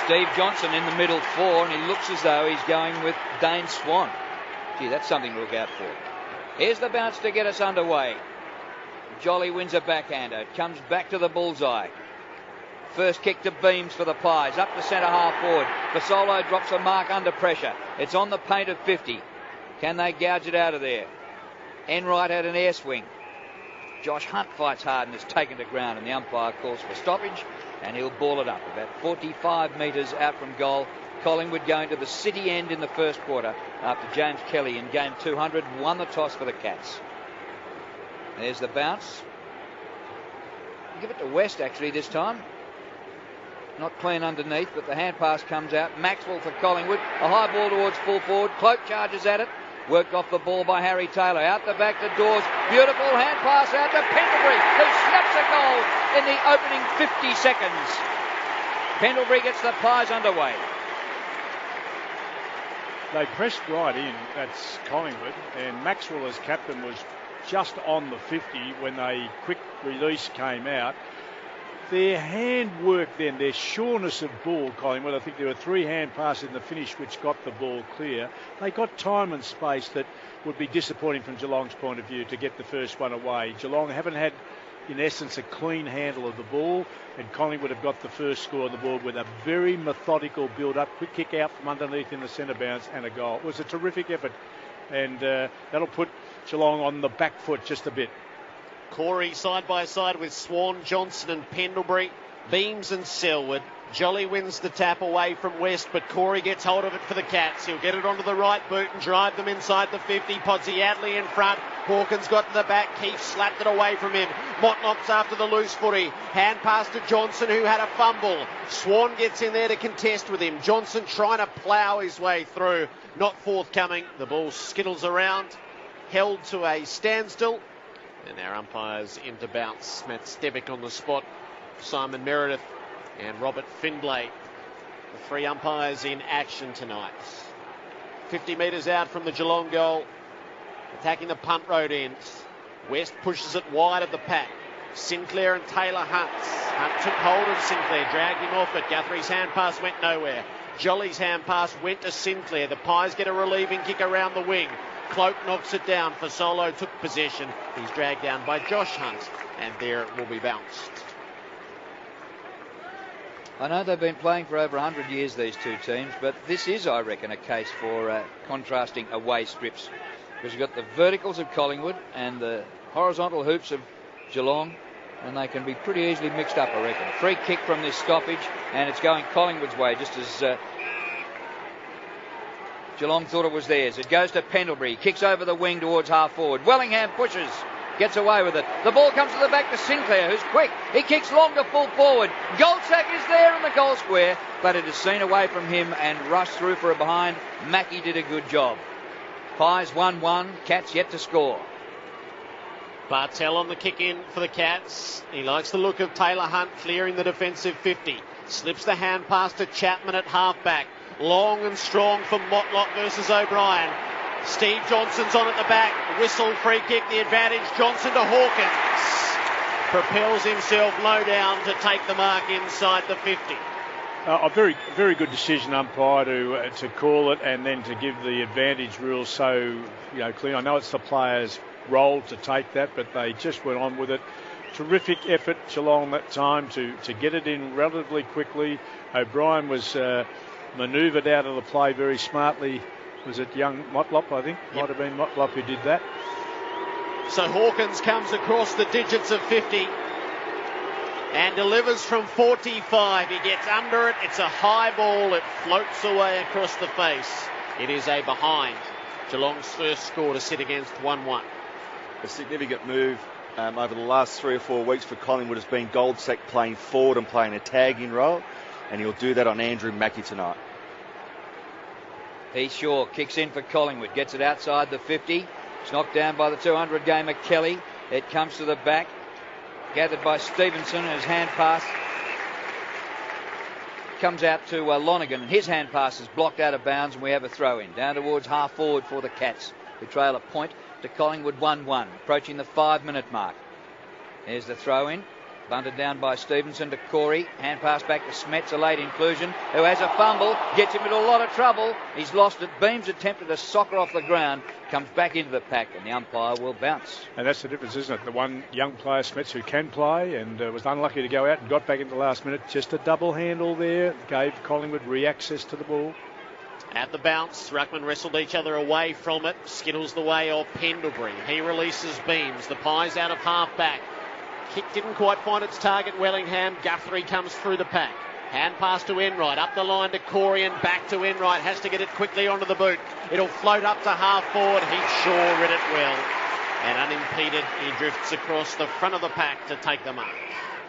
Steve Johnson in the middle 4, and he looks as though he's going with Dane Swan. Gee, that's something to look out for. Here's the bounce to get us underway. Jolly wins a backhander. It comes back to the bullseye. First kick to Beams for the Pies. Up to centre half forward. Fasolo drops a mark under pressure. It's on the paint of 50. Can they gouge it out of there? Enright had an air swing. Josh Hunt fights hard and is taken to ground, and the umpire calls for stoppage, and he'll ball it up about 45 metres out from goal. Collingwood going to the city end in the first quarter after James Kelly in game 200 won the toss for the Cats. There's the bounce. Give it to West actually this time. Not clean underneath, but the hand pass comes out. Maxwell for Collingwood. A high ball towards full forward. Cloak charges at it. Worked off the ball by Harry Taylor. Out the back to Dawes. Beautiful hand pass out to Pendlebury, who snaps a goal in the opening 50 seconds. Pendlebury gets the Pies underway. They pressed right in, that's Collingwood, and Maxwell as captain was just on the 50 when a quick release came out. Their hand work then, their sureness of ball, Collingwood, I think there were 3 hand passes in the finish which got the ball clear. They got time and space that would be disappointing from Geelong's point of view to get the first one away. Geelong haven't had, in essence, a clean handle of the ball, and Collingwood have got the first score on the board with a very methodical build-up, quick kick out from underneath in the centre bounce and a goal. It was a terrific effort, and that'll put Geelong on the back foot just a bit. Corey side by side with Swan, Johnson and Pendlebury, Beams and Selwood. Jolly wins the tap away from West, but Corey gets hold of it for the Cats. He'll get it onto the right boot and drive them inside the 50. Podsiadly in front. Hawkins got to the back. Keefe slapped it away from him. Motlop's after the loose footy. Hand pass to Johnson, who had a fumble. Swan gets in there to contest with him. Johnson trying to plough his way through. Not forthcoming. The ball skittles around. Held to a standstill. And our umpires in to bounce. Matt Stevick on the spot. Simon Meredith and Robert Findlay. The 3 umpires in action tonight. 50 metres out from the Geelong goal. Attacking the punt road end. West pushes it wide of the pack. Sinclair and Taylor Hunt. Hunt took hold of Sinclair, dragged him off it. Guthrie's hand pass went nowhere. Jolly's hand pass went to Sinclair. The Pies get a relieving kick around the wing. Cloak knocks it down. Fasolo took possession. He's dragged down by Josh Hunt, and there it will be bounced. I know they've been playing for over 100 years, these two teams, but this is, I reckon, a case for contrasting away strips. Because you've got the verticals of Collingwood and the horizontal hoops of Geelong, and they can be pretty easily mixed up, I reckon. Free kick from this stoppage, and it's going Collingwood's way, just as Geelong thought it was theirs. It goes to Pendlebury. Kicks over the wing towards half forward. Wellingham pushes. Gets away with it. The ball comes to the back to Sinclair, who's quick. He kicks long to full forward. Goldsack is there in the goal square, but it is seen away from him and rushed through for a behind. Mackie did a good job. Pies 1-1. Cats yet to score. Bartel on the kick in for the Cats. He likes the look of Taylor Hunt clearing the defensive 50. Slips the hand pass to Chapman at half-back. Long and strong for Motlop versus O'Brien. Steve Johnson's on at the back. Whistle, free kick, the advantage. Johnson to Hawkins. Propels himself low down to take the mark inside the 50. A very, very good decision, umpire, to call it and then to give the advantage rule so clean. I know it's the players' role to take that, but they just went on with it. Terrific effort, Geelong, that time to get it in relatively quickly. O'Brien was manoeuvred out of the play very smartly. Was it young Motlop, I think? Yep. Might have been Motlop who did that. So Hawkins comes across the digits of 50 and delivers from 45. He gets under it. It's a high ball. It floats away across the face. It is a behind. Geelong's first score to sit against 1-1. A significant move over the last 3 or 4 weeks for Collingwood has been Goldsack playing forward and playing a tagging role, and he'll do that on Andrew Mackie tonight. Heath Shaw kicks in for Collingwood, gets it outside the 50. It's knocked down by the 200 gamer Kelly. It comes to the back, gathered by Stevenson, and his hand pass comes out to Lonergan, and his hand pass is blocked out of bounds, and we have a throw in down towards half forward for the Cats, who trail a point to Collingwood 1-1, approaching the 5-minute mark. There's the throw in. Bunted down by Stevenson to Corey. Hand pass back to Smets, a late inclusion, who has a fumble, gets him into a lot of trouble. He's lost it. Beams attempted to soccer off the ground, comes back into the pack, and the umpire will bounce. And that's the difference, isn't it? The one young player, Smets, who can play and was unlucky to go out and got back in the last minute. Just a double handle there, gave Collingwood re-access to the ball. At the bounce, Ruckman wrestled each other away from it. Skittles the way of Pendlebury. He releases Beams. The Pies out of half-back. Kick didn't quite find its target, Wellingham. Guthrie comes through the pack. Hand pass to Enright. Up the line to Corey and back to Enright. Has to get it quickly onto the boot. It'll float up to half forward. Heath Shaw read it well. And unimpeded, he drifts across the front of the pack to take the mark.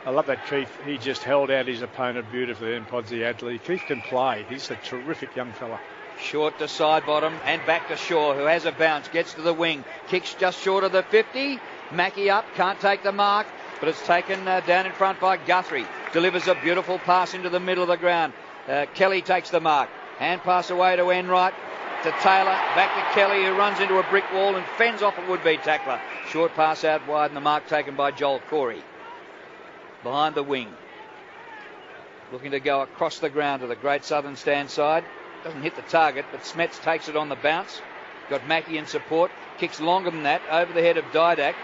I love that Keith. He just held out his opponent beautifully in Podsy Adley. Keith can play. He's a terrific young fella. Short to side bottom and back to Shaw, who has a bounce, gets to the wing, kicks just short of the 50. Mackie up, can't take the mark, but it's taken down in front by Guthrie. Delivers a beautiful pass into the middle of the ground. Kelly takes the mark. Hand pass away to Enright, to Taylor, back to Kelly, who runs into a brick wall and fends off a would-be tackler. Short pass out wide and the mark taken by Joel Corey. Behind the wing. Looking to go across the ground to the Great Southern stand side. Doesn't hit the target, but Smets takes it on the bounce. Got Mackie in support. Kicks longer than that, over the head of Didak.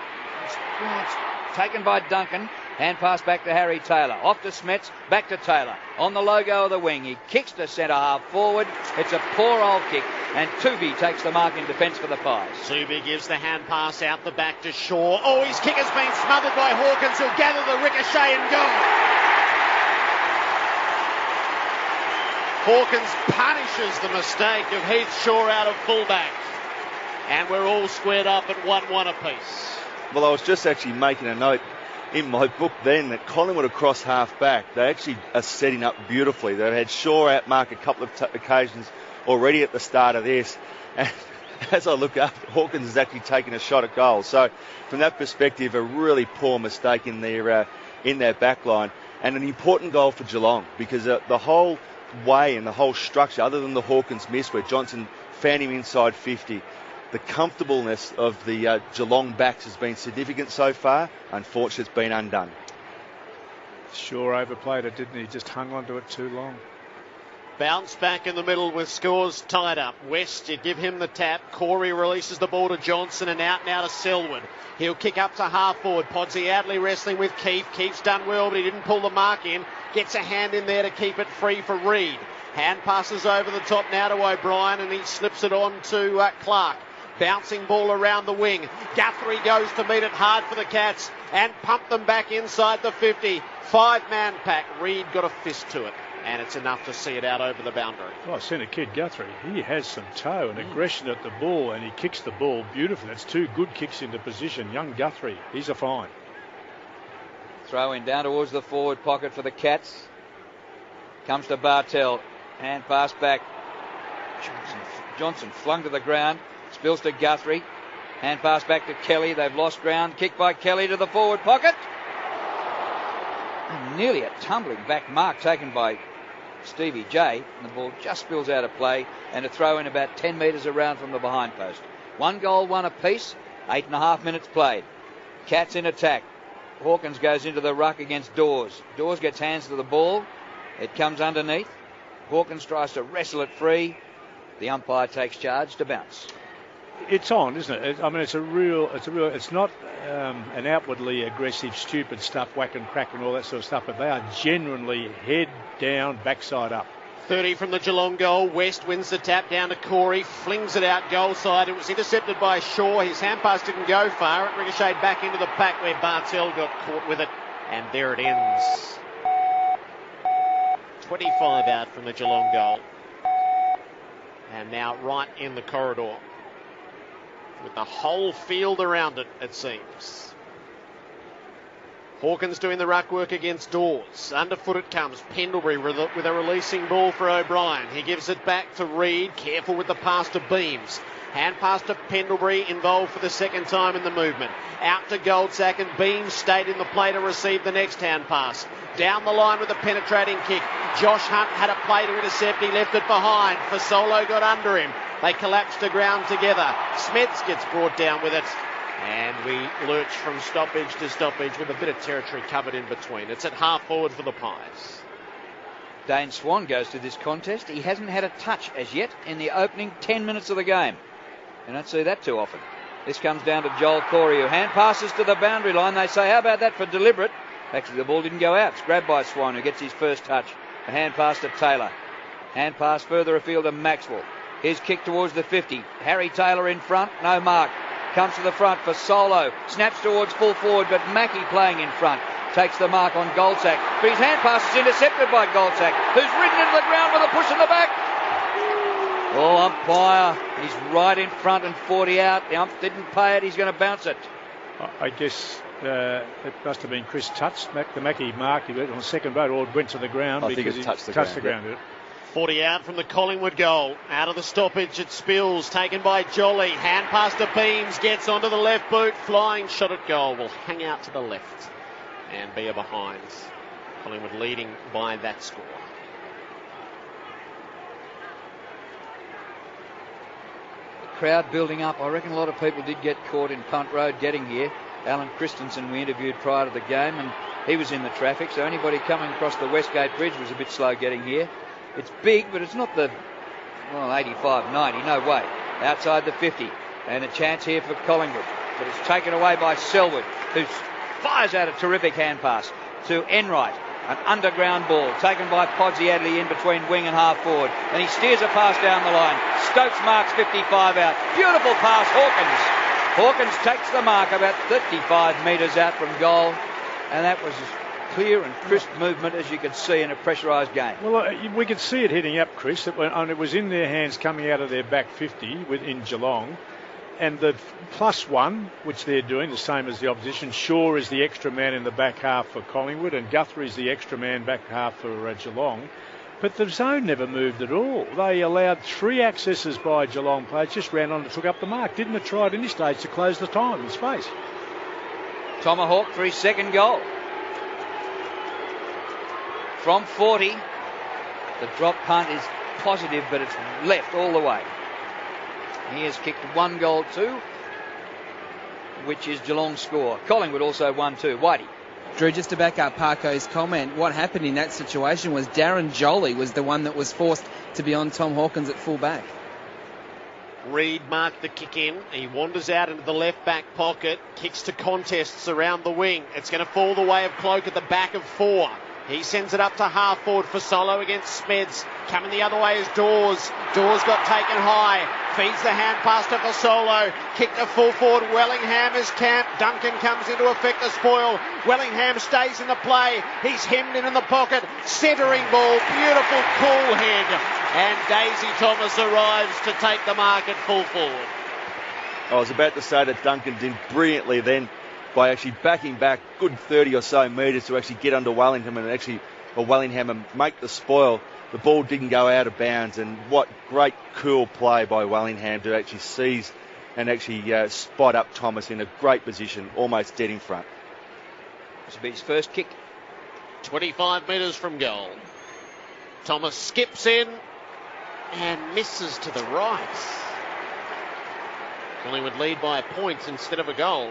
It's taken by Duncan. Hand pass back to Harry Taylor. Off to Smets, back to Taylor. On the logo of the wing, he kicks to centre half forward. It's a poor old kick, and Tooby takes the mark in defence for the Pies. Tooby gives the hand pass out the back to Shaw. Oh, his kick has been smothered by Hawkins. He'll gather the ricochet and go. Hawkins punishes the mistake of Heath Shaw out of fullback. And we're all squared up at 1-1 apiece. Well, I was just actually making a note in my book then that Collingwood across half back, they actually are setting up beautifully. They've had Shaw outmark a couple of occasions already at the start of this. And as I look up, Hawkins has actually taken a shot at goal. So from that perspective, a really poor mistake in their back line. And an important goal for Geelong, because the whole way and the whole structure, other than the Hawkins miss where Johnson found him inside 50, the comfortableness of the Geelong backs has been significant so far. Unfortunately, it's been undone. Sure overplayed it, didn't he? Just hung on to it too long. Bounce back in the middle with scores tied up. West, you give him the tap. Corey releases the ball to Johnson and out now to Selwood. He'll kick up to half forward. Podsy Adley wrestling with Keith. Keith's done well, but he didn't pull the mark in. Gets a hand in there to keep it free for Reid. Hand passes over the top now to O'Brien and he slips it on to Clark. Bouncing ball around the wing. Guthrie goes to meet it hard for the Cats and pump them back inside the 50. 5-man pack. Reid got a fist to it. And it's enough to see it out over the boundary. Oh, centre kid Guthrie, he has some toe and aggression at the ball, and he kicks the ball beautifully. That's two good kicks into position. Young Guthrie, he's a fine. Throw in down towards the forward pocket for the Cats. Comes to Bartell. Hand pass back. Johnson flung to the ground. Spills to Guthrie. Hand pass back to Kelly. They've lost ground. Kick by Kelly to the forward pocket. And nearly a tumbling back mark taken by Stevie J, and the ball just spills out of play, and a throw in about 10 metres around from the behind post. 1 goal, 1 apiece, 8.5 minutes played. Cats in attack. Hawkins goes into the ruck against Dawes. Dawes gets hands to the ball. It comes underneath. Hawkins tries to wrestle it free. The umpire takes charge to bounce. It's on, isn't it? I mean, it's not an outwardly aggressive, stupid stuff, whack and crack and all that sort of stuff, but they are genuinely head down, backside up. 30 from the Geelong goal. West wins the tap down to Corey, flings it out goal side. It was intercepted by Shaw. His hand pass didn't go far. It ricocheted back into the pack where Bartell got caught with it, and there it ends. 25 out from the Geelong goal. And now right in the corridor, with the whole field around it, it seems. Hawkins doing the ruck work against Dawes. Underfoot it comes. Pendlebury with a releasing ball for O'Brien. He gives it back to Reid. Careful with the pass to Beams. Hand pass to Pendlebury, involved for the second time in the movement. Out to Goldsack, and Beams stayed in the play to receive the next hand pass. Down the line with a penetrating kick. Josh Hunt had a play to intercept. He left it behind. Fasolo got under him. They collapsed to ground together. Smets gets brought down with it. And we lurch from stoppage to stoppage with a bit of territory covered in between. It's at half forward for the Pies. Dane Swan goes to this contest. He hasn't had a touch as yet in the opening 10 minutes of the game. You don't see that too often. This comes down to Joel Corey, who hand passes to the boundary line. They say, how about that for deliberate? Actually, the ball didn't go out. It's grabbed by Swan, who gets his first touch. A hand pass to Taylor. Hand pass further afield to Maxwell. His kick towards the 50. Harry Taylor in front. No mark. Comes to the front for Solo. Snaps towards full forward, but Mackie playing in front. Takes the mark on Goldsack. But his hand pass is intercepted by Goldsack, who's ridden into the ground with a push in the back. Oh, umpire. He's right in front and 40 out. The ump didn't pay it. He's going to bounce it. I guess it must have been Chris touched the Mackie mark. He went on the second boat or went to the ground. I think it touched the ground. Yeah. 40 out from the Collingwood goal. Out of the stoppage, it spills. Taken by Jolly. Hand pass to Beams. Gets onto the left boot. Flying shot at goal. Will hang out to the left and be a behind. Collingwood leading by that score. The crowd building up. I reckon a lot of people did get caught in Punt Road getting here. Alan Christensen we interviewed prior to the game, and he was in the traffic, so anybody coming across the Westgate Bridge was a bit slow getting here. It's big, but it's not the, 85, 90, no way. Outside the 50, and a chance here for Collingwood, but it's taken away by Selwood, who fires out a terrific hand pass to Enright. An underground ball taken by Podsiadly in between wing and half forward, and he steers a pass down the line. Stokes marks 55 out. Beautiful pass, Hawkins. Hawkins takes the mark about 35 metres out from goal, and that was as clear and crisp movement as you could see in a pressurised game. Well, we could see it heading up, Chris. It was in their hands coming out of their back 50 in Geelong. And the +1, which they're doing, the same as the opposition. Shaw is the extra man in the back half for Collingwood, and Guthrie is the extra man back half for Geelong. But the zone never moved at all. They allowed 3 accesses by Geelong players, just ran on and took up the mark. Didn't try at any stage to close the time and space. Tomahawk for his second goal. From 40, the drop punt is positive, but it's left all the way. He has kicked 1 goal too, which is Geelong's score. Collingwood also 1-2. Whitey. Drew, just to back up Parko's comment, what happened in that situation was Darren Jolly was the one that was forced to be on Tom Hawkins at full back. Reid marked the kick in. He wanders out into the left back pocket, kicks to contests around the wing. It's going to fall the way of Cloak at the back of 4. He sends it up to half forward for Solo against Smeds. Coming the other way is Dawes. Dawes got taken high. Feeds the hand pass to Solo. Kick to full forward. Wellingham is camped. Duncan comes in to effect the spoil. Wellingham stays in the play. He's hemmed in the pocket. Centering ball. Beautiful cool head. And Daisy Thomas arrives to take the mark at full forward. I was about to say that Duncan did brilliantly then by actually backing back good 30 or so metres to actually get under Wellingham and make the spoil. The ball didn't go out of bounds, and what great cool play by Wellingham to actually seize and actually spot up Thomas in a great position, almost dead in front. This will be his first kick. 25 metres from goal. Thomas skips in and misses to the right. Collingwood lead by a point instead of a goal.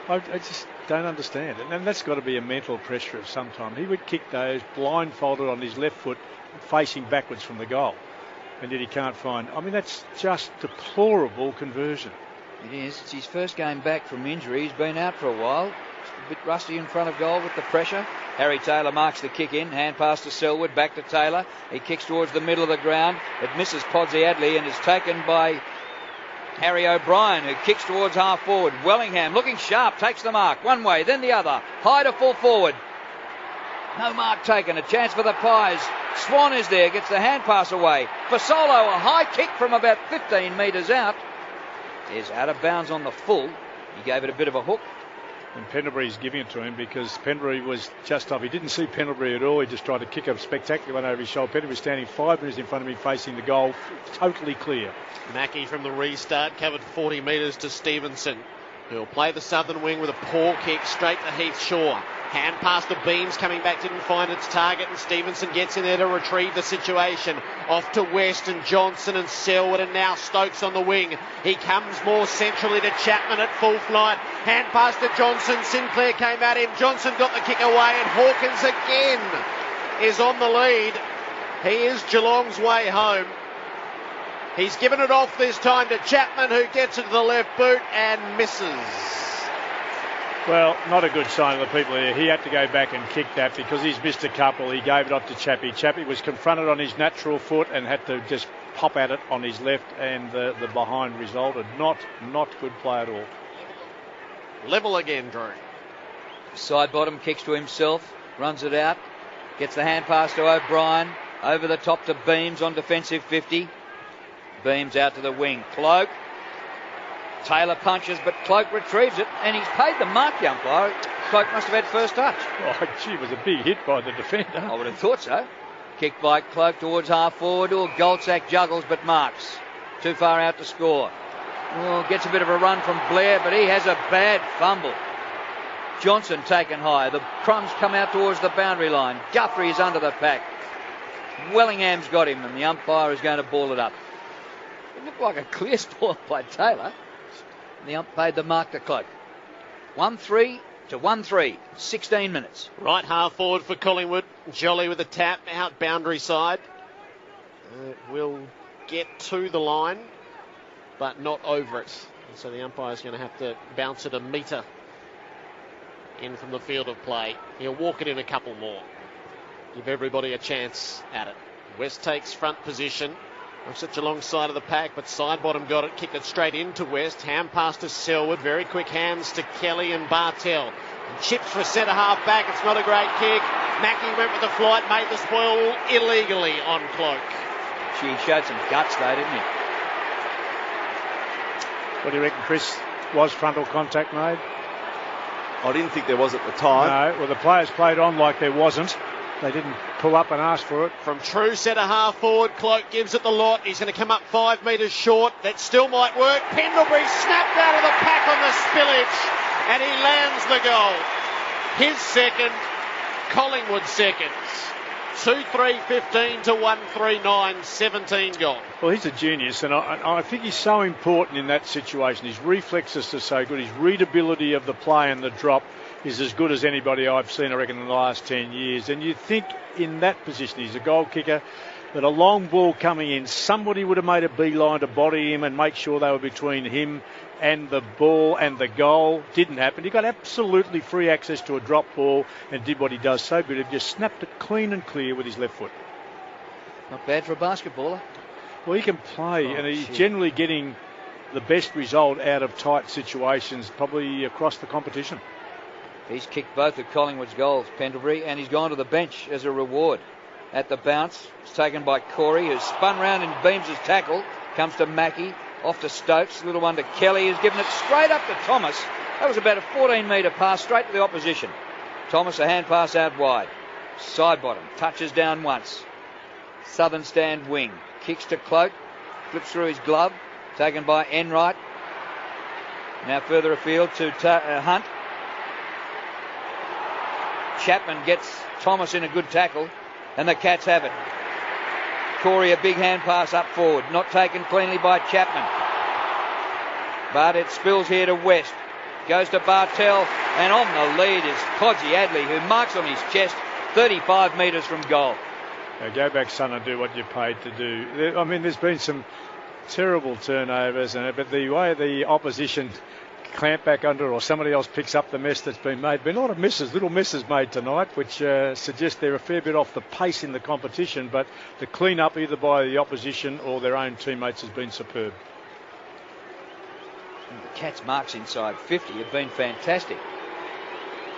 I just don't understand it. And that's got to be a mental pressure of some time. He would kick those blindfolded on his left foot, facing backwards from the goal. And yet he can't find. I mean, that's just deplorable conversion. It is. It's his first game back from injury. He's been out for a while. It's a bit rusty in front of goal with the pressure. Harry Taylor marks the kick in. Hand pass to Selwood. Back to Taylor. He kicks towards the middle of the ground. It misses Podsiadly and is taken by Harry O'Brien, who kicks towards half forward. Wellingham looking sharp, takes the mark one way, then the other. High to full forward. No mark taken. A chance for the Pies. Swan is there, gets the hand pass away. For Solo, a high kick from about 15 metres out. Is out of bounds on the full. He gave it a bit of a hook. And Pendlebury's giving it to him because Pendlebury was just off. He didn't see Pendlebury at all. He just tried to kick a spectacular one over his shoulder. Pendlebury standing 5 metres in front of him facing the goal. Totally clear. Mackie from the restart covered 40 metres to Stevenson, who'll play the southern wing with a poor kick straight to Heath Shaw. Hand pass to Beams, coming back, didn't find its target, and Stevenson gets in there to retrieve the situation. Off to West and Johnson and Selwood, and now Stokes on the wing. He comes more centrally to Chapman at full flight. Hand pass to Johnson. Sinclair came at him. Johnson got the kick away, and Hawkins again is on the lead. He is Geelong's way home. He's given it off this time to Chapman, who gets it to the left boot and misses. Well, not a good sign of the people here. He had to go back and kick that because he's missed a couple. He gave it off to Chappie. Chappie was confronted on his natural foot and had to just pop at it on his left, and the behind resulted. Not good play at all. Level again, Drew. Side bottom, kicks to himself, runs it out, gets the hand pass to O'Brien, over the top to Beams on defensive 50. Beams out to the wing. Cloak. Taylor punches, but Cloak retrieves it, and he's paid the mark, the umpire. Cloak must have had first touch. Oh, gee, it was a big hit by the defender. I would have thought so. Kick by Cloak towards half forward. Oh, Goldsack juggles, but marks. Too far out to score. Oh, gets a bit of a run from Blair, but he has a bad fumble. Johnson taken high. The crumbs come out towards the boundary line. Guthrie is under the pack. Wellingham's got him, and the umpire is going to ball it up. It looked like a clear ball by Taylor. And the ump paid the mark to Cloak. 1-3 to 1-3. 16 minutes. Right half forward for Collingwood. Jolly with a tap out boundary side. It will get to the line, but not over it. And so the umpire's going to have to bounce it a metre in from the field of play. He'll walk it in a couple more. Give everybody a chance at it. West takes front position. On such a long side of the pack, but side bottom got it, kicked it straight into West. Hand pass to Selwood, very quick hands to Kelly and Bartell. And chips for a centre half back, it's not a great kick. Mackie went with the flight, made the spoil illegally on Cloak. She showed some guts though, didn't he? What do you reckon, Chris? Was frontal contact made? I didn't think there was at the time. No, well the players played on like there wasn't. They didn't pull up and ask for it. From true centre half forward, Cloak gives it the lot. He's going to come up 5 metres short. That still might work. Pendlebury snapped out of the pack on the spillage, and he lands the goal. His second, Collingwood seconds. 2-3-15 to 1-3-9, 17 gone. Well, he's a genius, and I think he's so important in that situation. His reflexes are so good. His readability of the play and the drop is as good as anybody I've seen, I reckon, in the last 10 years. And you think in that position, he's a goal kicker, that a long ball coming in, somebody would have made a beeline to body him and make sure they were between him and the ball and the goal. Didn't happen. He got absolutely free access to a drop ball and did what he does so good. He just snapped it clean and clear with his left foot. Not bad for a basketballer. Well, he can play, and he's generally getting the best result out of tight situations, probably across the competition. He's kicked both of Collingwood's goals, Pendlebury, and he's gone to the bench as a reward. At the bounce, it's taken by Corey, who's spun round in Beams' tackle. Comes to Mackie, off to Stokes, little one to Kelly, who's given it straight up to Thomas. That was about a 14-metre pass straight to the opposition. Thomas, a hand pass out wide. Side bottom, touches down once. Southern stand wing, kicks to Cloak, flips through his glove, taken by Enright. Now further afield to Hunt. Chapman gets Thomas in a good tackle, and the Cats have it. Corey, a big hand pass up forward, not taken cleanly by Chapman. But it spills here to West. Goes to Bartell, and on the lead is Podsy Adley, who marks on his chest 35 metres from goal. Now go back, son, and do what you're paid to do. I mean, there's been some terrible turnovers, but the way the opposition clamp back under it, or somebody else picks up the mess that's been made. Been a lot of misses, little misses made tonight, which suggest they're a fair bit off the pace in the competition, but the clean up either by the opposition or their own teammates has been superb. The Cats' marks inside 50 have been fantastic,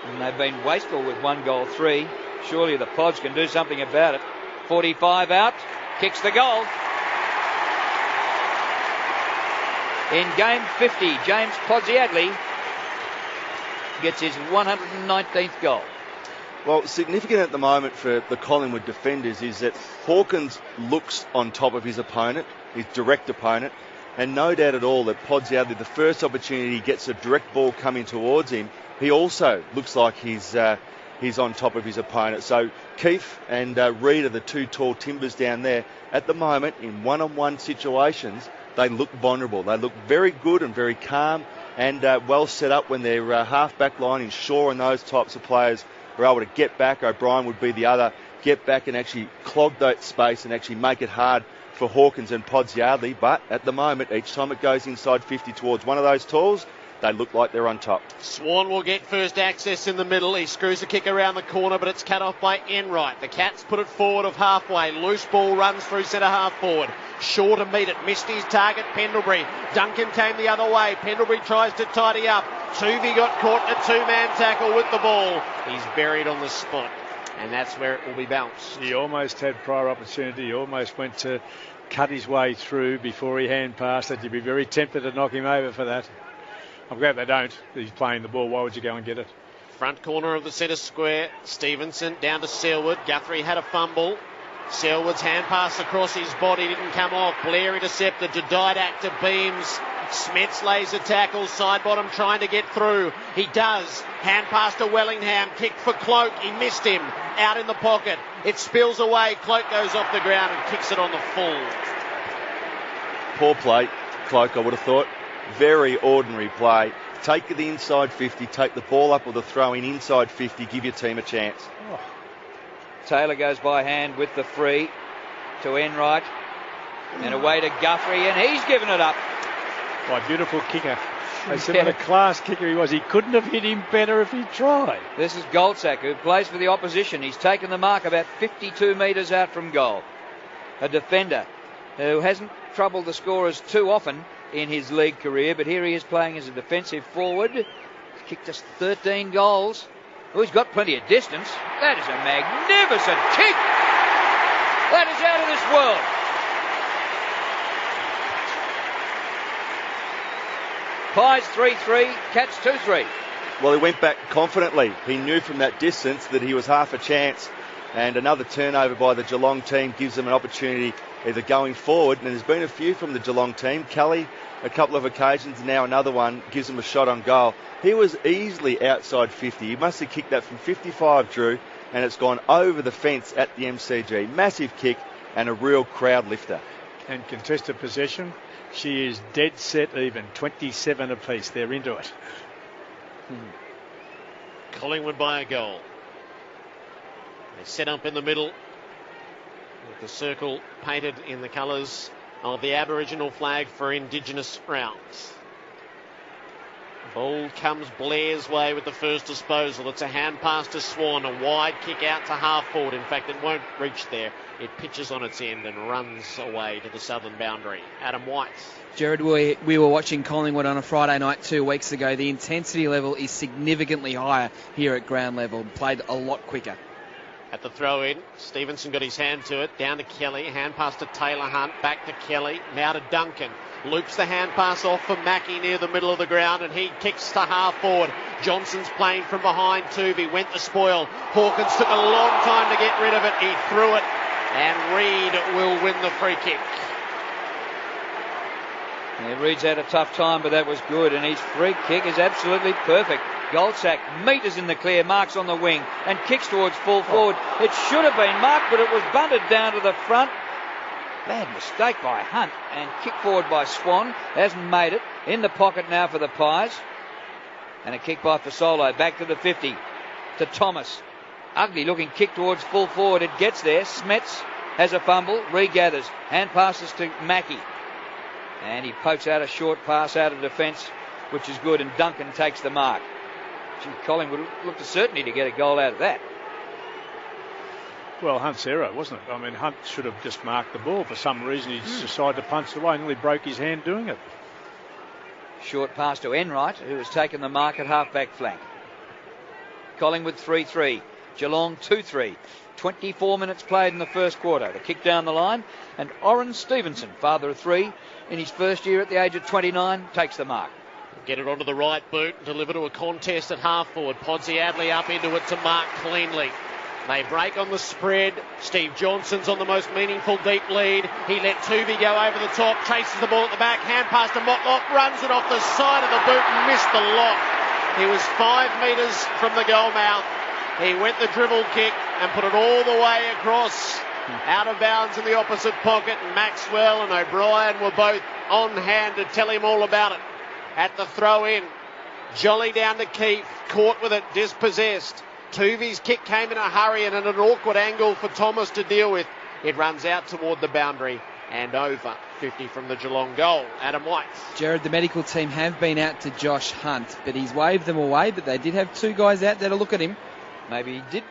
and they've been wasteful with 1-3. Surely the Pods can do something about it. 45 out, kicks the goal. In game 50, James Podsiadly gets his 119th goal. Well, significant at the moment for the Collingwood defenders is that Hawkins looks on top of his opponent, his direct opponent, and no doubt at all that Podsiadly, the first opportunity he gets a direct ball coming towards him, he also looks like he's he's on top of his opponent. So Keefe and Reid are the two tall timbers down there. At the moment, in one-on-one situations, they look vulnerable. They look very good and very calm and well set up when their half-back line is Shaw and those types of players are able to get back. O'Brien would be the other. Get back and actually clog that space and actually make it hard for Hawkins and Podsiadly. But at the moment, each time it goes inside 50 towards one of those talls, they look like they're on top. Swan will get first access in the middle. He screws a kick around the corner, but it's cut off by Enright. The Cats put it forward of halfway. Loose ball runs through centre half forward. Shaw to meet it. Missed his target, Pendlebury. Duncan came the other way. Pendlebury tries to tidy up. Tuvey got caught in a two-man tackle with the ball. He's buried on the spot, and that's where it will be bounced. He almost had prior opportunity. He almost went to cut his way through before he hand passed it. You'd be very tempted to knock him over for that. I'm glad they don't. He's playing the ball. Why would you go and get it? Front corner of the centre square. Stevenson down to Selwood. Guthrie had a fumble. Selwood's hand pass across his body didn't come off. Blair intercepted. Didak to Beams. Smets lays a tackle. Side bottom trying to get through. He does. Hand pass to Wellingham. Kick for Cloak. He missed him. Out in the pocket. It spills away. Cloak goes off the ground and kicks it on the full. Poor play, Cloak, I would have thought. Very ordinary play. Take the inside 50, take the ball up with a throw in inside 50, give your team a chance. Oh. Taylor goes by hand with the free to Enright and away to Guthrie, and he's given it up. What beautiful kicker. They said what a class kicker he was. He couldn't have hit him better if he tried. This is Goldsack, who plays for the opposition. He's taken the mark about 52 metres out from goal. A defender who hasn't troubled the scorers too often in his league career, but here he is playing as a defensive forward. He's kicked us 13 goals. Oh, he's got plenty of distance. That is a magnificent kick. That is out of this world. Pies 3-3, Cats 2-3. Well, he went back confidently. He knew from that distance that he was half a chance, and another turnover by the Geelong team gives them an opportunity either going forward, and there's been a few from the Geelong team. Kelly, a couple of occasions, now another one, gives him a shot on goal. He was easily outside 50. He must have kicked that from 55, Drew, and it's gone over the fence at the MCG. Massive kick and a real crowd lifter. And contested possession, she is dead set even, 27 apiece. They're into it. Collingwood by a goal. They set up in the middle with the circle painted in the colours of the Aboriginal flag for Indigenous rounds. Ball comes Blair's way with the first disposal. It's a hand pass to Swan, a wide kick out to half forward. In fact, it won't reach there. It pitches on its end and runs away to the southern boundary. Adam White. Jared, we were watching Collingwood on a Friday night 2 weeks ago. The intensity level is significantly higher here at ground level. Played a lot quicker. At the throw in, Stevenson got his hand to it. Down to Kelly. Hand pass to Taylor Hunt. Back to Kelly. Now to Duncan. Loops the hand pass off for Mackie near the middle of the ground, and he kicks to half forward. Johnson's playing from behind Tuvey. Went to spoil. Hawkins took a long time to get rid of it. He threw it, and Reid will win the free kick. Yeah, Reid's had a tough time, but that was good, and his free kick is absolutely perfect. Goldsack meters in the clear, marks on the wing, and kicks towards full forward. It should have been marked, but it was bunted down to the front. Bad mistake by Hunt, and kick forward by Swan. Hasn't made it. In the pocket now for the Pies. And a kick by Fasolo. Back to the 50. To Thomas. Ugly looking kick towards full forward. It gets there. Smets has a fumble. Regathers. Hand passes to Mackie. And he pokes out a short pass out of defence, which is good, and Duncan takes the mark. Gee, Collingwood looked a certainty to get a goal out of that. Well, Hunt's error, wasn't it? I mean, Hunt should have just marked the ball. For some reason, he decided to punch it away and nearly broke his hand doing it. Short pass to Enright, who has taken the mark at half-back flank. Collingwood 3-3. Geelong 2-3. 24 minutes played in the first quarter. The kick down the line, and Oren Stevenson, father of three, in his first year at the age of 29, takes the mark. Get it onto the right boot and deliver to a contest at half forward. Podsiadly up into it to mark cleanly. They break on the spread. Steve Johnson's on the most meaningful deep lead. He let Tuvey go over the top, chases the ball at the back, hand pass to Motlop, runs it off the side of the boot and missed the lock. He was 5 metres from the goal mouth. He went the dribble kick and put it all the way across, out of bounds in the opposite pocket. Maxwell and O'Brien were both on hand to tell him all about it. At the throw in, Jolly down to Keefe, caught with it, dispossessed. Tuvi's kick came in a hurry and at an awkward angle for Thomas to deal with. It runs out toward the boundary and over. 50 from the Geelong goal. Adam White. Jared, the medical team have been out to Josh Hunt, but he's waved them away, but they did have two guys out there to look at him. Maybe he did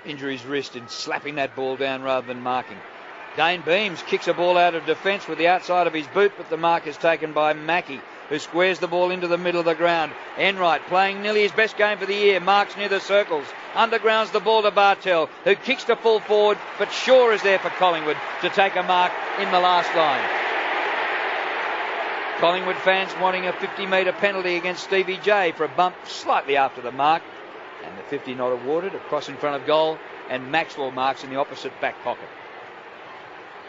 injure his wrist in slapping that ball down rather than marking. Dane Beams kicks a ball out of defence with the outside of his boot, but the mark is taken by Mackie, who squares the ball into the middle of the ground. Enright, playing nearly his best game for the year, marks near the circles. Undergrounds the ball to Bartel, who kicks to full forward, but Shaw is there for Collingwood to take a mark in the last line. Collingwood fans wanting a 50-metre penalty against Stevie J for a bump slightly after the mark. And the 50 not awarded, across in front of goal, and Maxwell marks in the opposite back pocket.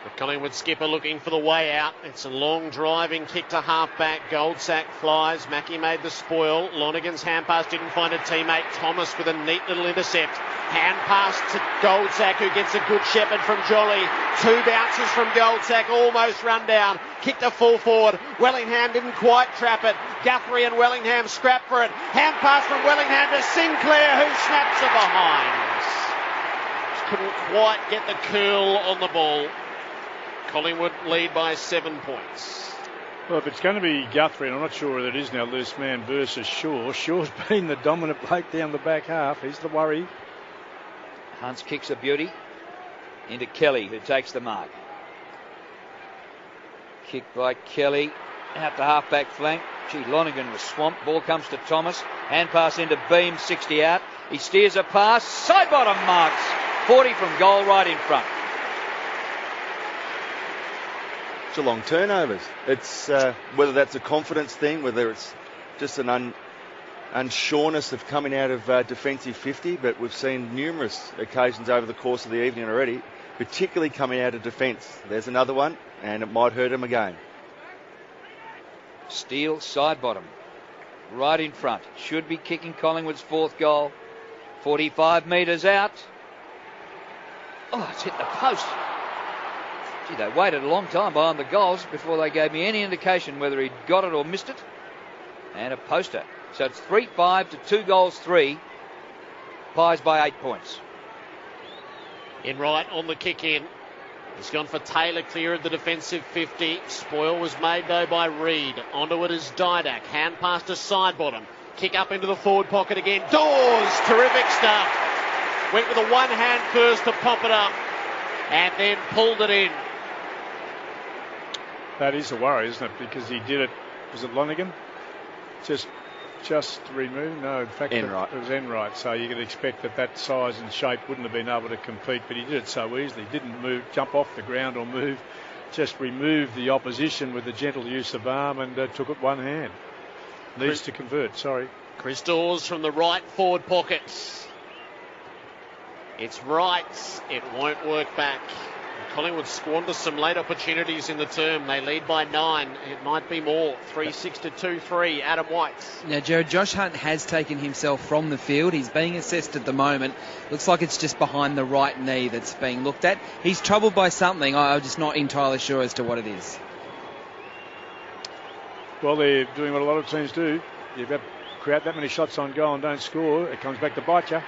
The Collingwood skipper looking for the way out. It's a long driving kick to half-back. Goldsack flies. Mackie made the spoil. Lonergan's hand pass didn't find a teammate. Thomas with a neat little intercept. Hand pass to Goldsack, who gets a good shepherd from Jolly. Two bounces from Goldsack, almost run down. Kick to full forward. Wellingham didn't quite trap it. Guthrie and Wellingham scrap for it. Hand pass from Wellingham to Sinclair, who snaps it behind. Just couldn't quite get the curl on the ball. Collingwood lead by 7 points. Well, if it's going to be Guthrie, and I'm not sure whether it is now loose man versus Shaw, Shaw's been the dominant bloke down the back half. He's the worry. Hunt's kicks a beauty into Kelly, who takes the mark. Kick by Kelly out to half-back flank. Gee, Lonergan was swamped. Ball comes to Thomas. Hand pass into Beam, 60 out. He steers a pass. Side bottom marks. 40 from goal, right in front. Geelong turnovers. It's whether that's a confidence thing, whether it's just an unsureness of coming out of defensive 50, but we've seen numerous occasions over the course of the evening already, particularly coming out of defence. There's another one, and it might hurt him again. Steele, side bottom, right in front. Should be kicking Collingwood's fourth goal. 45 metres out. Oh, it's hit the post. Gee, they waited a long time behind the goals before they gave me any indication whether he'd got it or missed it. And a poster. So it's 3-5 to 2 goals 3. Pies by 8 points. Enright on the kick in. He's gone for Taylor, clear of the defensive 50. Spoil was made though by Reid. Onto it is Didak. Hand pass to side bottom. Kick up into the forward pocket again. Dawes, terrific stuff. Went with a one hand first to pop it up and then pulled it in. That is a worry, isn't it? Because he did it. Was it Lonergan? Just removed? No, in fact, Enright. It was Enright. So you could expect that size and shape wouldn't have been able to compete, but he did it so easily. Didn't move, jump off the ground or move. Just removed the opposition with a gentle use of arm and took it one hand. Needs to convert, sorry. Chris Dawes from the right forward pocket. It's right. It won't work back. Collingwood squander some late opportunities in the term. They lead by 9. It might be more. 3-6 to 2-3. Adam White. Now, Jared, Josh Hunt has taken himself from the field. He's being assessed at the moment. Looks like it's just behind the right knee that's being looked at. He's troubled by something. I'm just not entirely sure as to what it is. Well, they're doing what a lot of teams do. You've got to create that many shots on goal and don't score. It comes back to bite you.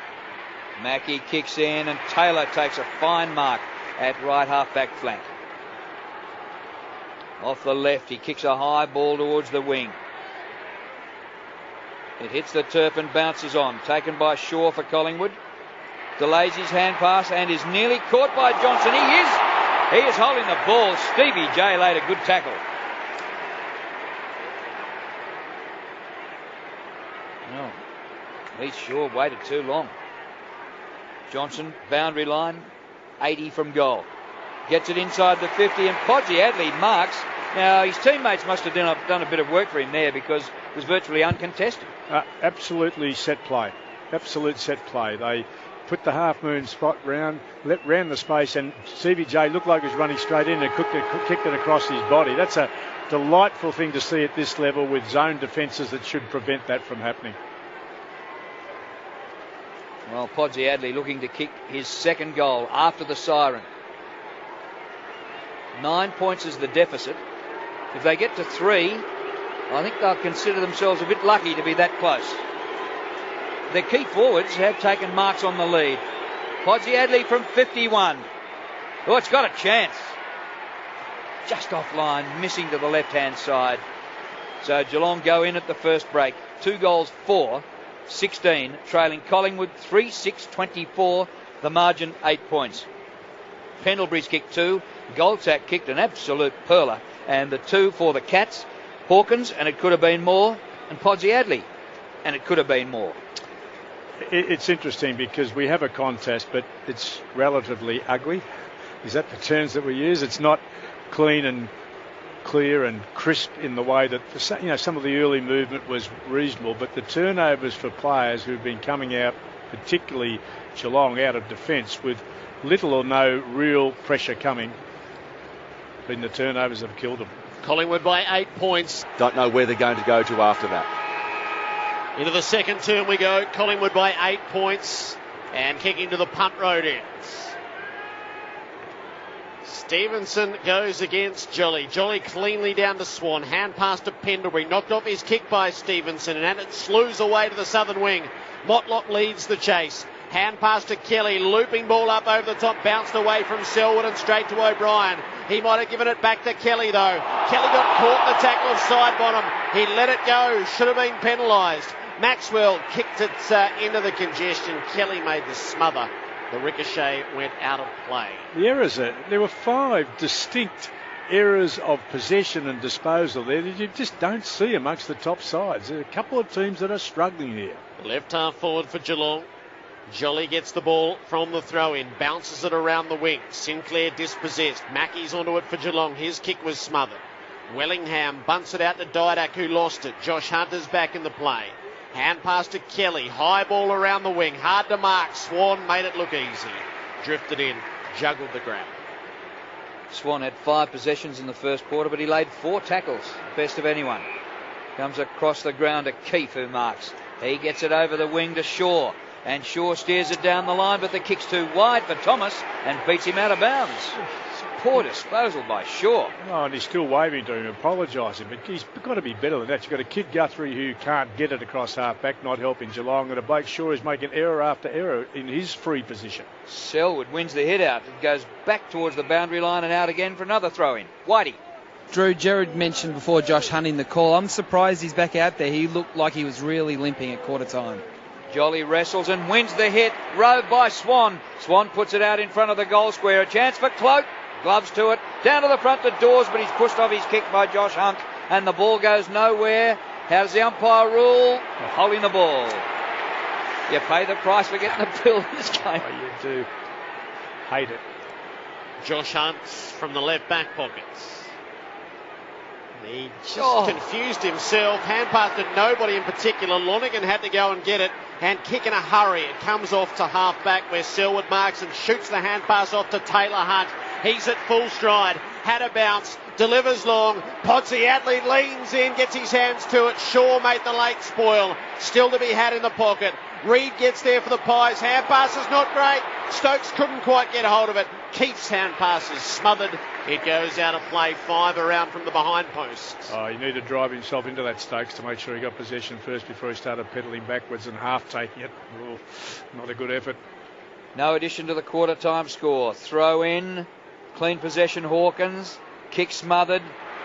Mackie kicks in and Taylor takes a fine mark at right half-back flank. Off the left, he kicks a high ball towards the wing. It hits the turf and bounces on. Taken by Shaw for Collingwood. Delays his hand pass and is nearly caught by Johnson. He is holding the ball. Stevie J laid a good tackle. No, Heath Shaw waited too long. Johnson, boundary line, 80 from goal. Gets it inside the 50 and Podgy Adley marks. Now, his teammates must have done a bit of work for him there because it was virtually uncontested. Absolutely set play. Absolute set play. They put the half-moon spot round, ran the space, and CBJ looked like he was running straight in and kicked it across his body. That's a delightful thing to see at this level with zone defences that should prevent that from happening. Well, Podsiadly looking to kick his second goal after the siren. 9 points is the deficit. If they get to 3, I think they'll consider themselves a bit lucky to be that close. The key forwards have taken marks on the lead. Podsiadly from 51. Oh, it's got a chance. Just offline, missing to the left-hand side. So Geelong go in at the first break. 2 goals, 4-16, trailing Collingwood 3-6-24. The margin 8 points. Pendlebury's kicked 2. Goldsack kicked an absolute perler. And the 2 for the Cats. Hawkins, and it could have been more. And Podsiadly, and it could have been more. It's interesting because we have a contest, but it's relatively ugly. Is that the terms that we use? It's not clean and clear and crisp in the way that some of the early movement was reasonable, but the turnovers for players who've been coming out, particularly Geelong, out of defence with little or no real pressure coming, been the turnovers that have killed them. Collingwood by 8 points. Don't know where they're going to go to after that. Into the second term we go. Collingwood by 8 points and kicking to the punt road ends. Stevenson goes against Jolly. Jolly cleanly down to Swan. Hand pass to Pendlebury. Knocked off his kick by Stevenson, and it slews away to the southern wing. Motlop leads the chase. Hand pass to Kelly. Looping ball up over the top. Bounced away from Selwood and straight to O'Brien. He might have given it back to Kelly, though. Kelly got caught in the tackle of side bottom. He let it go. Should have been penalised. Maxwell kicked it into the congestion. Kelly made the smother. The ricochet went out of play. The errors, there were 5 distinct errors of possession and disposal there that you just don't see amongst the top sides. There are a couple of teams that are struggling here. Left half forward for Geelong. Jolly gets the ball from the throw-in, bounces it around the wing. Sinclair dispossessed. Mackey's onto it for Geelong. His kick was smothered. Wellingham bunts it out to Didak, who lost it. Josh Hunter's back in the play. Hand pass to Kelly. High ball around the wing. Hard to mark. Swan made it look easy. Drifted in. Juggled the grab. Swan had 5 possessions in the first quarter, but he laid 4 tackles. Best of anyone. Comes across the ground to Keefe, who marks. He gets it over the wing to Shaw. And Shaw steers it down the line, but the kick's too wide for Thomas and beats him out of bounds. Poor disposal by Shaw. Oh, and he's still waving to him, apologising, but he's got to be better than that. You've got a kid Guthrie who can't get it across half-back, not helping Geelong, and a bloke Shaw is making error after error in his free position. Selwood wins the hit out. It goes back towards the boundary line and out again for another throw-in. Whitey. Drew, Jared mentioned before Josh hunting the call. I'm surprised he's back out there. He looked like he was really limping at quarter time. Jolly wrestles and wins the hit. Rove by Swan. Swan puts it out in front of the goal square. A chance for Cloak. Gloves to it. Down to the front to Dawes, but he's pushed off his kick by Josh Hunt. And the ball goes nowhere. How does the umpire rule? Holding the ball. You pay the price for getting the bill in this game. Oh, you do. Hate it. Josh Hunt from the left back pockets. He just confused himself. Hand pass to nobody in particular. Lonergan had to go and get it and kick in a hurry. It comes off to half back where Selwood marks and shoots the hand pass off to Taylor Hunt. He's at full stride. Had a bounce. Delivers long. Podsiadly leans in, gets his hands to it. Shaw made the late spoil. Still to be had in the pocket. Reed gets there for the Pies. Hand pass is not great. Stokes couldn't quite get hold of it. Keith's hand pass is smothered. It goes out of play. 5 around from the behind post. Oh, he needed to drive himself into that, Stokes, to make sure he got possession first before he started pedalling backwards and half taking it. Oh, not a good effort. No addition to the quarter time score. Throw in. Clean possession Hawkins. Kick smothered.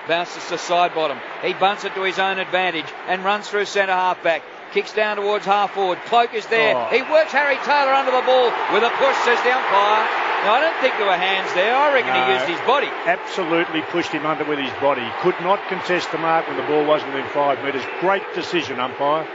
Bounces to side bottom. He bunts it to his own advantage and runs through centre half back. Kicks down towards half forward. Cloak is there. Oh. He works Harry Taylor under the ball with a push, says the umpire. Now, I don't think there were hands there. I reckon he used his body. Absolutely pushed him under with his body. He could not contest the mark when the ball was within 5 metres. Great decision, umpire.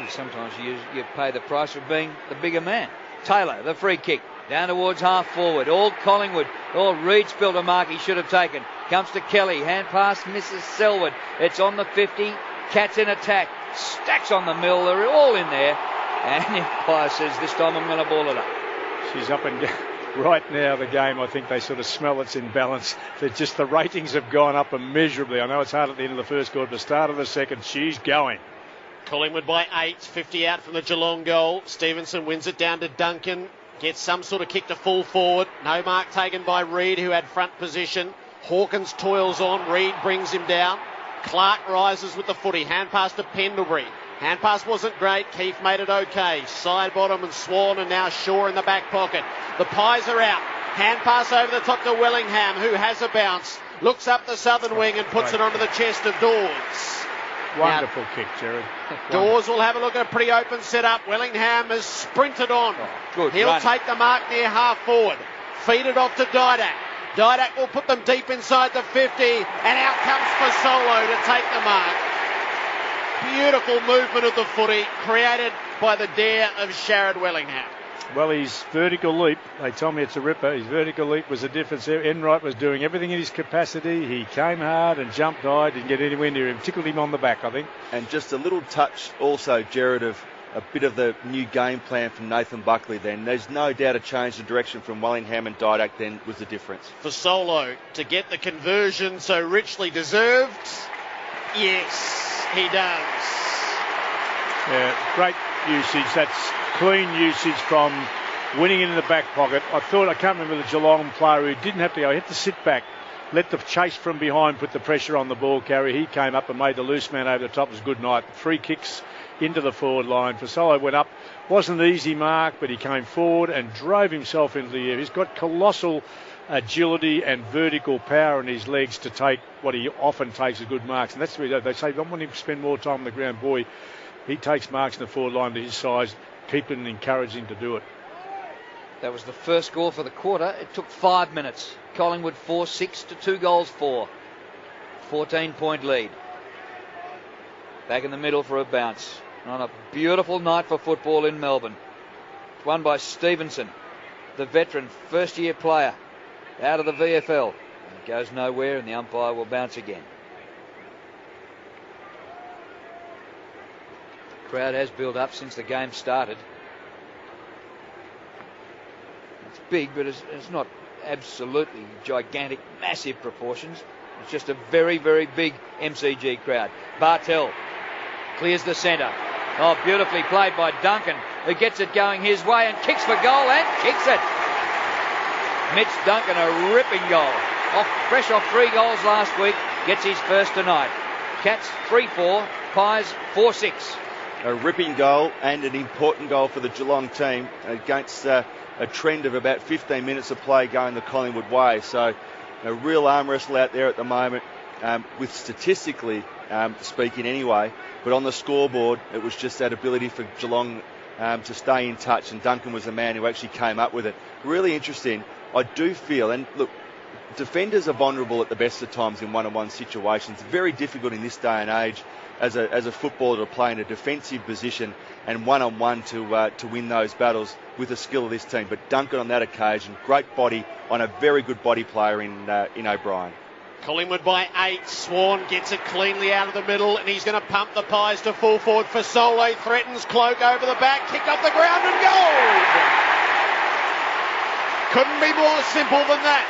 Sometimes you pay the price for being the bigger man. Taylor, the free kick. Down towards half forward. All Collingwood. All Reed spilled a mark he should have taken. Comes to Kelly. Hand pass misses Selwood. It's on the 50. Cats in attack. Stacks on the mill. They're all in there. And the umpire says, this time I'm going to ball it up. She's up and down. Right now, the game, I think they sort of smell it's in balance. The ratings have gone up immeasurably. I know it's hard at the end of the first quarter, but the start of the second, she's going. Collingwood by 8, 50 out from the Geelong goal. Stevenson wins it down to Duncan. Gets some sort of kick to full forward. No mark taken by Reid, who had front position. Hawkins toils on. Reid brings him down. Clark rises with the footy. Hand pass to Pendlebury. Hand pass wasn't great. Keefe made it okay. Side bottom and Swan, and now Shaw in the back pocket. The Pies are out. Hand pass over the top to Wellingham, who has a bounce. Looks up the southern wing and puts it onto the chest of Dawes. Wonderful kick, Jared. Dawes will have a look at a pretty open setup. Wellingham has sprinted on. Good He'll run. take the mark near half forward. Feed it off to Didak. Didak will put them deep inside the 50, and out comes Fasolo to take the mark. Beautiful movement of the footy created by the dare of Sharad Wellingham. Well, his vertical leap, they tell me it's a ripper. His vertical leap was a difference. Enright was doing everything in his capacity. He came hard and jumped high, didn't get anywhere near him. Tickled him on the back, I think. And just a little touch also, Jared, of a bit of the new game plan from Nathan Buckley then. There's no doubt a change of direction from Wellingham and Didak then was the difference. Fasolo to get the conversion so richly deserved. Yes, he does. Yeah, great usage. That's clean usage from winning it in the back pocket. I can't remember the Geelong player who didn't have to go. He had to sit back, let the chase from behind put the pressure on the ball carrier. He came up and made the loose man over the top. It was a good night. 3 kicks into the forward line. Fasolo went up. Wasn't an easy mark, but he came forward and drove himself into the air. He's got colossal agility and vertical power in his legs to take what he often takes as good marks. And that's the reason they say, don't want him to spend more time on the ground. Boy, he takes marks in the forward line to his size. Keep it and encourage him to do it. That was the first goal for the quarter. It took 5 minutes. Collingwood 4-6 to 2 goals 4. 14-point lead. Back in the middle for a bounce. On a beautiful night for football in Melbourne. It's won by Stevenson, the veteran first-year player out of the VFL. And it goes nowhere, and the umpire will bounce again. Crowd has built up since the game started. It's big, but it's not absolutely gigantic, massive proportions. It's just a very, very big MCG crowd. Bartel clears the centre. Oh, beautifully played by Duncan, who gets it going his way and kicks for goal and kicks it. Mitch Duncan, a ripping goal. Fresh off 3 goals last week, gets his first tonight. Cats 3-4, Pies 4-6. A ripping goal and an important goal for the Geelong team against a trend of about 15 minutes of play going the Collingwood way. So a real arm wrestle out there at the moment, with statistically speaking anyway, but on the scoreboard it was just that ability for Geelong to stay in touch, and Duncan was the man who actually came up with it. Really interesting. I do feel, and look, defenders are vulnerable at the best of times in one-on-one situations. Very difficult in this day and age as a footballer to play in a defensive position and one-on-one to win those battles with the skill of this team. But Duncan on that occasion, great body on a very good body player in O'Brien. Collingwood by 8. Swan gets it cleanly out of the middle, and he's going to pump the Pies to full forward. Fasolo threatens Cloak over the back, kick off the ground and goal! Couldn't be more simple than that.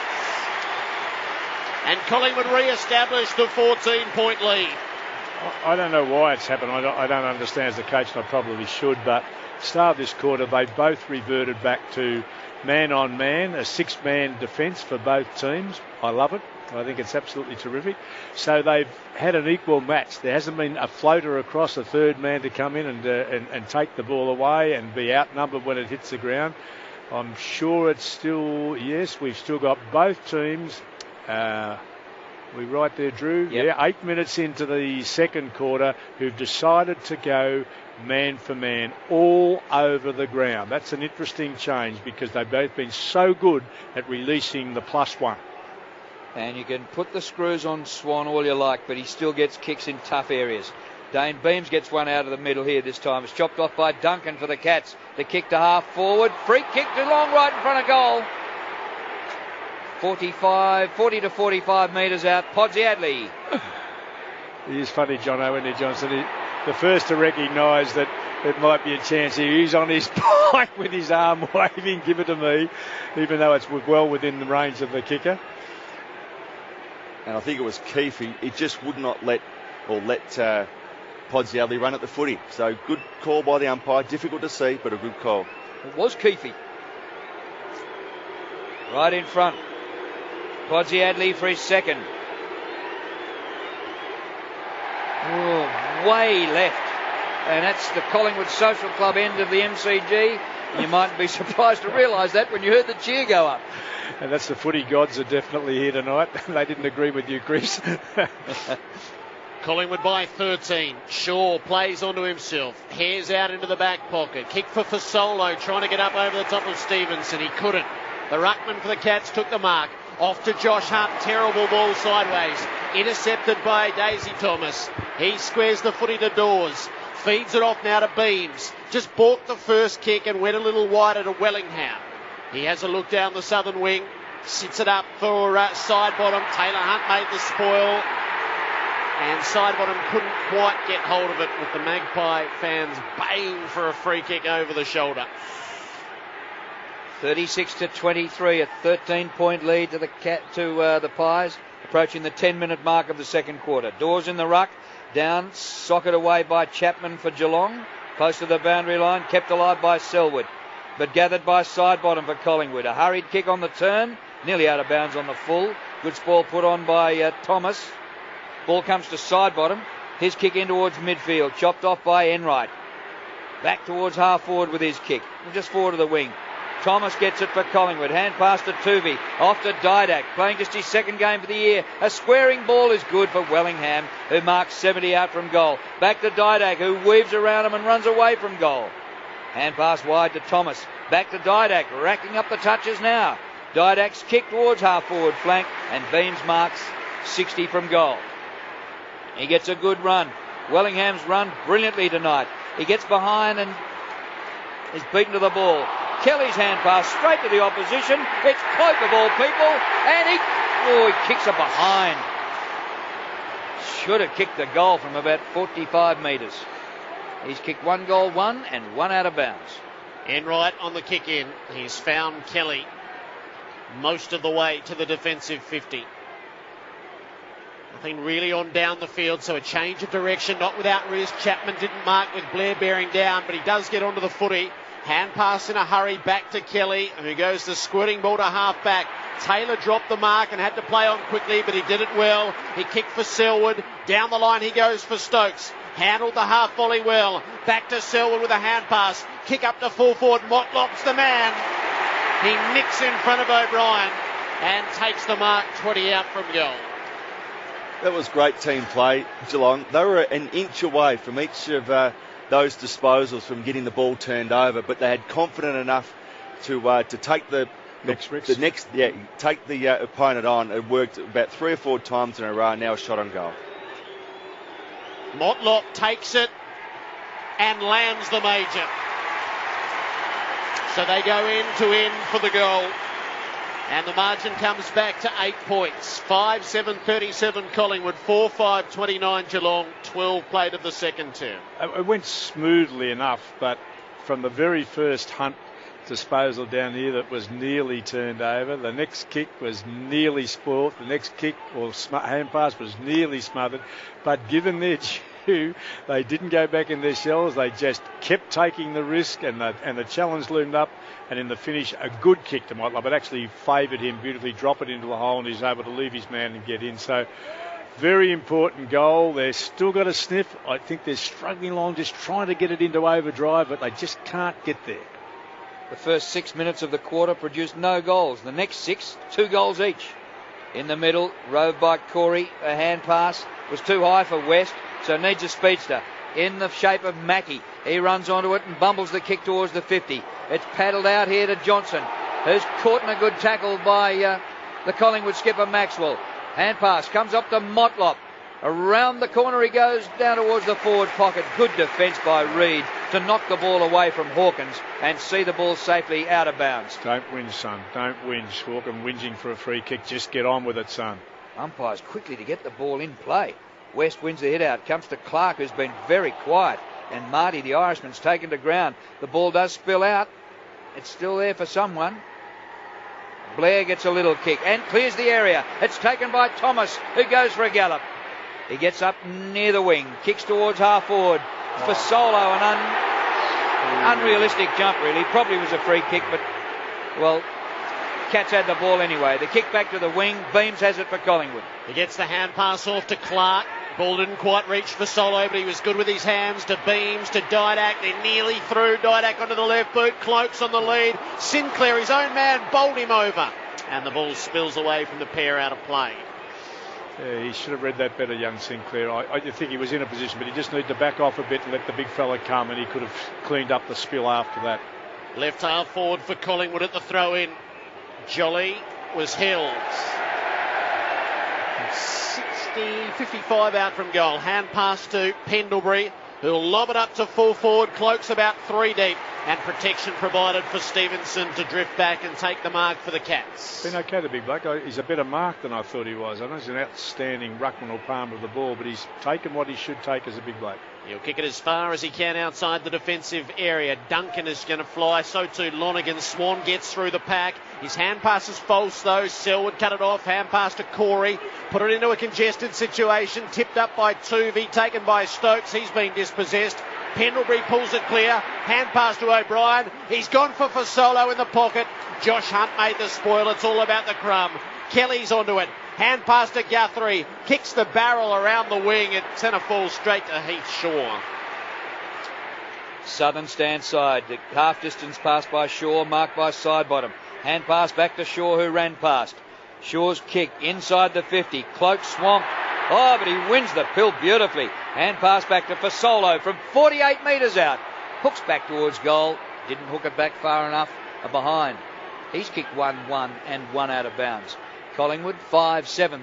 And Collingwood re-established the 14-point lead. I don't know why it's happened. I don't understand as a coach, and I probably should, but start of this quarter, they both reverted back to man-on-man, a 6-man defence for both teams. I love it. I think it's absolutely terrific. So they've had an equal match. There hasn't been a floater across a third man to come in and take the ball away and be outnumbered when it hits the ground. I'm sure it's still, yes, we've still got both teams. We right there, Drew? Yep. Yeah, 8 minutes into the second quarter, who've decided to go man for man all over the ground. That's an interesting change because they've both been so good at releasing the +1. And you can put the screws on Swan all you like, but he still gets kicks in tough areas. Dane Beams gets one out of the middle here this time. It's chopped off by Duncan for the Cats. The kick to half forward. Free kick to long right in front of goal. 40 to 45 metres out. Podsiadly. He is funny, Jono, isn't he, Johnson? The first to recognise that it might be a chance here. He's on his bike with his arm waving, give it to me, even though it's well within the range of the kicker. And I think it was Keefe. He just would not let Podsiadly run at the footy. So good call by the umpire. Difficult to see, but a good call. It was Keefe. Right in front. Podsiadly for his second. Oh, way left. And that's the Collingwood Social Club end of the MCG. You mightn't be surprised to realise that when you heard the cheer go up. And that's the footy gods are definitely here tonight. They didn't agree with you, Chris. Collingwood by 13. Shaw plays onto himself. Hares out into the back pocket. Kick for Fasolo, trying to get up over the top of Stevenson. He couldn't. The ruckman for the Cats took the mark. Off to Josh Hunt. Terrible ball sideways. Intercepted by Daisy Thomas. He squares the footy to Dawes. Feeds it off now to Beams. Just balked the first kick and went a little wider to Wellingham. He has a look down the southern wing. Sits it up for side bottom. Taylor Hunt made the spoil. And Sidebottom couldn't quite get hold of it, with the Magpie fans baying for a free kick over the shoulder. 36-23, a 13-point lead to the Pies, approaching the 10-minute mark of the second quarter. Dawes in the ruck, down, socket away by Chapman for Geelong, close to the boundary line, kept alive by Selwood, but gathered by Sidebottom for Collingwood. A hurried kick on the turn, nearly out of bounds on the full. Good spoil put on by Thomas. Ball comes to Sidebottom. His kick in towards midfield. Chopped off by Enright. Back towards half forward with his kick. Just forward of the wing. Thomas gets it for Collingwood. Hand pass to Tuvey. Off to Didak. Playing just his second game for the year. A squaring ball is good for Wellingham, who marks 70 out from goal. Back to Didak, who weaves around him and runs away from goal. Hand pass wide to Thomas. Back to Didak. Racking up the touches now. Didak's kick towards half forward flank. And Beams marks 60 from goal. He gets a good run. Wellingham's run brilliantly tonight. He gets behind and is beaten to the ball. Kelly's hand pass straight to the opposition. It's Pope of all people. And he kicks it behind. Should have kicked the goal from about 45 metres. He's kicked one goal, one, and one out of bounds. Enright on the kick in. He's found Kelly most of the way to the defensive 50. Nothing really on down the field, so a change of direction, not without risk. Chapman didn't mark with Blair bearing down, but he does get onto the footy. Hand pass in a hurry back to Kelly, who goes the squirting ball to half back. Taylor dropped the mark and had to play on quickly, but he did it well. He kicked for Selwood. Down the line he goes for Stokes. Handled the half volley well. Back to Selwood with a hand pass. Kick up to full forward. Motlop's the man. He nicks in front of O'Brien and takes the mark 20 out from goal. That was great team play, Geelong. They were an inch away from each of those disposals from getting the ball turned over, but they had confidence enough to take take the opponent on. It worked about 3 or 4 times in a row. Now a shot on goal. Motlop takes it and lands the major. So they go end to end for the goal. And the margin comes back to 8 points. 5-7-37 Collingwood, 4-5-29 Geelong, 12 played of the second term. It went smoothly enough, but from the very first Hunt disposal down here that was nearly turned over, the next kick was nearly spoilt, the next kick or hand pass was nearly smothered, but given their due, they didn't go back in their shells. They just kept taking the risk, and the challenge loomed up. And in the finish, a good kick to Motlop. It actually favoured him beautifully, drop it into the hole, and he's able to leave his man and get in. So, very important goal. They've still got a sniff. I think they're struggling along, just trying to get it into overdrive, but they just can't get there. The first 6 minutes of the quarter produced no goals. The next 6, 2 goals each. In the middle, rove by Corey. A hand pass was too high for West, so needs a speedster. In the shape of Mackie. He runs onto it and bumbles the kick towards the 50. It's paddled out here to Johnson, who's caught in a good tackle by the Collingwood skipper Maxwell. Hand pass comes up to Motlop. Around the corner he goes down towards the forward pocket. Good defence by Reid to knock the ball away from Hawkins and see the ball safely out of bounds. Don't whinge, son. Don't whinge. Hawkins whinging for a free kick. Just get on with it, son. Umpires quickly to get the ball in play. West wins the hit out. Comes to Clark, who's been very quiet. And Marty, the Irishman's taken to ground. The ball does spill out. It's still there for someone. Blair gets a little kick and clears the area. It's taken by Thomas, who goes for a gallop. He gets up near the wing, kicks towards half forward. For Solo, an unrealistic jump really. Probably was a free kick, but, well, Cats had the ball anyway. The kick back to the wing. Beams has it for Collingwood. He gets the hand pass off to Clark. Ball didn't quite reach for Solo, but he was good with his hands. To Beams, to Didak. They're nearly through. Didak onto the left boot. Cloak's on the lead. Sinclair, his own man, bowled him over. And the ball spills away from the pair out of play. Yeah, he should have read that better, young Sinclair. I think he was in a position, but he just needed to back off a bit and let the big fella come, and he could have cleaned up the spill after that. Left half forward for Collingwood at the throw-in. Jolly was held. 55 out from goal. Hand pass to Pendlebury, who'll lob it up to full forward. Cloak's about 3 deep, and protection provided for Stevenson to drift back and take the mark for the Cats. Been okay, the big bloke. He's a better mark than I thought he was. I know he's an outstanding ruckman or palmer of the ball, but he's taken what he should take as a big bloke. He'll kick it as far as he can outside the defensive area. Duncan is going to fly, so too Lonergan. Swan gets through the pack. His hand pass is false though. Selwood cut it off. Hand pass to Corey. Put it into a congested situation. Tipped up by Tuvey. Taken by Stokes. He's been dispossessed. Pendlebury pulls it clear. Hand pass to O'Brien. He's gone for Fasolo in the pocket. Josh Hunt made the spoil. It's all about the crumb. Kelly's onto it. Hand pass to Guthrie. Kicks the barrel around the wing. It centre falls straight to Heath Shaw. Southern stand side. The half distance pass by Shaw, marked by Sidebottom. Hand pass back to Shaw, who ran past. Shaw's kick inside the 50. Cloak swamped. Oh, but he wins the pill beautifully. Hand pass back to Fasolo from 48 metres out. Hooks back towards goal. Didn't hook it back far enough behind. He's kicked 1-1 and 1 out of bounds. Collingwood 5-7,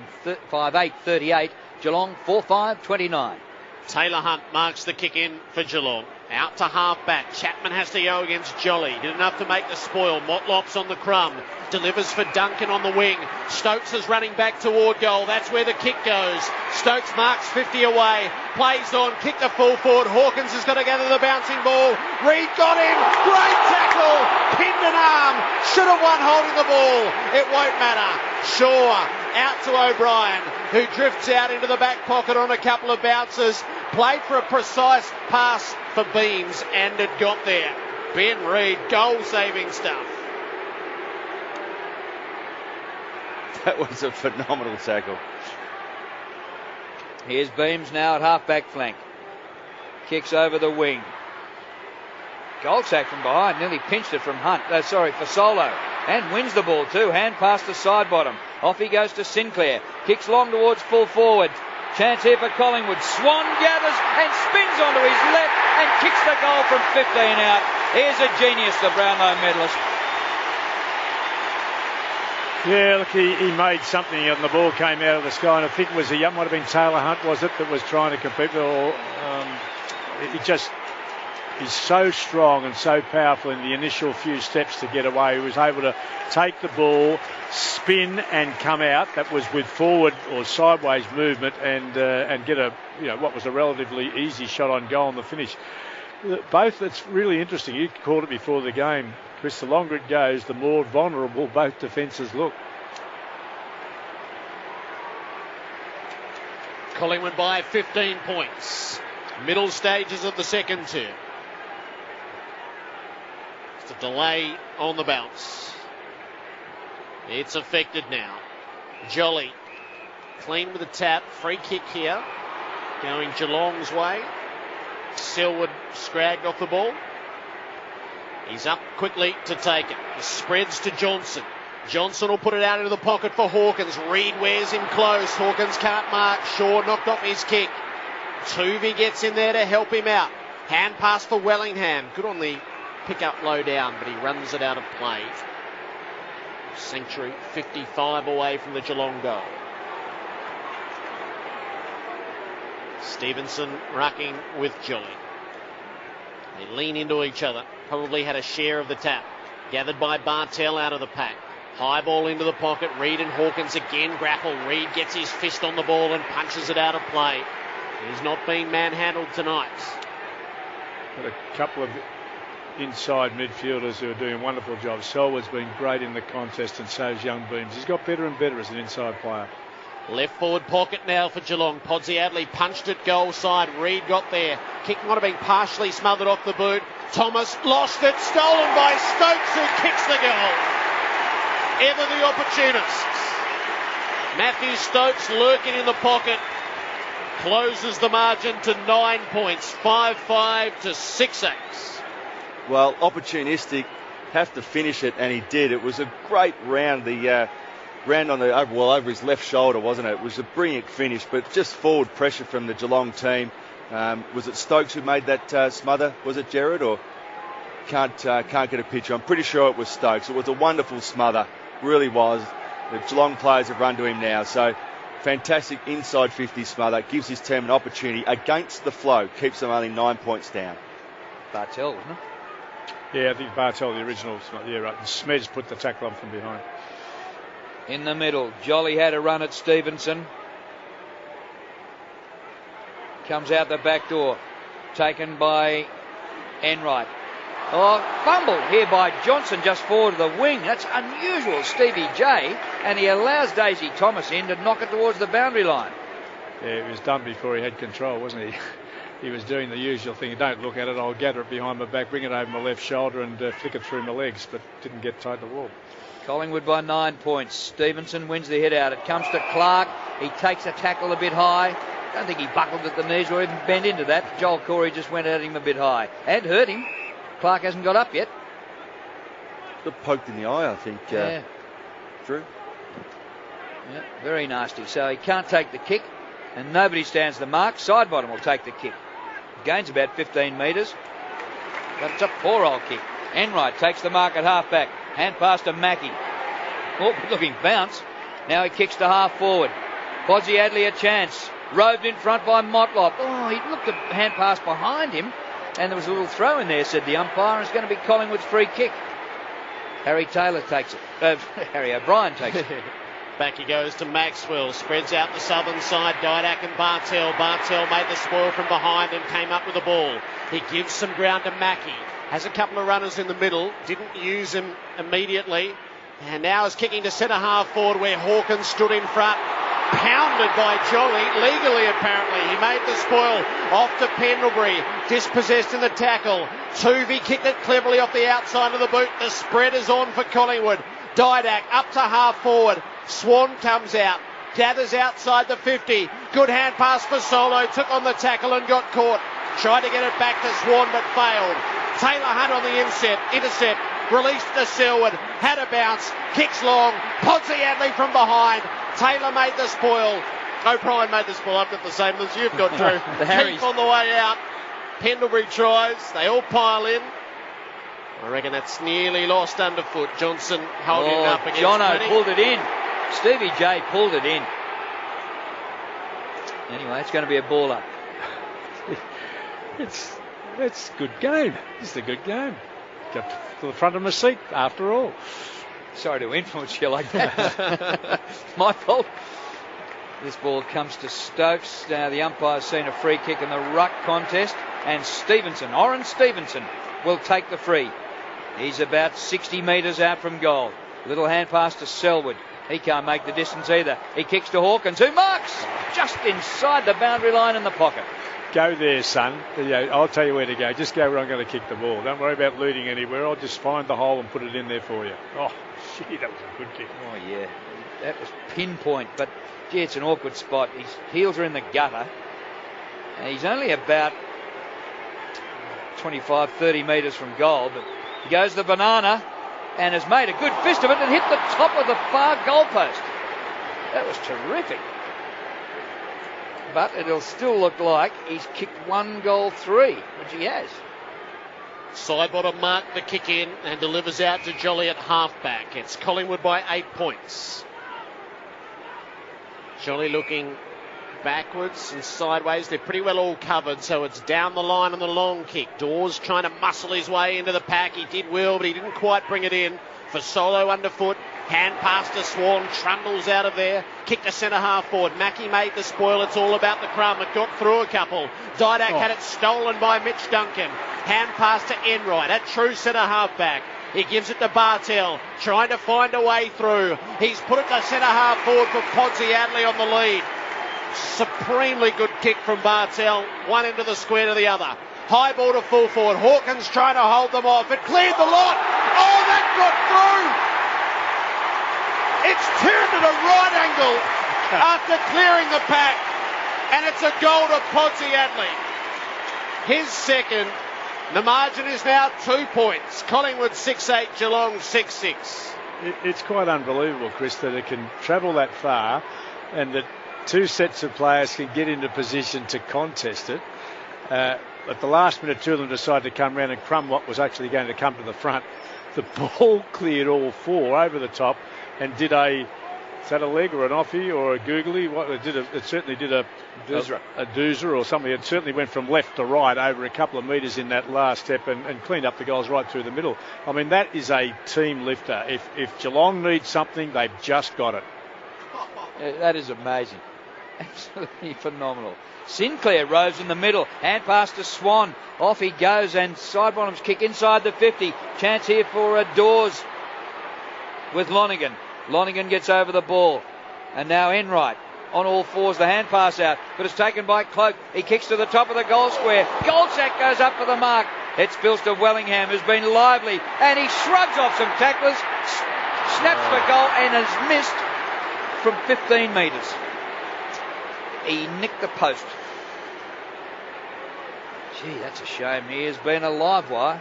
5-8, 38. Geelong 4-5, 29. Taylor Hunt marks the kick in for Geelong. Out to half back. Chapman has to go against Jolly. Did enough to make the spoil. Motlop's on the crumb. Delivers for Duncan on the wing. Stokes is running back toward goal. That's where the kick goes. Stokes marks 50 away. Plays on. Kick to full forward. Hawkins has got to gather the bouncing ball. Reid got him. Great tackle. Pinned an arm. Should have won holding the ball. It won't matter. Shaw out to O'Brien, who drifts out into the back pocket on a couple of bounces. Played for a precise pass for Beams, and it got there. Ben Reid, goal-saving stuff. That was a phenomenal tackle. Here's Beams now at half-back flank. Kicks over the wing. Goldsack from behind, nearly pinched it from for Solo. And wins the ball too. Hand pass to Sidebottom. Off he goes to Sinclair. Kicks long towards full forward. Chance here for Collingwood. Swan gathers and spins onto his left and kicks the goal from 15 out. Here's a genius, the Brownlow medalist. Yeah, look, he made something and the ball came out of the sky, and I think it was might have been Taylor Hunt, was it, that was trying to compete with all. He's so strong and so powerful in the initial few steps to get away. He was able to take the ball, spin and come out. That was with forward or sideways movement, and get what was a relatively easy shot on goal on the finish. Both, it's really interesting. You called it before the game, Chris. The longer it goes, the more vulnerable both defences look. Collingwood by 15 points. Middle stages of the second term. It's a delay on the bounce. It's affected now. Jolly clean with a tap. Free kick here. Going Geelong's way. Selwood scragged off the ball. He's up quickly to take it. The spreads to Johnson. Johnson will put it out into the pocket for Hawkins. Reid wears him close. Hawkins can't mark. Shaw knocked off his kick. Tuvey gets in there to help him out. Hand pass for Wellingham. Good on the pick up low down, but he runs it out of play. Sanctuary 55 away from the Geelong goal. Stevenson rucking with Jolly. They lean into each other. Probably had a share of the tap. Gathered by Bartell out of the pack. High ball into the pocket. Reid and Hawkins again grapple. Reid gets his fist on the ball and punches it out of play. He's not been manhandled tonight. Got a couple of inside midfielders who are doing wonderful jobs. Selwood's been great in the contest, and so has young Beams. He's got better and better as an inside player. Left forward pocket now for Geelong. Podsiadly punched it goal side. Reid got there. Kick might have been partially smothered off the boot. Thomas lost it. Stolen by Stokes, who kicks the goal. Ever the opportunists. Matthew Stokes lurking in the pocket. Closes the margin to 9 points. 5-5 to 6-8. Well, opportunistic. Have to finish it, and he did. It was a great round. The round on the over his left shoulder, wasn't it? It was a brilliant finish, but just forward pressure from the Geelong team. Was it Stokes who made that smother? Was it Jared, or can't get a picture? I'm pretty sure it was Stokes. It was a wonderful smother, really was. The Geelong players have run to him now, so fantastic inside 50 smother. Gives his team an opportunity against the flow. Keeps them only 9 points down. Bartel, wasn't it? Yeah, I think Bartel, the original. Yeah, right. And Smeds put the tackle on from behind. In the middle, Jolly had a run at Stevenson. Comes out the back door. Taken by Enright. Oh, fumbled here by Johnson just forward of the wing. That's unusual, Stevie J. And he allows Daisy Thomas in to knock it towards the boundary line. Yeah, it was done before he had control, wasn't he? He was doing the usual thing. Don't look at it. I'll gather it behind my back, bring it over my left shoulder and flick it through my legs, but didn't get tight to the wall. Collingwood by 9 points. Stevenson wins the hit out. It comes to Clark. He takes a tackle a bit high. Don't think he buckled at the knees or even bent into that. Joel Corey just went at him a bit high and hurt him. Clark hasn't got up yet. Got poked in the eye, I think. Yeah. Drew. Yeah, very nasty. So he can't take the kick, and nobody stands the mark. Sidebottom will take the kick. Gains about 15 metres, but it's a poor old kick. Enright takes the mark at half-back. Hand pass to Mackie. Oh, good-looking bounce. Now he kicks to half-forward. Podsiadly a chance. Roved in front by Motlop. Oh, he looked at hand pass behind him, and there was a little throw in there, said the umpire, and it's going to be Collingwood's free kick. Harry Taylor takes it. Harry O'Brien takes it. Back he goes to Maxwell, spreads out the southern side, Didak and Bartel. Bartel made the spoil from behind and came up with the ball. He gives some ground to Mackie. Has a couple of runners in the middle, didn't use him immediately. And now is kicking to centre half forward where Hawkins stood in front. Pounded by Jolly, legally apparently. He made the spoil off to Pendlebury, dispossessed in the tackle. Tuvey kicked it cleverly off the outside of the boot. The spread is on for Collingwood. Didak up to half forward. Swan comes out, gathers outside the 50. Good hand pass for Solo, took on the tackle and got caught. Tried to get it back to Swan but failed. Taylor Hunt on the intercept, released to Selwood, had a bounce, kicks long, Podsiadly from behind. Taylor made the spoil. O'Brien made the spoil. I've got the same as you've got, Drew. Keep on the way out. Pendlebury tries, they all pile in. I reckon that's nearly lost underfoot. Johnson holding it up against Jono Mooney. pulled it in. Stevie J pulled it in. Anyway, it's going to be a baller. It's a good game. It's a good game. Got to the front of my seat after all. Sorry to influence you like that. My fault. This ball comes to Stokes. Now the umpire's seen a free kick in the ruck contest, and Oren Stevenson, will take the free. He's about 60 metres out from goal. Little hand pass to Selwood. He can't make the distance either. He kicks to Hawkins, who marks just inside the boundary line in the pocket. Go there, son. I'll tell you where to go. Just go where I'm going to kick the ball. Don't worry about looting anywhere. I'll just find the hole and put it in there for you. Oh, gee, that was a good kick. Oh, yeah. That was pinpoint. But, gee, it's an awkward spot. His heels are in the gutter. And he's only about 25, 30 metres from goal. But he goes the banana and has made a good fist of it and hit the top of the far goalpost. That was terrific. But it'll still look like he's kicked 1-3, which he has. Sidebottom marked the kick in and delivers out to Jolly at halfback. It's Collingwood by 8 points. Jolly looking backwards and sideways. They're pretty well all covered, so it's down the line on the long kick. Dawes trying to muscle his way into the pack. He did well, but he didn't quite bring it in. For Solo underfoot. Hand pass to Swan, trundles out of there. Kick to centre half forward. Mackie made the spoil. It's all about the crumb. It got through a couple. Didak had it stolen by Mitch Duncan. Hand pass to Enright at true centre half back. He gives it to Bartel, trying to find a way through. He's put it to centre half forward for Podsiadly on the lead. Supremely good kick from Bartel, one end of the square to the other. High ball to full forward. Hawkins trying to hold them off. It cleared the lot. Oh, that got through. It's turned at a right angle after clearing the pack. And it's a goal to Podsiadly. His second. The margin is now 2 points. Collingwood 6-8, Geelong 6-6. It's quite unbelievable, Chris, that it can travel that far and that two sets of players can get into position to contest it. At the last minute, two of them decided to come round and crumb what was actually going to come to the front. The ball cleared all four over the top and did is that a leg or an offie or a googly? It certainly did a doozer or something. It certainly went from left to right over a couple of metres in that last step and cleaned up the goals right through the middle. I mean, that is a team lifter. If Geelong needs something, they've just got it. Yeah, that is amazing. Absolutely phenomenal. Sinclair rose in the middle. Hand pass to Swan. Off he goes and side bottoms kick inside the 50. Chance here for Dawes with Lonergan. Lonergan gets over the ball. And now Enright on all fours. The hand pass out. But it's taken by Cloak. He kicks to the top of the goal square. Goldsack goes up for the mark. It spills to Wellingham, who's been lively. And he shrugs off some tacklers. Snaps for goal and has missed from 15 metres. He nicked the post. Gee, that's a shame. He has been a live wire.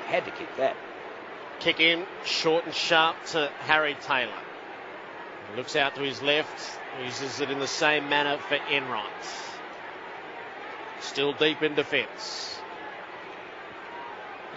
He had to kick that. Kick in, short and sharp to Harry Taylor. He looks out to his left, uses it in the same manner for Enright. Still deep in defence.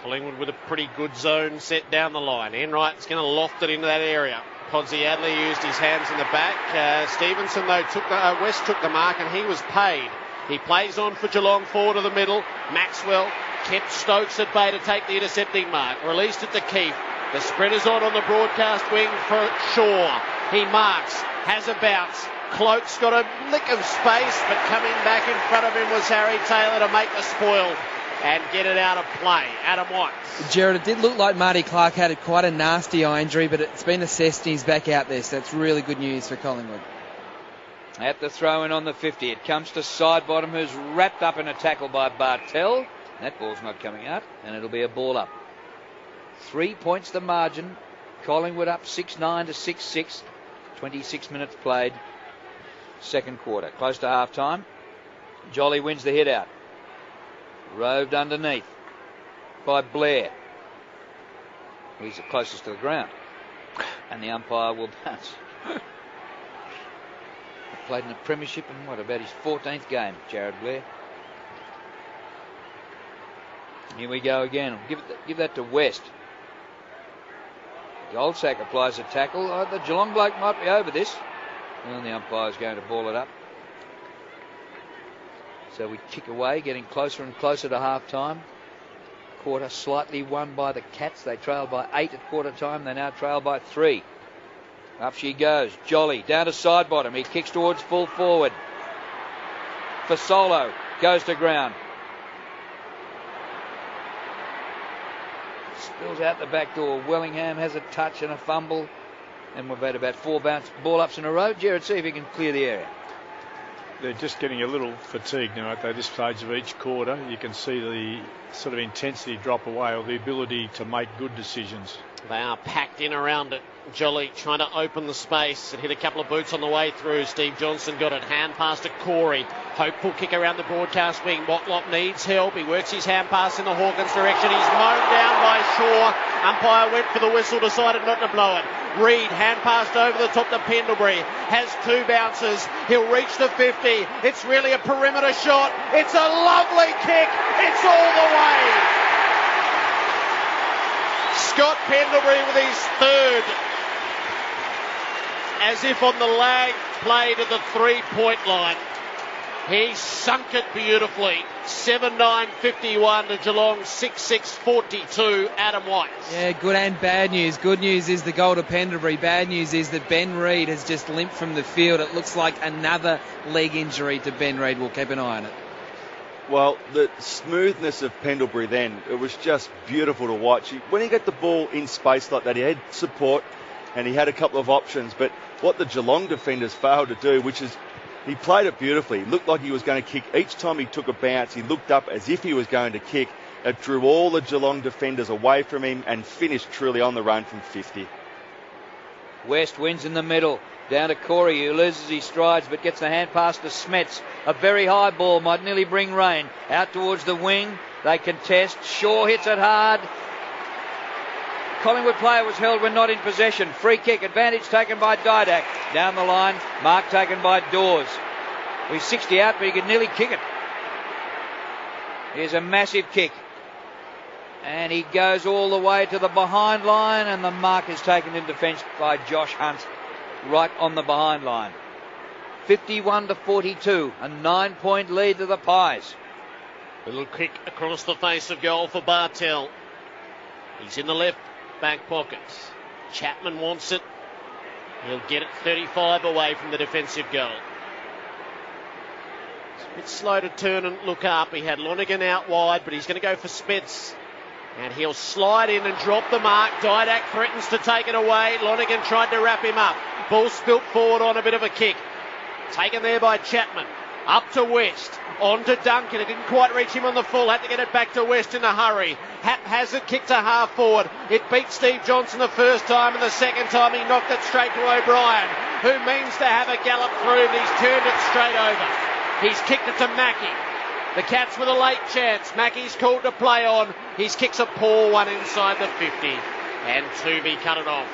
Collingwood with a pretty good zone set down the line. Enright's going to loft it into that area. Podsiadly used his hands in the back. Stevenson, though, West took the mark and he was paid. He plays on for Geelong forward to the middle. Maxwell kept Stokes at bay to take the intercepting mark. Released it to Keefe. The spreader's on the broadcast wing for Shaw. He marks, has a bounce. Cloak's got a lick of space, but coming back in front of him was Harry Taylor to make the spoil and get it out of play. Adam White. Jared, it did look like Marty Clark had quite a nasty eye injury, but it's been assessed and he's back out there, so that's really good news for Collingwood. At the throw-in on the 50, it comes to Sidebottom, who's wrapped up in a tackle by Bartel. That ball's not coming out, and it'll be a ball up. 3 points the margin. Collingwood up 6-9 to 6-6. 26 minutes played. Second quarter. Close to half-time. Jolly wins the hit out. Roved underneath by Blair. He's the closest to the ground. And the umpire will bounce. Played in the premiership in about his 14th game, Jared Blair. Here we go again. Give that to West. Goldsack applies a tackle. The Geelong bloke might be over this. And the umpire's going to ball it up. So we kick away, getting closer and closer to half-time. Quarter slightly won by the Cats. They trailed by 8 at quarter time. They now trail by 3. Up she goes. Jolly down to Sidebottom. He kicks towards full forward. Fasolo goes to ground. Spills out the back door. Wellingham has a touch and a fumble. And we've had about 4 ball ups in a row. Jared, see if he can clear the area. They're just getting a little fatigued now at this stage of each quarter. You can see the sort of intensity drop away, or the ability to make good decisions. They are packed in around it. Jolly trying to open the space. It hit a couple of boots on the way through. Steve Johnson got it. Hand pass to Corey. Hopeful kick around the broadcast wing. Motlop needs help. He works his hand pass in the Hawkins direction. He's mown down by Shaw. Umpire went for the whistle, decided not to blow it. Reed, hand passed over the top to Pendlebury. Has 2 bounces. He'll reach the 50. It's really a perimeter shot. It's a lovely kick. It's all the way. Scott Pendlebury with his 3rd. As if on the lag, played at the 3-point line. He sunk it beautifully. 7-9-51 to Geelong, 6-6-42. Adam White. Yeah, good and bad news. Good news is the goal to Pendlebury. Bad news is that Ben Reid has just limped from the field. It looks like another leg injury to Ben Reid. We'll keep an eye on it. Well, the smoothness of Pendlebury then, it was just beautiful to watch. When he got the ball in space like that, he had support and he had a couple of options. But what the Geelong defenders failed to do, which is he played it beautifully. He looked like he was going to kick. Each time he took a bounce, he looked up as if he was going to kick. It drew all the Geelong defenders away from him and finished truly on the run from 50. West wins in the middle. Down to Corey, who loses his strides but gets the hand pass to Smets. A very high ball, might nearly bring rain. Out towards the wing. They contest. Shaw hits it hard. Collingwood player was held when not in possession. Free kick. Advantage taken by Didak. Down the line. Mark taken by Dawes. He's 60 out, but he could nearly kick it. Here's a massive kick. And he goes all the way to the behind line, and the mark is taken in defence by Josh Hunt. Right on the behind line. 51-42, a 9-point lead to the Pies. Little kick across the face of goal for Bartel. He's in the left back pocket. Chapman wants it. He'll get it 35 away from the defensive goal. It's a bit slow to turn and look up. He had Lonergan out wide, but he's going to go for Spets. And he'll slide in and drop the mark. Didak threatens to take it away. Lonergan tried to wrap him up. Ball spilt forward on a bit of a kick. Taken there by Chapman. Up to West. On to Duncan. It didn't quite reach him on the full. Had to get it back to West in a hurry. Haphazard kick to half forward. It beat Steve Johnson the first time, and the second time he knocked it straight to O'Brien, who means to have a gallop through, but he's turned it straight over. He's kicked it to Mackie. The Cats with a late chance. Mackey's called to play on. His kick's a poor one inside the 50. And Toovey cut it off.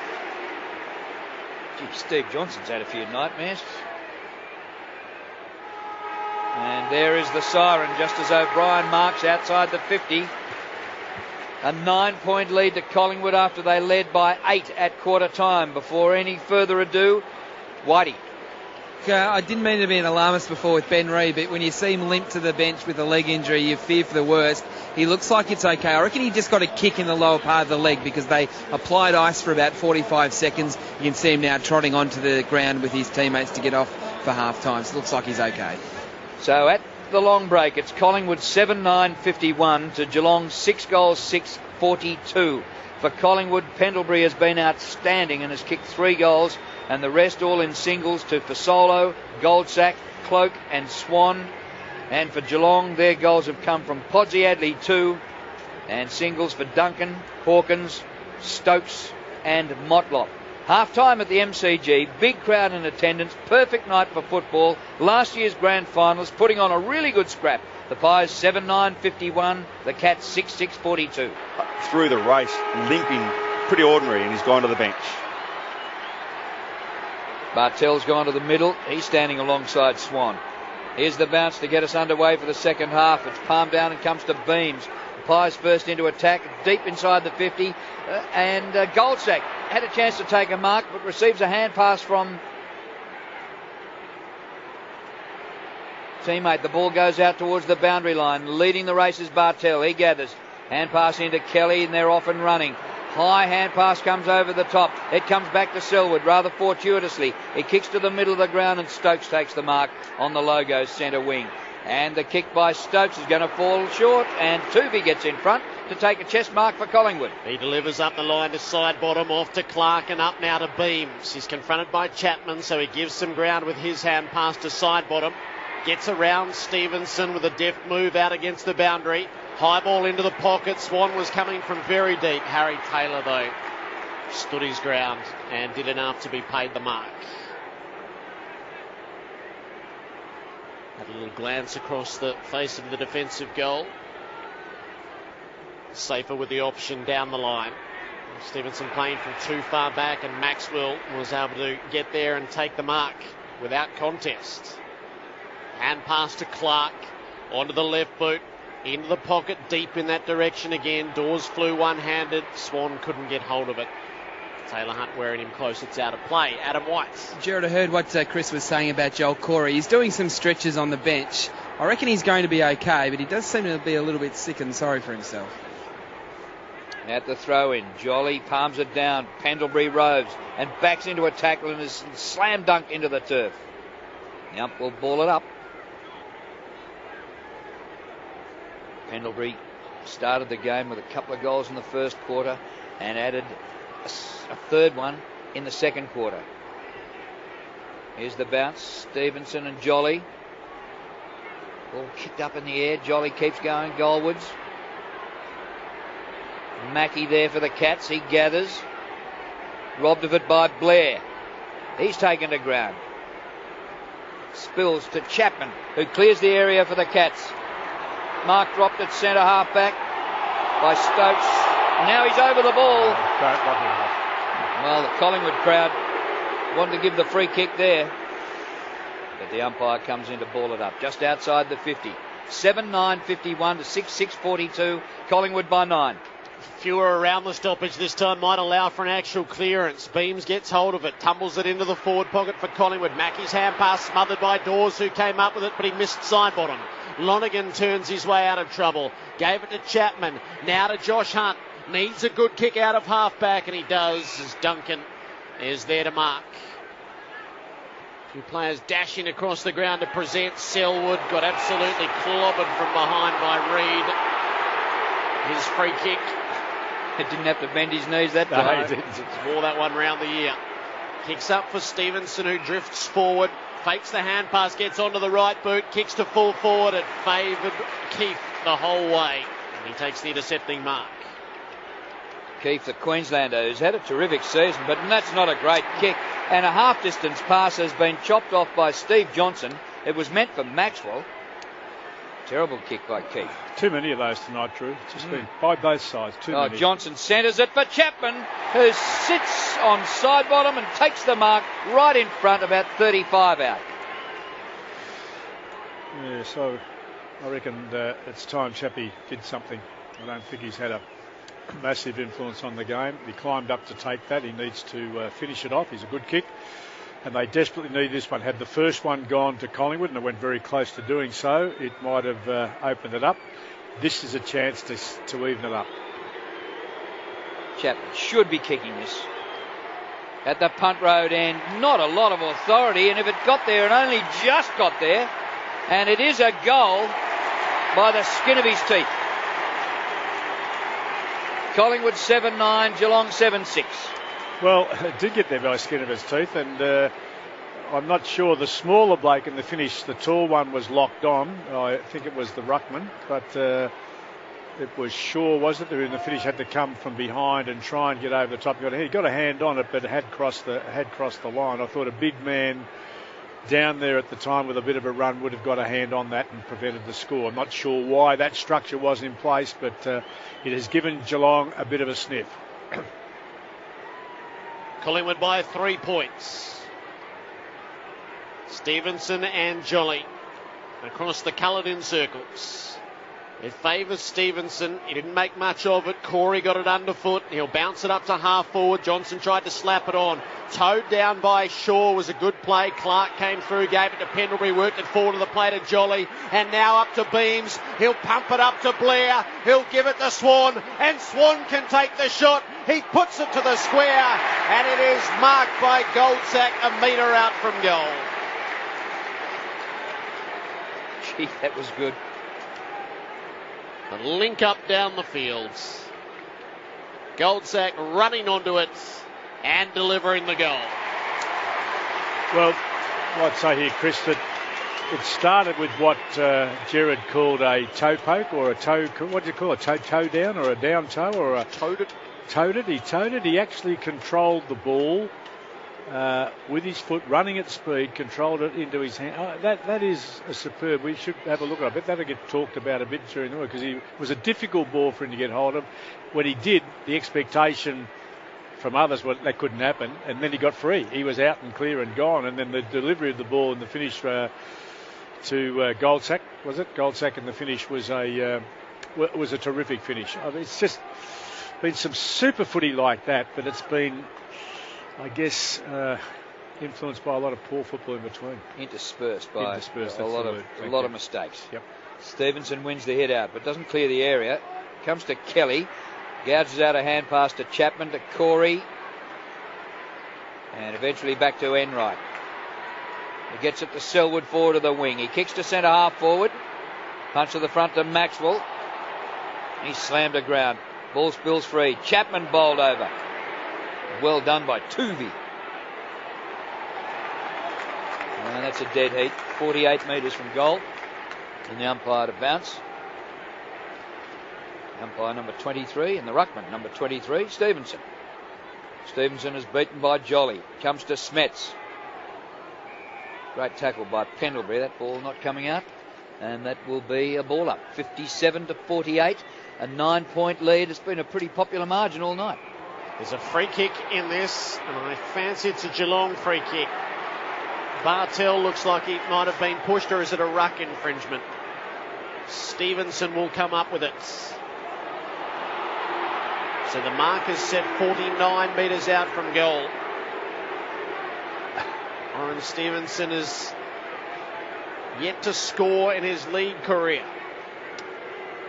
Gee, Steve Johnson's had a few nightmares. And there is the siren just as O'Brien marks outside the 50. A 9-point lead to Collingwood after they led by 8 at quarter time. Before any further ado, Whitey. I didn't mean to be an alarmist before with Ben Reid, but when you see him limp to the bench with a leg injury, you fear for the worst. He looks like it's okay. I reckon he just got a kick in the lower part of the leg because they applied ice for about 45 seconds. You can see him now trotting onto the ground with his teammates to get off for half-time. So it looks like he's okay. So at the long break, it's Collingwood 7-9-51 to Geelong 6 goals 6-42. For Collingwood, Pendlebury has been outstanding and has kicked 3 goals, and the rest all in singles to Fasolo, Goldsack, Cloak and Swan. And for Geelong, their goals have come from Podsiadly 2, and singles for Duncan, Hawkins, Stokes and Motlop. Half-time at the MCG, big crowd in attendance, perfect night for football. Last year's grand finalists putting on a really good scrap. The Pies 7-9-51, the Cats 6-6-42. Through the race, limping, pretty ordinary, and he's gone to the bench. Bartel's gone to the middle. He's standing alongside Swan. Here's the bounce to get us underway for the second half. It's palmed down and comes to Beams. The Pies first into attack, deep inside the 50. And Goldsack had a chance to take a mark, but receives a hand pass from teammate. The ball goes out towards the boundary line. Leading the race is Bartel. He gathers. Hand pass into Kelly, and they're off and running. High hand pass comes over the top. It comes back to Selwood rather fortuitously. He kicks to the middle of the ground, and Stokes takes the mark on the Logos centre wing. And the kick by Stokes is going to fall short, and Toovey gets in front to take a chest mark for Collingwood. He delivers up the line to side bottom, off to Clark and up now to Beams. He's confronted by Chapman, so he gives some ground with his hand pass to side bottom. Gets around Stevenson with a deft move out against the boundary. High ball into the pocket. Swan was coming from very deep. Harry Taylor, though, stood his ground and did enough to be paid the mark. Had a little glance across the face of the defensive goal. Safer with the option down the line. Stevenson playing from too far back, and Maxwell was able to get there and take the mark without contest. Hand pass to Clark, onto the left boot, into the pocket, deep in that direction again. Dawes flew one-handed. Swan couldn't get hold of it. Taylor Hunt wearing him close. It's out of play. Adam White. Gerard, I heard what Chris was saying about Joel Corey. He's doing some stretches on the bench. I reckon he's going to be okay, but he does seem to be a little bit sick and sorry for himself. At the throw-in, Jolly palms it down. Pendlebury roves and backs into a tackle and is slam dunked into the turf. The ump will ball it up. Pendlebury started the game with a couple of goals in the first quarter and added a third one in the second quarter. Here's the bounce. Stevenson and Jolly. Ball kicked up in the air. Jolly keeps going. Goalwards. Mackie there for the Cats. He gathers. Robbed of it by Blair. He's taken to ground. Spills to Chapman, who clears the area for the Cats. Mark dropped at centre half back by Stokes. Now he's over the ball. Well, the Collingwood crowd wanted to give the free kick there, but the umpire comes in to ball it up just outside the 50. 7-9-51 to 6-6-42. Collingwood by 9. Fewer around the stoppage this time might allow for an actual clearance. Beams gets hold of it, tumbles it into the forward pocket for Collingwood. Mackey's hand pass smothered by Dawes, who came up with it, but he missed side bottom. Lonergan turns his way out of trouble. Gave it to Chapman. Now to Josh Hunt. Needs a good kick out of half-back, and he does, as Duncan is there to mark. Two players dashing across the ground to present. Selwood got absolutely clobbered from behind by Reid. His free kick. It didn't have to bend his knees that time. No, he didn't. Wore that one round the year. Kicks up for Stevenson, who drifts forward. Fakes the hand pass, gets onto the right boot, kicks to full forward. It favoured Keith the whole way. And he takes the intercepting mark. Keith, the Queenslander, who's had a terrific season, but that's not a great kick. And a half-distance pass has been chopped off by Steve Johnson. It was meant for Maxwell. Terrible kick by Keith. Too many of those tonight, Drew. It's just been by both sides. Too many. Johnson centres it for Chapman, who sits on side bottom and takes the mark right in front, about 35 out. Yeah, so I reckon it's time Chappie did something. I don't think he's had a massive influence on the game. He climbed up to take that. He needs to finish it off. He's a good kick. And they desperately need this one. Had the first one gone to Collingwood, and it went very close to doing so, it might have opened it up. This is a chance to even it up. Chapman should be kicking this. At the punt road end, not a lot of authority, and if it got there, it only just got there. And it is a goal by the skin of his teeth. Collingwood 7-9, Geelong 7-6. Well, it did get there by the skin of his teeth, and I'm not sure the smaller bloke in the finish, the tall one, was locked on. I think it was the ruckman, but it was Shaw, was it, who in the finish had to come from behind and try and get over the top. He got a hand on it, but it had crossed the line. I thought a big man down there at the time with a bit of a run would have got a hand on that and prevented the score. I'm not sure why that structure was in place, but it has given Geelong a bit of a sniff. Collingwood by 3 points. Stevenson and Jolly across the coloured-in circles. It favours Stevenson. He didn't make much of it. Corey got it underfoot. He'll bounce it up to half forward. Johnson tried to slap it on. Towed down by Shaw was a good play. Clark came through, gave it to Pendlebury, worked it forward to the plate of Jolly, and now up to Beams. He'll pump it up to Blair. He'll give it to Swan, and Swan can take the shot. He puts it to the square, and it is marked by Goldsack a metre out from goal. Gee, that was good. A link up down the fields. Goldsack running onto it and delivering the goal. Well, I'd say here, Chris, that it started with what Gerard called a toe poke, or a toe, what do you call it, toe down, or a down toe, or a... Towed it. He towed it. He actually controlled the ball with his foot, running at speed, controlled it into his hand. Oh, that is a superb. We should have a look at it. I bet that'll get talked about a bit during the week, because it was a difficult ball for him to get hold of. When he did, the expectation from others was that couldn't happen, and then he got free. He was out and clear and gone, and then the delivery of the ball and the finish to Goldsack, was it? Goldsack, and the finish was a terrific finish. I mean, it's just been some super footy like that, but it's been, I guess, influenced by a lot of poor football in between. Interspersed by a a lot of mistakes. Yep. Stevenson wins the hit out, but doesn't clear the area. Comes to Kelly. Gouges out a hand pass to Chapman, to Corey. And eventually back to Enright. He gets it to Selwood forward of the wing. He kicks to centre half forward. Punch to the front to Maxwell. He's slammed to ground. Ball spills free. Chapman bowled over. Well done by Tuvey. And that's a dead heat. 48 metres from goal. And the umpire to bounce. Umpire number 23 and the ruckman number 23, Stevenson. Stevenson is beaten by Jolly. Comes to Smets. Great tackle by Pendlebury. That ball not coming out. And that will be a ball up. 57-48. A 9-point lead. It's been a pretty popular margin all night. There's a free kick in this, and I fancy it's a Geelong free kick. Bartel looks like he might have been pushed, or is it a ruck infringement? Stevenson will come up with it. So the mark is set 49 metres out from goal. Oren Stevenson is yet to score in his league career.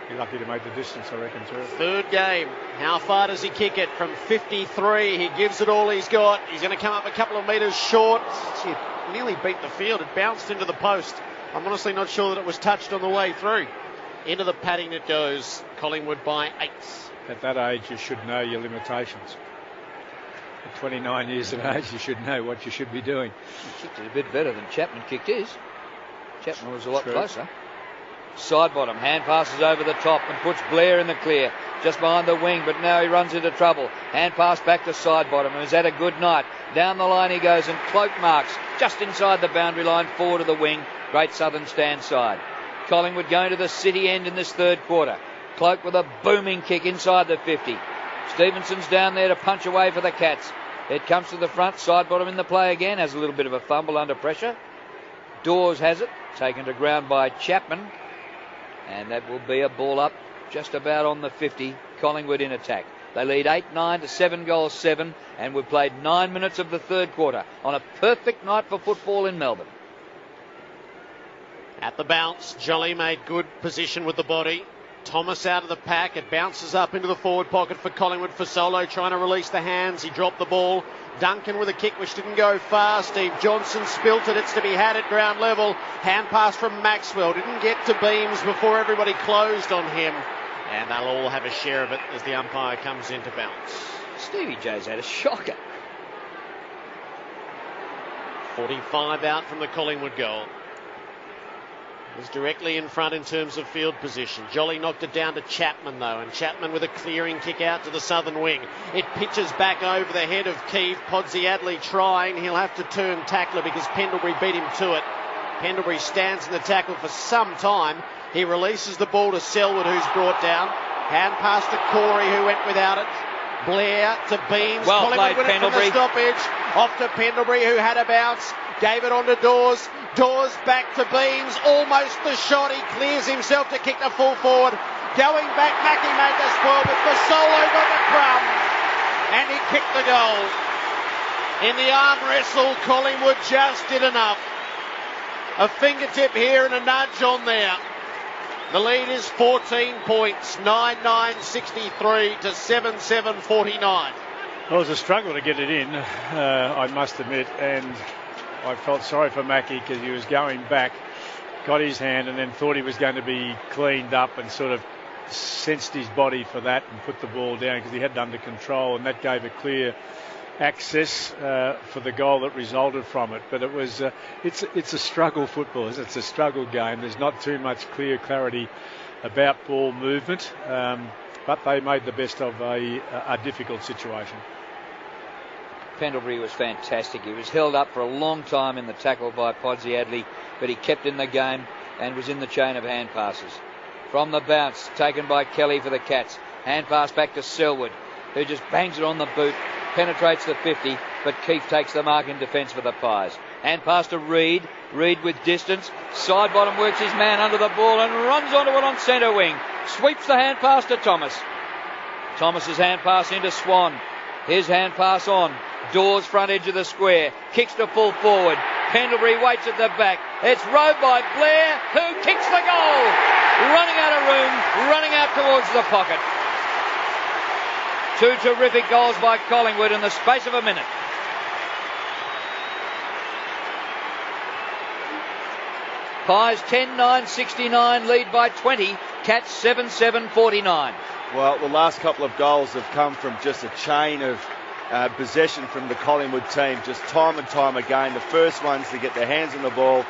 You're lucky to make the distance, I reckon, too. Third game. How far does he kick it? From 53. He gives it all he's got. He's going to come up a couple of metres short. Gee, nearly beat the field. It bounced into the post. I'm honestly not sure that it was touched on the way through. Into the padding it goes. Collingwood by 8. At that age, you should know your limitations. At 29 years of age, you should know what you should be doing. He kicked it a bit better than Chapman kicked his. Chapman was a lot closer. Side bottom, hand passes over the top and puts Blair in the clear, just behind the wing, but now he runs into trouble. Hand pass back to side bottom, and has had a good night. Down the line he goes, and Cloak marks just inside the boundary line, forward of the wing. Great Southern stand side. Collingwood going to the city end in this third quarter. Cloak with a booming kick inside the 50. Stevenson's down there to punch away for the Cats. It comes to the front, side bottom in the play again, has a little bit of a fumble under pressure. Dawes has it, taken to ground by Chapman. And that will be a ball up just about on the 50. Collingwood in attack. They lead 8-9 to 7-7, and we've played 9 minutes of the third quarter on a perfect night for football in Melbourne. At the bounce, Jolly made good position with the body. Thomas out of the pack. It bounces up into the forward pocket for Collingwood. For Solo trying to release the hands. He dropped the ball. Duncan with a kick which didn't go far. Steve Johnson spilt it. It's to be had at ground level. Hand pass from Maxwell. Didn't get to Beams before everybody closed on him. And they'll all have a share of it as the umpire comes in to bounce. Stevie J's had a shocker. 45 out from the Collingwood goal. Was directly in front in terms of field position. Jolly knocked it down to Chapman though, and Chapman with a clearing kick out to the southern wing. It pitches back over the head of Keefe. Podsiadly trying. He'll have to turn tackler because Pendlebury beat him to it. Pendlebury stands in the tackle for some time. He releases the ball to Selwood, who's brought down. Hand pass to Corey, who went without it. Blair to Beams. Well played, Pendlebury. From the stoppage. Off to Pendlebury, who had a bounce. Gave it on to Dawes. Dawes back to Beams. Almost the shot. He clears himself to kick the full forward. Going back, Mackie made the spoil, but for Solo got the crumb. And he kicked the goal. In the arm wrestle, Collingwood just did enough. A fingertip here and a nudge on there. The lead is 14 points. 9-9-63 to 7-7-49. Well, it was a struggle to get it in, I must admit, and I felt sorry for Mackie because he was going back, got his hand and then thought he was going to be cleaned up and sort of sensed his body for that and put the ball down because he had it under control, and that gave a clear access for the goal that resulted from it. But it was it's a struggle football. It's a struggle game. There's not too much clear clarity about ball movement, but they made the best of a difficult situation. Pendlebury was fantastic. He was held up for a long time in the tackle by Podsiadly, but he kept in the game and was in the chain of hand passes. From the bounce, taken by Kelly for the Cats. Hand pass back to Selwood, who just bangs it on the boot, penetrates the 50, but Keefe takes the mark in defence for the Pies. Hand pass to Reid. Reid with distance. Side bottom works his man under the ball and runs onto it on centre wing. Sweeps the hand pass to Thomas. Thomas's hand pass into Swan. His hand pass on. Dawes front edge of the square. Kicks to full forward. Pendlebury waits at the back. It's rowed by Blair, who kicks the goal. Running out of room, running out towards the pocket. Two terrific goals by Collingwood in the space of a minute. Pies 10-9-69 lead by 20. Cats 7-7-49. Well, the last couple of goals have come from just a chain of possession from the Collingwood team, just time and time again. The first ones to get their hands on the ball,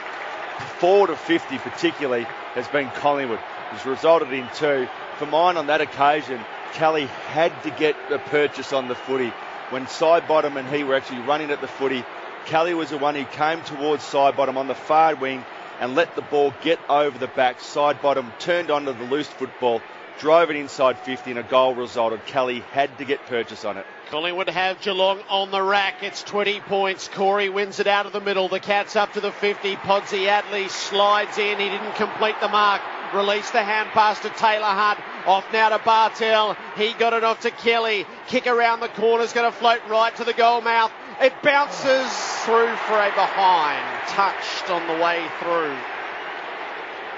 4 to 50 particularly, has been Collingwood. It's resulted in 2. For mine on that occasion, Kelly had to get a purchase on the footy. When Sidebottom and he were actually running at the footy, Kelly was the one who came towards Sidebottom on the far wing and let the ball get over the back. Sidebottom turned onto the loose football, drove it inside 50 and a goal resulted. Kelly had to get purchase on it. Collingwood have Geelong on the rack. It's 20 points. Corey wins it out of the middle. The Cats up to the 50. Podsy Adley slides in. He didn't complete the mark. Release the hand pass to Taylor Hunt. Off now to Bartell. He got it off to Kelly. Kick around the corner's going to float right to the goal mouth. It bounces through for a behind. Touched on the way through.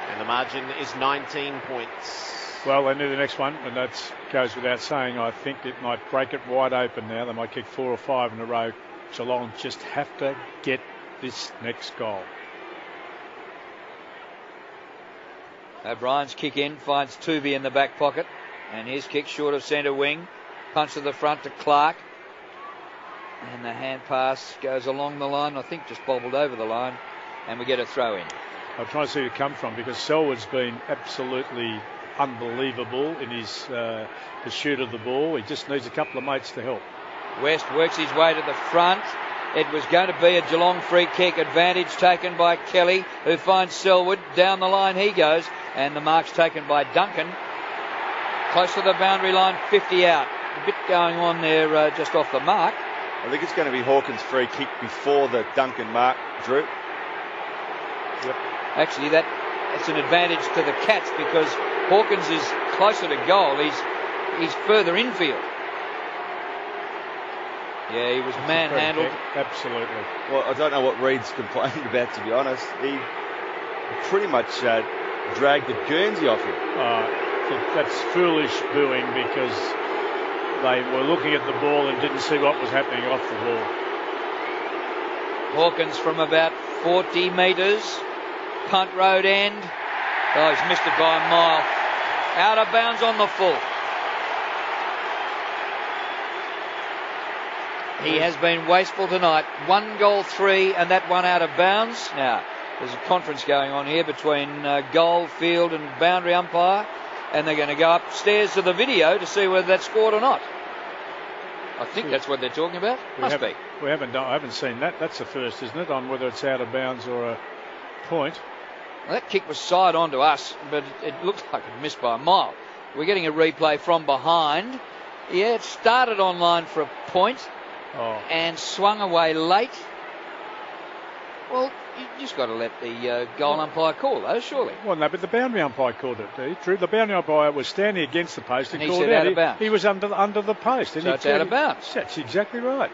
And the margin is 19 points. Well, they knew the next one, and that goes without saying. I think it might break it wide open now. They might kick 4 or 5 in a row. Geelong just have to get this next goal. O'Brien's kick in, finds Tooby in the back pocket, and his kick short of centre wing. Punch to the front to Clark. And the hand pass goes along the line, I think just bobbled over the line, and we get a throw in. I'm trying to see who it come from, because Selwood's been absolutely unbelievable in his pursuit of the ball. He just needs a couple of mates to help. West works his way to the front. It was going to be a Geelong free kick. Advantage taken by Kelly, who finds Selwood. Down the line he goes, and the mark's taken by Duncan. Close to the boundary line, 50 out. A bit going on there just off the mark. I think it's going to be Hawkins' free kick before the Duncan mark, Drew. Yep. Actually, that's an advantage to the Cats because Hawkins is closer to goal. He's further infield. Yeah, he was manhandled. Absolutely. Well, I don't know what Reed's complaining about, to be honest. He pretty much dragged the Guernsey off him. That's foolish booing because they were looking at the ball and didn't see what was happening off the ball. Hawkins from about 40 metres. Punt road end. Oh, he's missed it by a mile. Out of bounds on the full. He has been wasteful tonight. 1 goal 3 and that one out of bounds. Now, there's a conference going on here between goal, field and boundary umpire, and they're going to go upstairs to the video to see whether that's scored or not. I think that's what they're talking about. I haven't seen that. That's the first, isn't it, on whether it's out of bounds or a point. Well, that kick was side on to us, but it looked like it missed by a mile. We're getting a replay from behind. Yeah, it started on line for a point and swung away late. Well, you just got to let the goal umpire call those, surely. Well, no, but the boundary umpire called it, Drew. The boundary umpire was standing against the post and called said out of bounds. He was under the post. And so it's out of bounds. That's exactly right.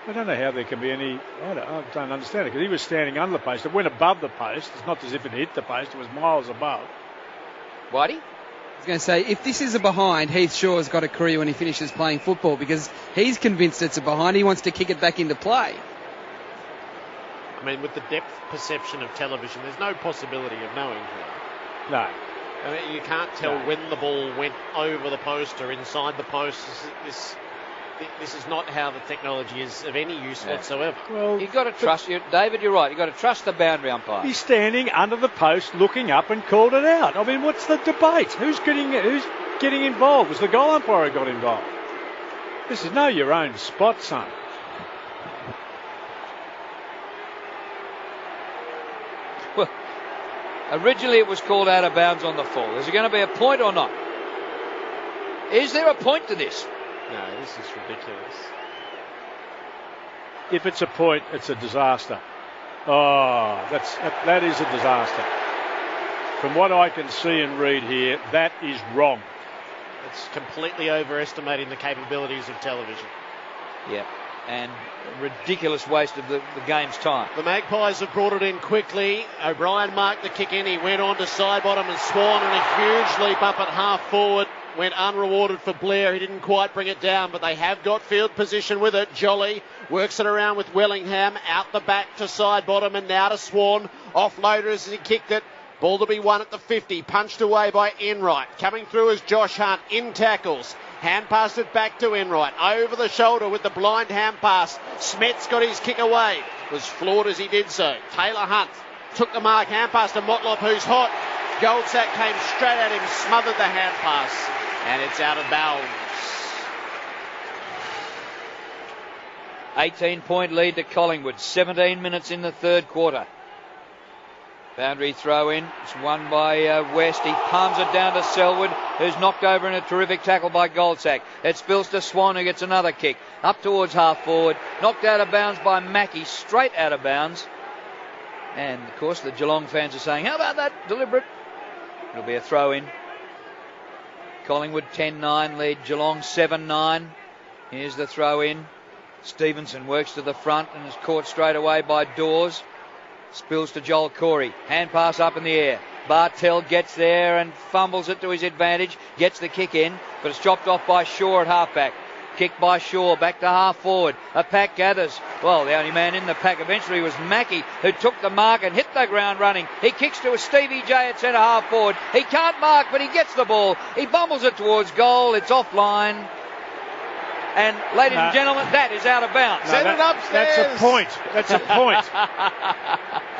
I don't know how there can be any... I don't understand it, because he was standing under the post. It went above the post. It's not as if it hit the post. It was miles above. Whitey? I was going to say, if this is a behind, Heath Shaw's got a career when he finishes playing football, because he's convinced it's a behind. He wants to kick it back into play. I mean, with the depth perception of television, there's no possibility of knowing here. No. I mean, you can't tell when the ball went over the post or inside the post. This is not how the technology is of any use whatsoever. Well, you've got to trust David. You're right. You've got to trust the boundary umpire. He's standing under the post, looking up, and called it out. I mean, what's the debate? Who's getting involved? Was the goal umpire who got involved? This is know your own spot, son. Well, originally it was called out of bounds on the full. Is it going to be a point or not? Is there a point to this? No, this is ridiculous. If it's a point, it's a disaster. Oh, that is a disaster. From what I can see and read here, that is wrong. It's completely overestimating the capabilities of television. Yeah, and ridiculous waste of the game's time. The Magpies have brought it in quickly. O'Brien marked the kick in. He went on to Sidebottom and Swan, and a huge leap up at half forward. Went unrewarded for Blair. He didn't quite bring it down, but they have got field position with it. Jolly works it around with Wellingham. Out the back to Sidebottom and now to Swan. Offloader as he kicked it. Ball to be won at the 50, punched away by Enright. Coming through is Josh Hunt, in tackles. Hand passed it back to Enright. Over the shoulder with the blind hand pass. Smets got his kick away. Was floored as he did so. Taylor Hunt took the mark. Hand pass to Motlop, who's hot. Goldsack came straight at him, smothered the hand pass, and it's out of bounds. 18-point lead to Collingwood. 17 minutes in the third quarter. Boundary throw in. It's won by West. He palms it down to Selwood, who's knocked over in a terrific tackle by Goldsack. It spills to Swan, who gets another kick. Up towards half forward. Knocked out of bounds by Mackie. Straight out of bounds. And, of course, the Geelong fans are saying, how about that? Deliberate. It'll be a throw in. Collingwood 10-9 lead. Geelong 7-9. Here's the throw in. Stevenson works to the front and is caught straight away by Dawes. Spills to Joel Corey. Hand pass up in the air. Bartell gets there and fumbles it to his advantage. Gets the kick in, but it's chopped off by Shaw at halfback. Kick by Shaw, back to half forward. A pack gathers. Well, the only man in the pack eventually was Mackie, who took the mark and hit the ground running. He kicks to a Stevie J at centre half forward. He can't mark, but he gets the ball. He bumbles it towards goal. It's offline. And, ladies and gentlemen, that is out of bounds. Send it upstairs. That's a point. That's a point.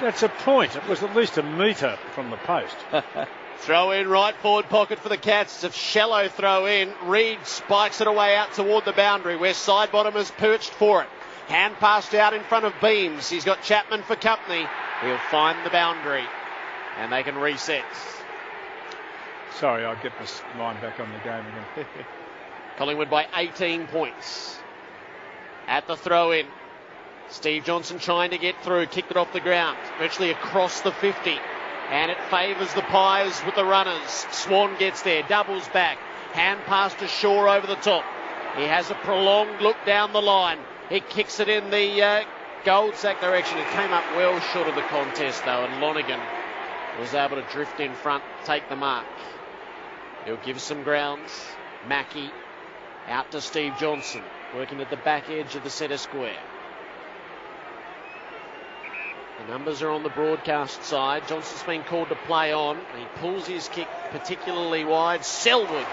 That's a point. It was at least a metre from the post. Throw in right forward pocket for the Cats. It's a shallow throw in. Reed spikes it away out toward the boundary where Sidebottom has perched for it. Hand passed out in front of Beams. He's got Chapman for company. He'll find the boundary and they can reset. Sorry, I'll get this line back on the game again. Collingwood by 18 points. At the throw in. Steve Johnson trying to get through. Kicked it off the ground. Virtually across the 50. And it favours the Pies with the runners. Swan gets there. Doubles back. Hand pass to Shaw over the top. He has a prolonged look down the line. He kicks it in the Goldsack direction. It came up well short of the contest though. And Lonergan was able to drift in front, take the mark. He'll give some grounds. Mackie out to Steve Johnson, working at the back edge of the centre square. The numbers are on the broadcast side. Johnson's been called to play on. He pulls his kick particularly wide. Selwood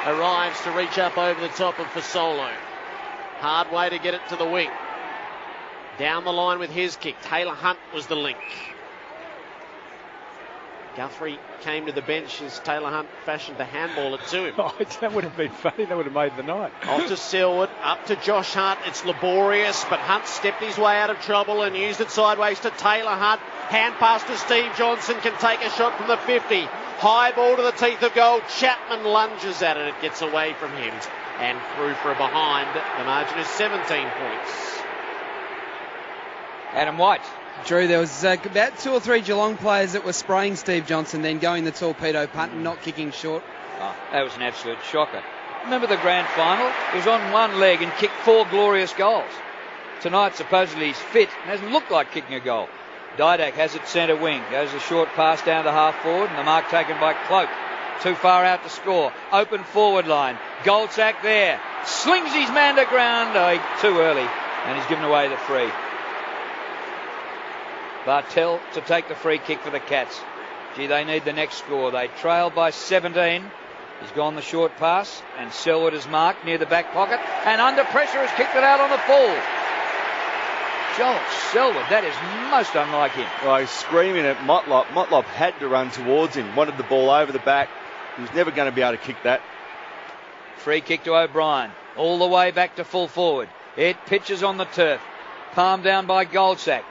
arrives to reach up over the top of Fasolo. Hard way to get it to the wing. Down the line with his kick. Taylor Hunt was the link. Guthrie came to the bench as Taylor Hunt fashioned the handball it to him. Oh, that would have been funny. That would have made the night. Off to Selwood, up to Josh Hunt. It's laborious, but Hunt stepped his way out of trouble and used it sideways to Taylor Hunt. Hand pass to Steve Johnson, can take a shot from the 50. High ball to the teeth of goal. Chapman lunges at it. It gets away from him and through for a behind. The margin is 17 points. Adam White. Drew, there was about 2 or 3 Geelong players that were spraying Steve Johnson, then going the torpedo punt and not kicking short. Oh, that was an absolute shocker. Remember the grand final? He was on one leg and kicked 4 glorious goals. Tonight, supposedly, he's fit and hasn't looked like kicking a goal. Didak has it centre wing. Goes a short pass down to half forward and the mark taken by Cloak. Too far out to score. Open forward line. Goldsack there. Slings his man to ground. Too early. And he's given away the free. Bartell to take the free kick for the Cats. Gee, they need the next score. They trail by 17. He's gone the short pass, and Selwood is marked near the back pocket, and under pressure has kicked it out on the full. Joel Selwood, that is most unlike him. Well, he's screaming at Motlop. Motlop had to run towards him, wanted the ball over the back. He was never going to be able to kick that. Free kick to O'Brien, all the way back to full forward. It pitches on the turf. Palmed down by Goldsack.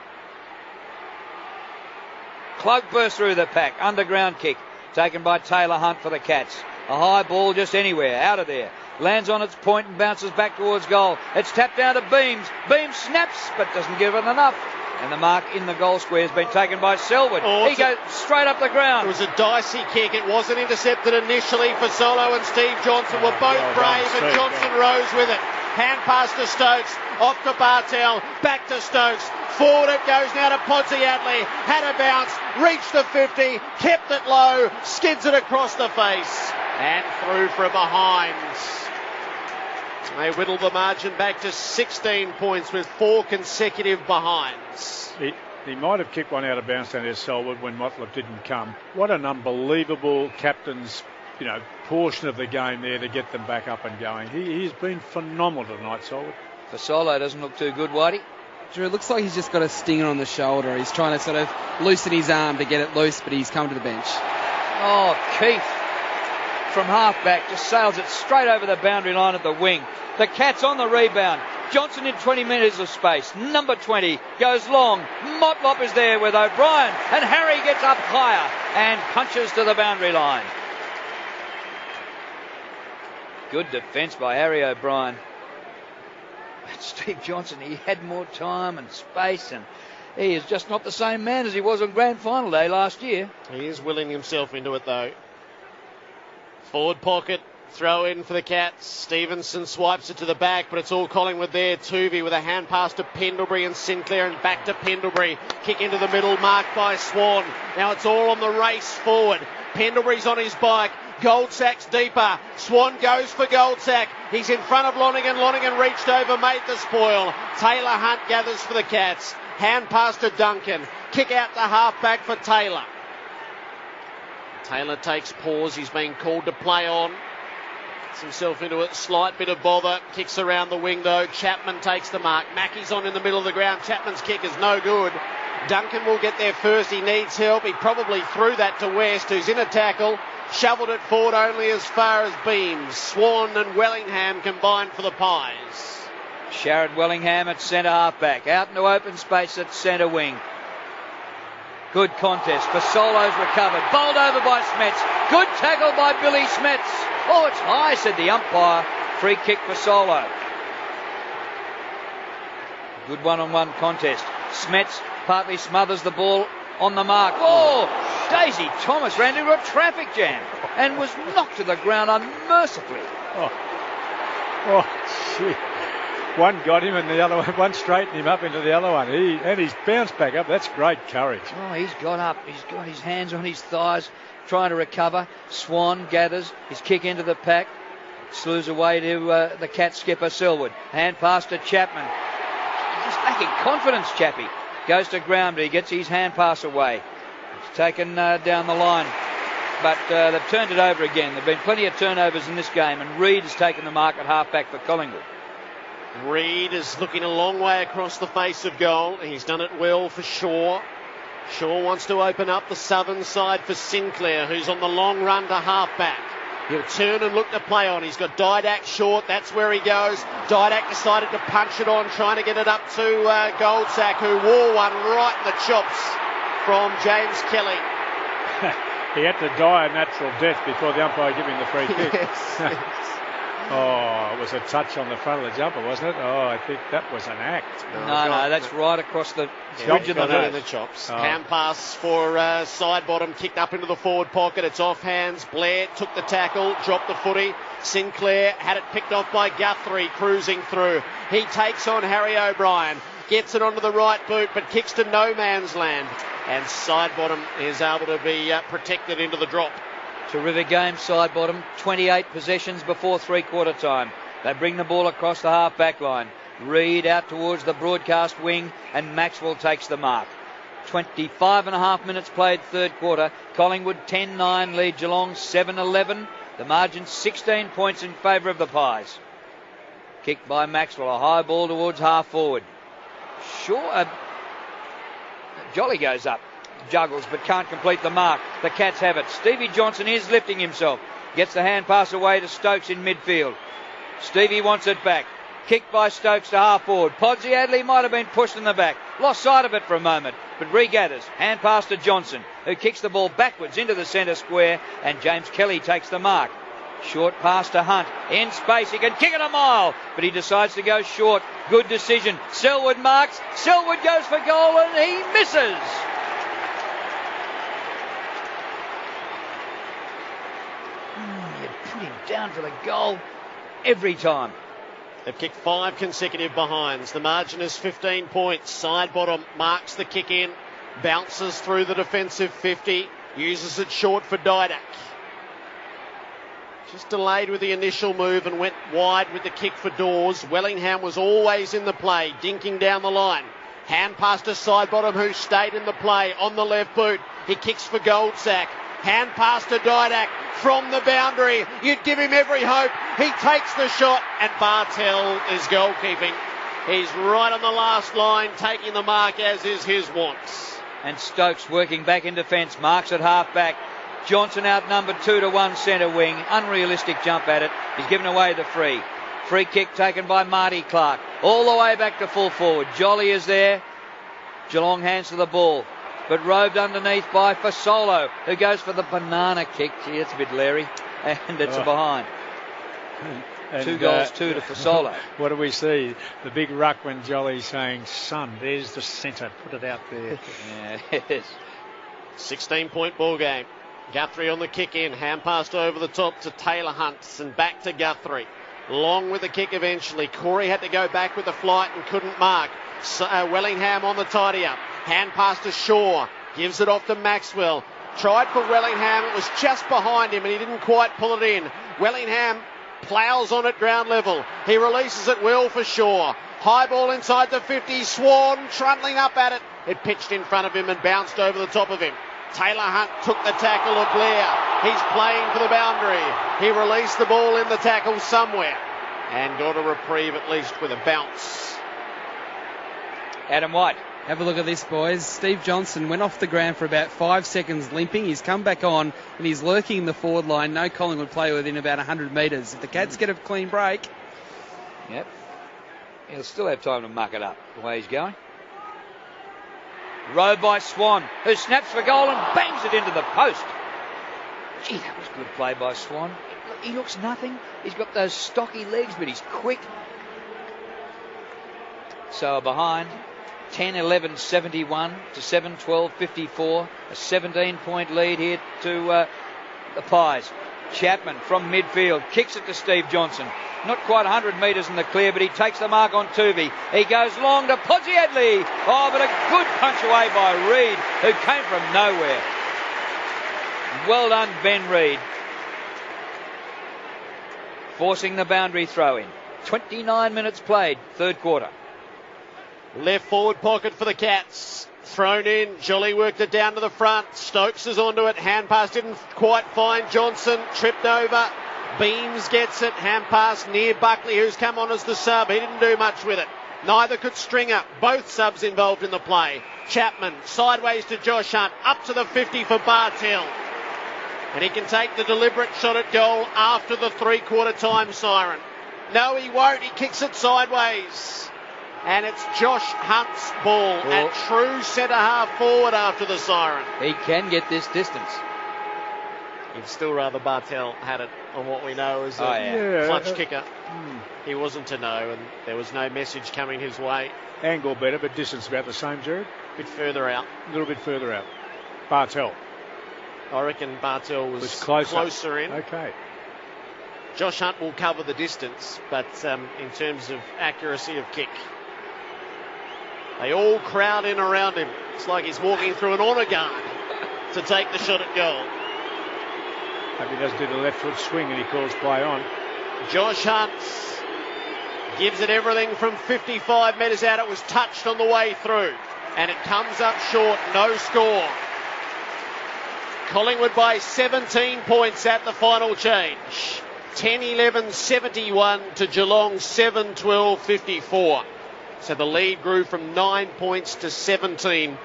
Cloak burst through the pack. Underground kick taken by Taylor Hunt for the Cats. A high ball just anywhere. Out of there. Lands on its point and bounces back towards goal. It's tapped down to Beams. Beams snaps but doesn't give it enough. And the mark in the goal square has been taken by Selwood. He goes straight up the ground. It was a dicey kick. It wasn't intercepted initially. Fasolo and Steve Johnson were both brave and Johnson rose with it. Hand pass to Stokes, off to Bartell, back to Stokes. Forward it goes now to Podsiadly. Had a bounce, reached the 50, kept it low, skids it across the face, and through for a behind. They whittle the margin back to 16 points with 4 consecutive behinds. He might have kicked one out of bounds down there, Selwood, when Motlop didn't come. What an unbelievable captain's, portion of the game there to get them back up and going. He's been phenomenal tonight, Selwood. Fasolo doesn't look too good, Whitey. Drew, it looks like he's just got a stinger on the shoulder. He's trying to sort of loosen his arm to get it loose, but he's come to the bench. Oh, Keith from half-back just sails it straight over the boundary line at the wing. The Cats on the rebound. Johnson in 20 metres of space. Number 20 goes long. Motlop is there with O'Brien, and Harry gets up higher and punches to the boundary line. Good defence by Harry O'Brien. But Steve Johnson, he had more time and space, and he is just not the same man as he was on grand final day last year. He is willing himself into it, though. Forward pocket, throw in for the Cats. Stevenson swipes it to the back, but it's all Collingwood there. Tuvey with a hand pass to Pendlebury and Sinclair, and back to Pendlebury. Kick into the middle, marked by Swan. Now it's all on the race forward. Pendlebury's on his bike. Goldsack's deeper. Swan goes for Goldsack. He's in front of Lonergan. Lonergan reached over, made the spoil. Taylor Hunt gathers for the Cats. Hand pass to Duncan. Kick out the half-back for Taylor. Taylor takes pause. He's been called to play on. Gets himself into a slight bit of bother. Kicks around the wing, though. Chapman takes the mark. Mackey's on in the middle of the ground. Chapman's kick is no good. Duncan will get there first. He needs help. He probably threw that to West, who's in a tackle. Shoveled it forward only as far as Beams. Swan and Wellingham combined for the Pies. Sharrod Wellingham at centre half-back. Out into open space at centre wing. Good contest. Fasolo's recovered. Bowled over by Smets. Good tackle by Billy Smets. Oh, it's high, said the umpire. Free kick for Solo. Good one-on-one contest. Smets partly smothers the ball on the mark. Oh, Daisy Thomas ran into a traffic jam and was knocked to the ground unmercifully. Gee. One got him and the other one straightened him up into the other one. He's bounced back up. That's great courage. Oh, he's got up. He's got his hands on his thighs trying to recover. Swan gathers his kick into the pack. Slews away to the Cat skipper Selwood. Hand pass to Chapman. He's just lacking confidence, Chappie. Goes to ground, but he gets his hand pass away. It's taken down the line. But they've turned it over again. There have been plenty of turnovers in this game, and Reid has taken the mark at half-back for Collingwood. Reid is looking a long way across the face of goal. He's done it well for Shaw. Shaw wants to open up the southern side for Sinclair, who's on the long run to half-back. He'll turn and look to play on. He's got Didak short. That's where he goes. Didak decided to punch it on, trying to get it up to Goldsack, who wore one right in the chops from James Kelly. He had to die a natural death before the umpire gave him the free kick. Yes. Oh, it was a touch on the front of the jumper, wasn't it? Oh, I think that was an act. No, that's right across the ridge of the nose. In the chops. Hand pass for side bottom, kicked up into the forward pocket. It's off hands. Blair took the tackle, dropped the footy. Sinclair had it picked off by Guthrie, cruising through. He takes on Harry O'Brien. Gets it onto the right boot, but kicks to no man's land. And side bottom is able to be protected into the drop. Terrific game, side bottom. 28 possessions before three-quarter time. They bring the ball across the half-back line. Reid out towards the broadcast wing, and Maxwell takes the mark. 25 and a half minutes played third quarter. Collingwood 10-9 lead Geelong 7-11. The margin 16 points in favour of the Pies. Kicked by Maxwell, a high ball towards half forward. Jolly goes up. Juggles but can't complete the mark. The Cats have it. Stevie Johnson is lifting himself. Gets the hand pass away to Stokes in midfield. Stevie wants it back. Kicked by Stokes to half forward. Podsy Adley might have been pushed in the back. Lost sight of it for a moment, but regathers. Hand pass to Johnson, who kicks the ball backwards into the centre square, and James Kelly takes the mark. Short pass to Hunt. In space, he can kick it a mile, but he decides to go short. Good decision. Selwood marks. Selwood goes for goal, and he misses. You put him down for the goal every time. They've kicked 5 consecutive behinds. The margin is 15 points. Side bottom marks the kick in. Bounces through the defensive 50. Uses it short for Didak. Just delayed with the initial move and went wide with the kick for Dawes. Wellingham was always in the play, dinking down the line. Hand pass to side bottom, who stayed in the play on the left boot. He kicks for Goldsack. Hand pass to Didak from the boundary. You'd give him every hope. He takes the shot, and Bartel is goalkeeping. He's right on the last line, taking the mark as is his wants. And Stokes working back in defence, marks at half back. Johnson outnumbered 2-1 centre wing. Unrealistic jump at it. He's given away the free. Free kick taken by Marty Clark. All the way back to full forward. Jolly is there. Geelong hands to the ball, but roved underneath by Fasolo, who goes for the banana kick. Gee, it's a bit leery. And it's a behind. And, 2 goals, 2 to Fasolo. What do we see? The big ruck when Jolly's saying, son, there's the centre. Put it out there. Yes. 16-point ball game. Guthrie on the kick in. Hand passed over the top to Taylor Hunt and back to Guthrie. Long with the kick eventually. Corey had to go back with the flight and couldn't mark. Wellingham on the tidy up. Hand pass to Shaw. Gives it off to Maxwell. Tried for Wellingham. It was just behind him and he didn't quite pull it in. Wellingham ploughs on at ground level. He releases it well for Shaw. High ball inside the 50. Swan trundling up at it. It pitched in front of him and bounced over the top of him. Taylor Hunt took the tackle of Blair. He's playing for the boundary. He released the ball in the tackle somewhere and got a reprieve at least with a bounce. Adam White. Have a look at this, boys. Steve Johnson went off the ground for about 5 seconds limping. He's come back on and he's lurking in the forward line. No Collingwood play within about 100 metres. If the Cats get a clean break. Yep. He'll still have time to muck it up the way he's going. Rowed by Swan, who snaps for goal and bangs it into the post. Gee, that was good play by Swan. He looks nothing. He's got those stocky legs, but he's quick. So behind, 10-11, 71 to 7-12, 54. A 17-point lead here to the Pies. Chapman from midfield kicks it to Steve Johnson. Not quite 100 metres in the clear, but he takes the mark on Tuvey. He goes long to Podsiadly. Oh, but a good punch away by Reid, who came from nowhere. Well done, Ben Reid. Forcing the boundary throw in. 29 minutes played, third quarter. Left forward pocket for the Cats. Thrown in. Jolly worked it down to the front. Stokes is onto it. Hand pass didn't quite find Johnson. Tripped over. Beams gets it. Hand pass near Buckley, who's come on as the sub. He didn't do much with it. Neither could Stringer. Both subs involved in the play. Chapman sideways to Josh Hunt. Up to the 50 for Bartel. And he can take the deliberate shot at goal after the three-quarter time siren. No, he won't. He kicks it sideways. And it's Josh Hunt's ball at true centre-half forward after the siren. He can get this distance. He'd still rather Bartel had it on what we know as a clutch kicker. He wasn't to know, and there was no message coming his way. Angle better, but distance about the same, Jared? A bit further out. A little bit further out. Bartel. I reckon Bartel was closer in. Okay. Josh Hunt will cover the distance, but in terms of accuracy of kick, they all crowd in around him. It's like he's walking through an honour guard to take the shot at goal. Hope he doesn't do the left foot swing and he calls play on. Josh Hunt gives it everything from 55 metres out. It was touched on the way through and it comes up short. No score. Collingwood by 17 points at the final change. 10-11, 71 to Geelong 7-12, 54. So the lead grew from 9 points to 17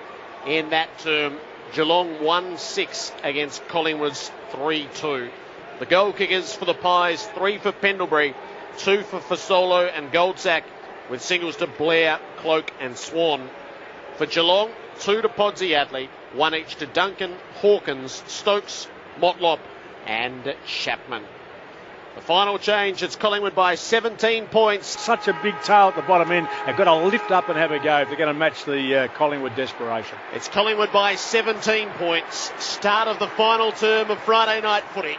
in that term. Geelong 1-6 against Collingwood's 3-2. The goal kickers for the Pies, 3 for Pendlebury, 2 for Fasolo and Goldsack, with singles to Blair, Cloak and Swan. For Geelong, 2 to Podsiadly, 1 each to Duncan, Hawkins, Stokes, Motlop and Chapman. The final change, it's Collingwood by 17 points. Such a big tail at the bottom end. They've got to lift up and have a go if they're going to match the Collingwood desperation. It's Collingwood by 17 points. Start of the final term of Friday night footy.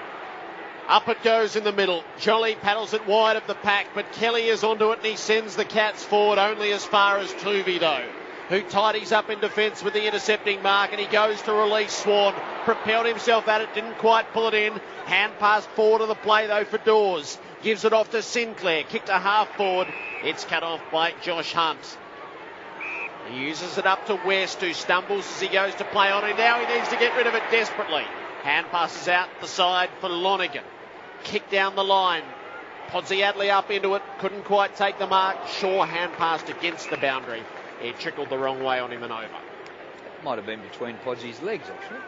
Up it goes in the middle. Jolly paddles it wide of the pack, but Kelly is onto it and he sends the Cats forward only as far as Tuvey though, who tidies up in defence with the intercepting mark, and he goes to release Swan. Propelled himself at it, didn't quite pull it in. Hand pass forward of the play though for Dawes. Gives it off to Sinclair. Kicked a half forward. It's cut off by Josh Hunt. He uses it up to West, who stumbles as he goes to play on it. Now he needs to get rid of it desperately. Hand passes out the side for Lonergan. Kick down the line. Podsiadly up into it. Couldn't quite take the mark. Shaw hand passed against the boundary. It trickled the wrong way on him and over. Might have been between Podsy's legs, actually.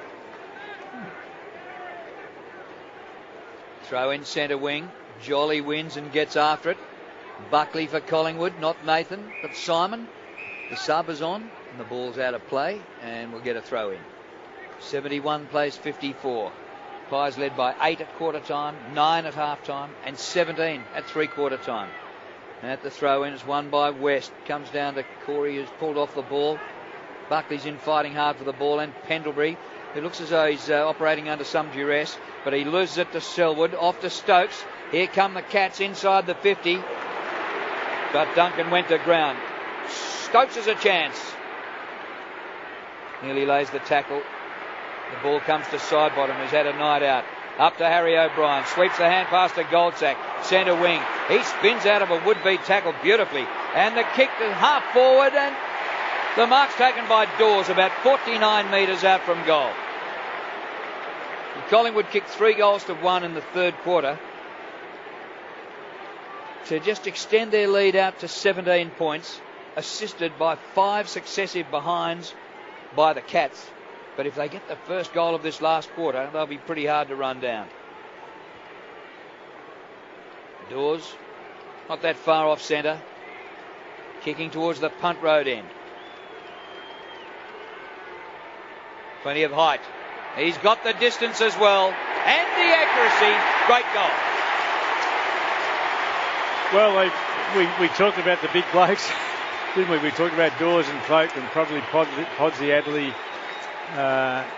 Throw in centre wing. Jolly wins and gets after it. Buckley for Collingwood, not Nathan, but Simon. The sub is on, and the ball's out of play, and we'll get a throw in. 71 plays 54. Pies led by 8 at quarter time, 9 at half time, and 17 at 3/4 time. And at the throw in, it's won by West. Comes down to Corey, who's pulled off the ball. Buckley's in fighting hard for the ball, and Pendlebury, who looks as though he's operating under some duress, but he loses it to Selwood, off to Stokes. Here come the Cats inside the 50, but Duncan went to ground. Stokes has a chance. Nearly lays the tackle. The ball comes to Sidebottom, who's had a night out. Up to Harry O'Brien. Sweeps the hand pass to Goldsack. Centre wing. He spins out of a would-be tackle beautifully. And the kick to half forward, and the mark's taken by Dawes, about 49 metres out from goal. Collingwood kicked 3 goals to 1 in the third quarter to just extend their lead out to 17 points, assisted by 5 successive behinds by the Cats. But if they get the first goal of this last quarter, they'll be pretty hard to run down. Dawes, not that far off centre, kicking towards the punt road end. Plenty of height. He's got the distance as well, and the accuracy. Great goal. Well, we talked about the big blokes, didn't we? We talked about Dawes and Folk and probably Podsiadly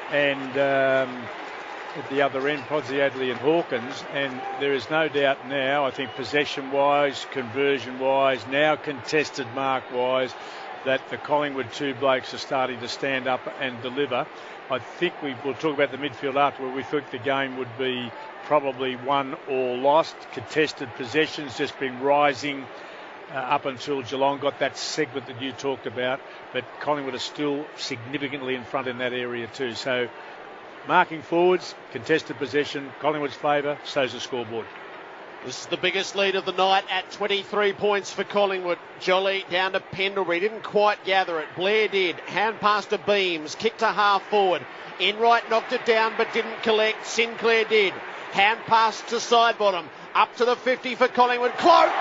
and at the other end, Podsiadly and Hawkins. And there is no doubt now, I think possession-wise, conversion-wise, now contested mark-wise, that the Collingwood 2 blokes are starting to stand up and deliver. I think we'll talk about the midfield after, where we think the game would be probably won or lost. Contested possessions just been rising up until Geelong got that segment that you talked about, but Collingwood are still significantly in front in that area too. So marking forwards, contested possession, Collingwood's favour, so's the scoreboard. This is the biggest lead of the night at 23 points for Collingwood. Jolly down to Pendlebury. Didn't quite gather it. Blair did. Hand pass to Beams. Kick to half forward. Enright knocked it down but didn't collect. Sinclair did. Hand pass to Sidebottom. Up to the 50 for Collingwood. Cloak!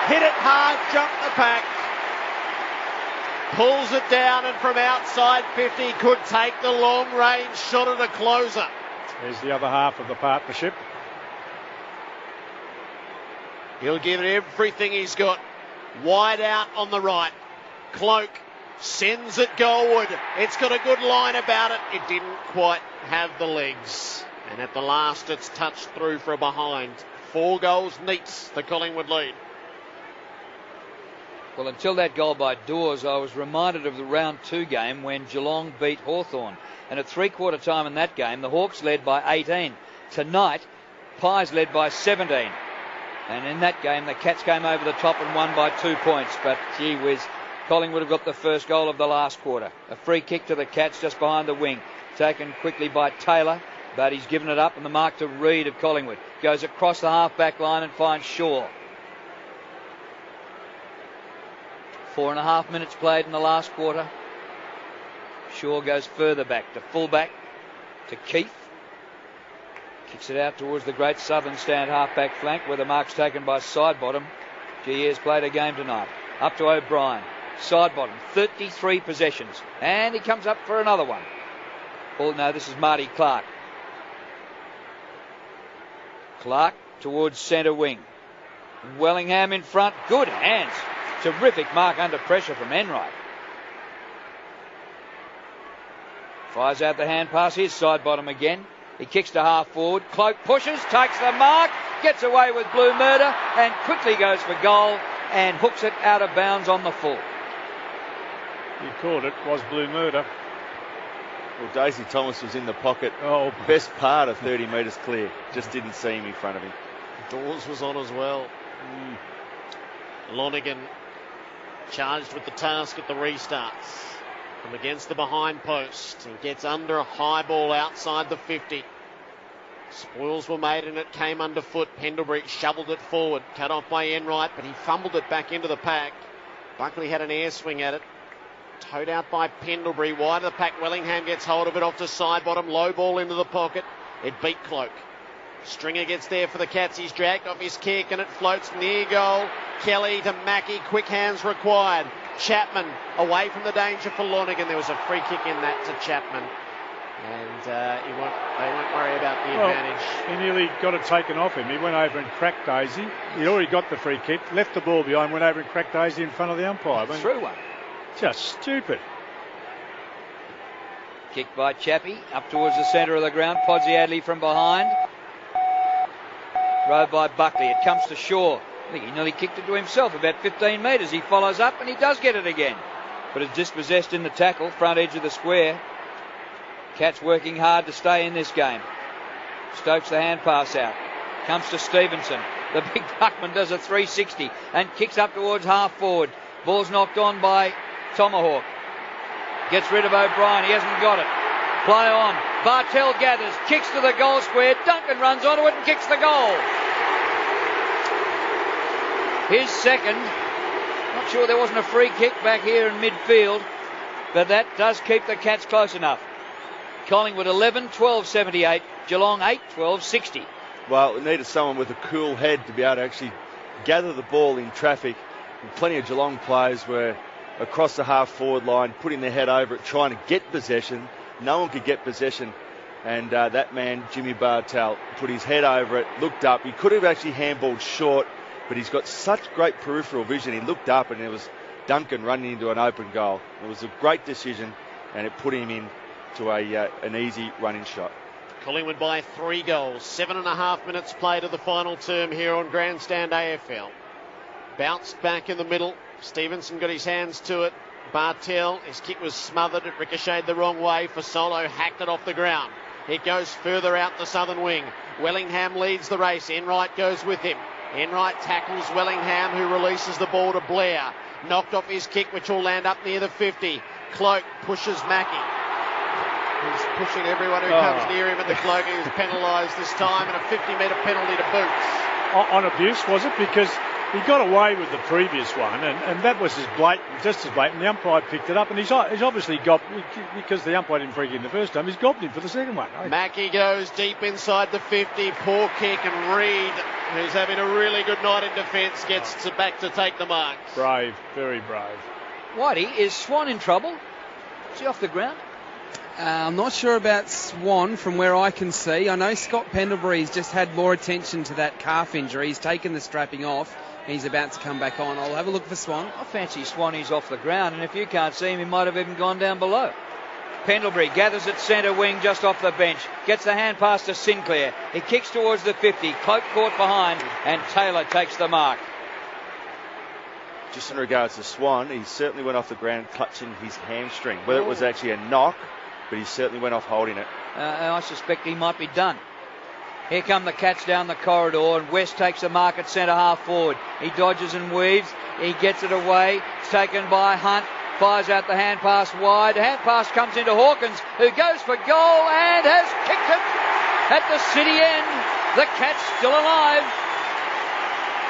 Hit it hard. Jumped the pack. Pulls it down, and from outside 50 could take the long range shot at a closer. There's the other half of the partnership. He'll give it everything he's got. Wide out on the right. Cloak sends it goalward. It's got a good line about it. It didn't quite have the legs. And at the last, it's touched through for a behind. 4 goals neats the Collingwood lead. Well, until that goal by Dawes, I was reminded of the round 2 game when Geelong beat Hawthorn. And at 3/4 time in that game, the Hawks led by 18. Tonight, Pies led by 17. And in that game, the Cats came over the top and won by 2 points. But, gee whiz, Collingwood have got the first goal of the last quarter. A free kick to the Cats just behind the wing. Taken quickly by Taylor, but he's given it up, and the mark to Reid of Collingwood. Goes across the half-back line and finds Shaw. 4.5 minutes played in the last quarter. Shaw goes further back to full-back to Keith. Kicks it out towards the great southern stand half-back flank, where the mark's taken by Sidebottom. He has played a game tonight. Up to O'Brien. Sidebottom, 33 possessions. And he comes up for another one. Oh, no, this is Marty Clark. Clark towards centre wing. Wellingham in front. Good hands. Terrific mark under pressure from Enright. Fires out the hand pass. Here's Sidebottom again. He kicks to half forward. Cloak pushes, takes the mark, gets away with Blue Murder, and quickly goes for goal and hooks it out of bounds on the full. You called it, was Blue Murder. Well, Daisy Thomas was in the pocket. Oh, best part of 30 metres clear. Just didn't see him in front of him. Dawes was on as well. Lonergan charged with the task at the restarts. From against the behind post. He gets under a high ball outside the 50. Spoils were made and it came underfoot. Pendlebury shoveled it forward. Cut off by Enright, but he fumbled it back into the pack. Buckley had an air swing at it. Towed out by Pendlebury. Wide of the pack. Wellingham gets hold of it off to side bottom. Low ball into the pocket. It beat Cloak. Stringer gets there for the Cats. He's dragged off his kick and it floats near goal. Kelly to Mackie. Quick hands required. Chapman away from the danger for Lonergan. There was a free kick in that to Chapman. And they won't worry about the advantage. He nearly got it taken off him. He went over and cracked Daisy. He'd already got the free kick, left the ball behind, went over and cracked Daisy in front of the umpire. Through one. Just stupid. Kick by Chappie up towards the centre of the ground. Podsy Adley from behind. Throw by Buckley. It comes to Shaw. I think he nearly kicked it to himself about 15 metres. He follows up and he does get it again. But it's dispossessed in the tackle, front edge of the square. Cats working hard to stay in this game. Stokes the hand pass out. Comes to Stevenson. The big Buckman does a 360 and kicks up towards half forward. Ball's knocked on by Tomahawk. Gets rid of O'Brien. He hasn't got it. Play on. Bartell gathers. Kicks to the goal square. Duncan runs onto it and kicks the goal. His second. Not sure there wasn't a free kick back here in midfield, but that does keep the Cats close enough. Collingwood 11-12-78. Geelong 8-12-60. Well, it needed someone with a cool head to be able to actually gather the ball in traffic. And plenty of Geelong players were across the half-forward line, putting their head over it, trying to get possession. No one could get possession. And that man, Jimmy Bartell, put his head over it, looked up. He could have actually handballed short, but he's got such great peripheral vision. He looked up and there was Duncan running into an open goal. It was a great decision, and it put him in to an easy running shot. Collingwood by 3 goals. 7.5 minutes played of the final term here on Grandstand AFL. Bounced back in the middle. Stevenson got his hands to it. Bartell, his kick was smothered. It ricocheted the wrong way. Fasolo hacked it off the ground. It goes further out the southern wing. Wellingham leads the race. Enright goes with him. Enright tackles Wellingham, who releases the ball to Blair. Knocked off his kick, which will land up near the 50. Cloak pushes Mackie. He's pushing everyone who comes near him, and the Cloak is penalised this time, and a 50-metre penalty to boot. On abuse, was it? Because he got away with the previous one, and that was just as blatant. The umpire picked it up, and he's obviously got, because the umpire didn't freak in the first time, he's gobbed him for the second one. Mackie goes deep inside the 50, poor kick, and Reid, who's having a really good night in defence, gets back to take the mark. Brave, very brave. Whitey, is Swan in trouble? Is he off the ground? I'm not sure about Swan from where I can see. I know Scott Pendlebury's just had more attention to that calf injury. He's taken the strapping off. He's about to come back on. I'll have a look for Swan. I fancy Swanee's off the ground, and if you can't see him, he might have even gone down below. Pendlebury gathers at centre wing just off the bench. Gets the hand pass to Sinclair. He kicks towards the 50. Cloak caught behind, and Taylor takes the mark. Just in regards to Swan, he certainly went off the ground clutching his hamstring. Whether it was actually a knock, but he certainly went off holding it. I suspect he might be done. Here come the Cats down the corridor, and West takes the mark at centre half forward. He dodges and weaves. He gets it away. It's taken by Hunt. Fires out the hand pass wide. Hand pass comes into Hawkins, who goes for goal and has kicked it at the city end. The Cats still alive.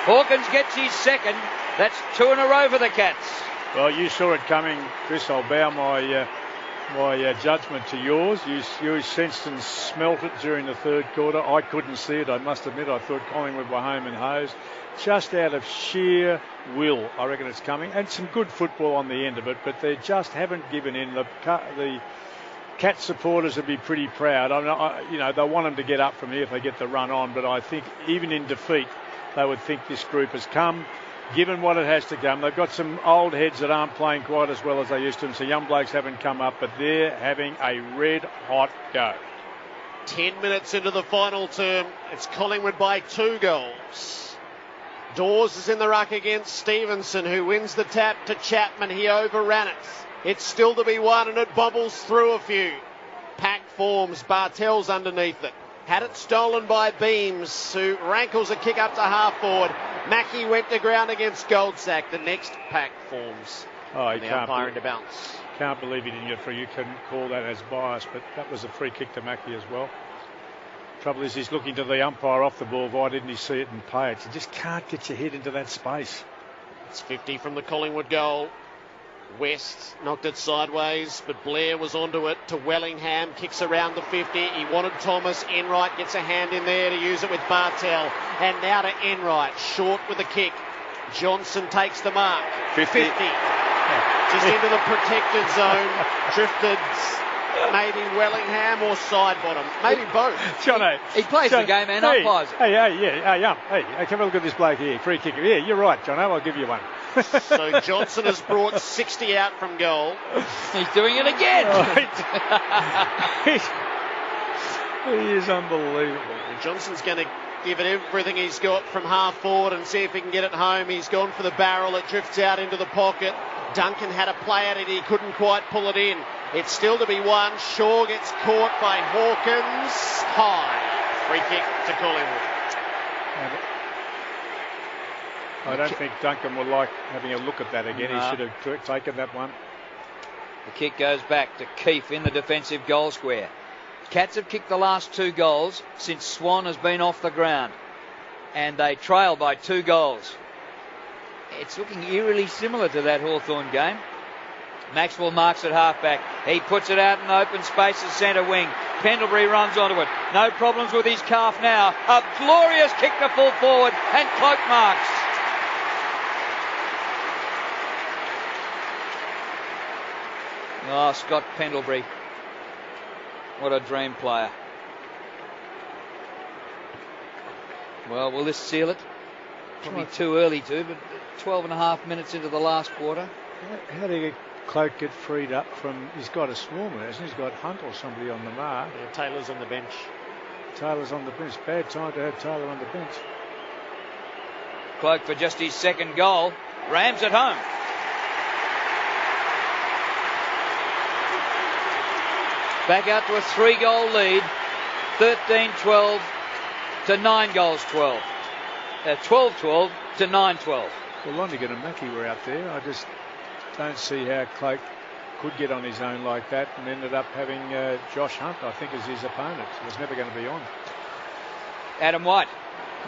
Hawkins gets his second. That's 2 in a row for the Cats. Well, you saw it coming, Chris. I'll bow my judgment to yours. You sensed and smelt it during the third quarter. I couldn't see it, I must admit. I thought Collingwood were home and hosed. Just out of sheer will, I reckon it's coming. And some good football on the end of it, but they just haven't given in. The Cat supporters would be pretty proud. They'll want them to get up from here if they get the run on, but I think even in defeat, they would think this group has come. Given what it has to come, they've got some old heads that aren't playing quite as well as they used to, and so young blokes haven't come up, but they're having a red-hot go. 10 minutes into the final term, it's Collingwood by 2 goals. Dawes is in the ruck against Stevenson, who wins the tap to Chapman. He overran it. It's still to be won, and it bobbles through a few. Pack forms, Bartell's underneath it. Had it stolen by Beams, who rankles a kick up to half forward. Mackey went to ground against Goldsack. The next pack forms. Oh, he the can't. umpire into bounce. Can't believe he didn't get free. You can call that as bias, but that was a free kick to Mackey as well. Trouble is, he's looking to the umpire off the ball. Why didn't he see it and pay it? You just can't get your head into that space. It's 50 from the Collingwood goal. West knocked it sideways, but Blair was onto it to Wellingham. Kicks around the 50. He wanted Thomas. Enright gets a hand in there to use it with Bartel. And now to Enright. Short with the kick. Johnson takes the mark. 50. Just into the protected zone. Drifted maybe Wellingham or side bottom. Maybe both. Jono. He plays the game and umpires it. Hey, come have a look at this bloke here. Free kicker. Yeah, you're right, Jono. I'll give you one. So Johnson has brought 60 out from goal. He's doing it again. He is unbelievable. And Johnson's going to give it everything he's got from half forward and see if he can get it home. He's gone for the barrel. It drifts out into the pocket. Duncan had a play at it. He couldn't quite pull it in. It's still to be won. Shaw gets caught by Hawkins. High. Free kick to Collingwood. I don't think Duncan will like having a look at that again. No. He should have taken that one. The kick goes back to Keefe in the defensive goal square. Cats have kicked the last 2 goals since Swan has been off the ground, and they trail by 2 goals. It's looking eerily similar to that Hawthorn game. Maxwell marks at halfback. He puts it out in open space as centre wing. Pendlebury runs onto it. No problems with his calf now. A glorious kick to full forward, and Cloak marks. Oh, Scott Pendlebury. What a dream player. Well, will this seal it? Probably too early to, but 12 and a half minutes into the last quarter. How do you Cloak get freed up from... He's got a swarmer, hasn't he? He's got Hunt or somebody on the mark. Yeah, Taylor's on the bench. Taylor's on the bench. Bad time to have Taylor on the bench. Cloak for just his second goal. Rams at home. Back out to a 3-goal lead. 13-12 to 9-12. 12-12 to 9-12. Well, Lonergan and Mackey were out there. I just don't see how Cloak could get on his own like that and ended up having Josh Hunt, I think, as his opponent. It was never going to be on. Adam White.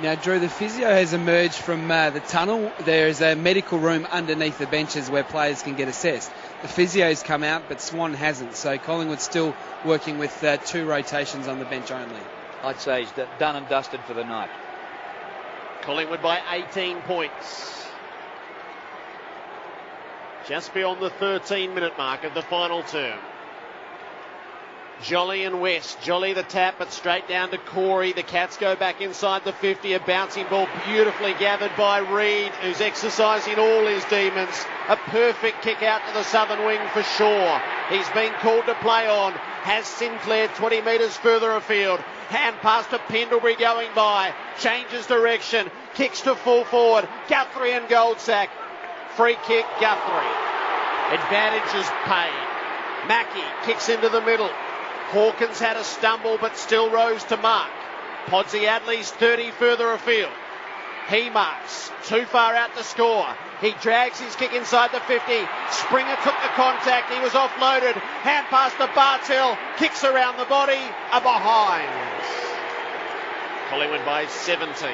Now, Drew, the physio has emerged from the tunnel. There is a medical room underneath the benches where players can get assessed. The physio's come out, but Swan hasn't. So Collingwood's still working with 2 rotations on the bench only. I'd say he's done and dusted for the night. Collingwood by 18 points. Just beyond the 13-minute mark of the final term. Jolly and West. Jolly the tap, but straight down to Corey. The Cats go back inside the 50. A bouncing ball beautifully gathered by Reid, who's exercising all his demons. A perfect kick out to the southern wing for Shaw. He's been called to play on. Has Sinclair 20 metres further afield. Hand pass to Pendlebury going by. Changes direction. Kicks to full forward. Guthrie and Goldsack. Free kick, Guthrie. Advantage is paid. Mackey kicks into the middle. Hawkins had a stumble but still rose to mark. Podsy Adley's 30 further afield. He marks. Too far out to score. He drags his kick inside the 50. Springer took the contact. He was offloaded. Hand pass to Bartel. Kicks around the body. A behind. Collingwood by 17.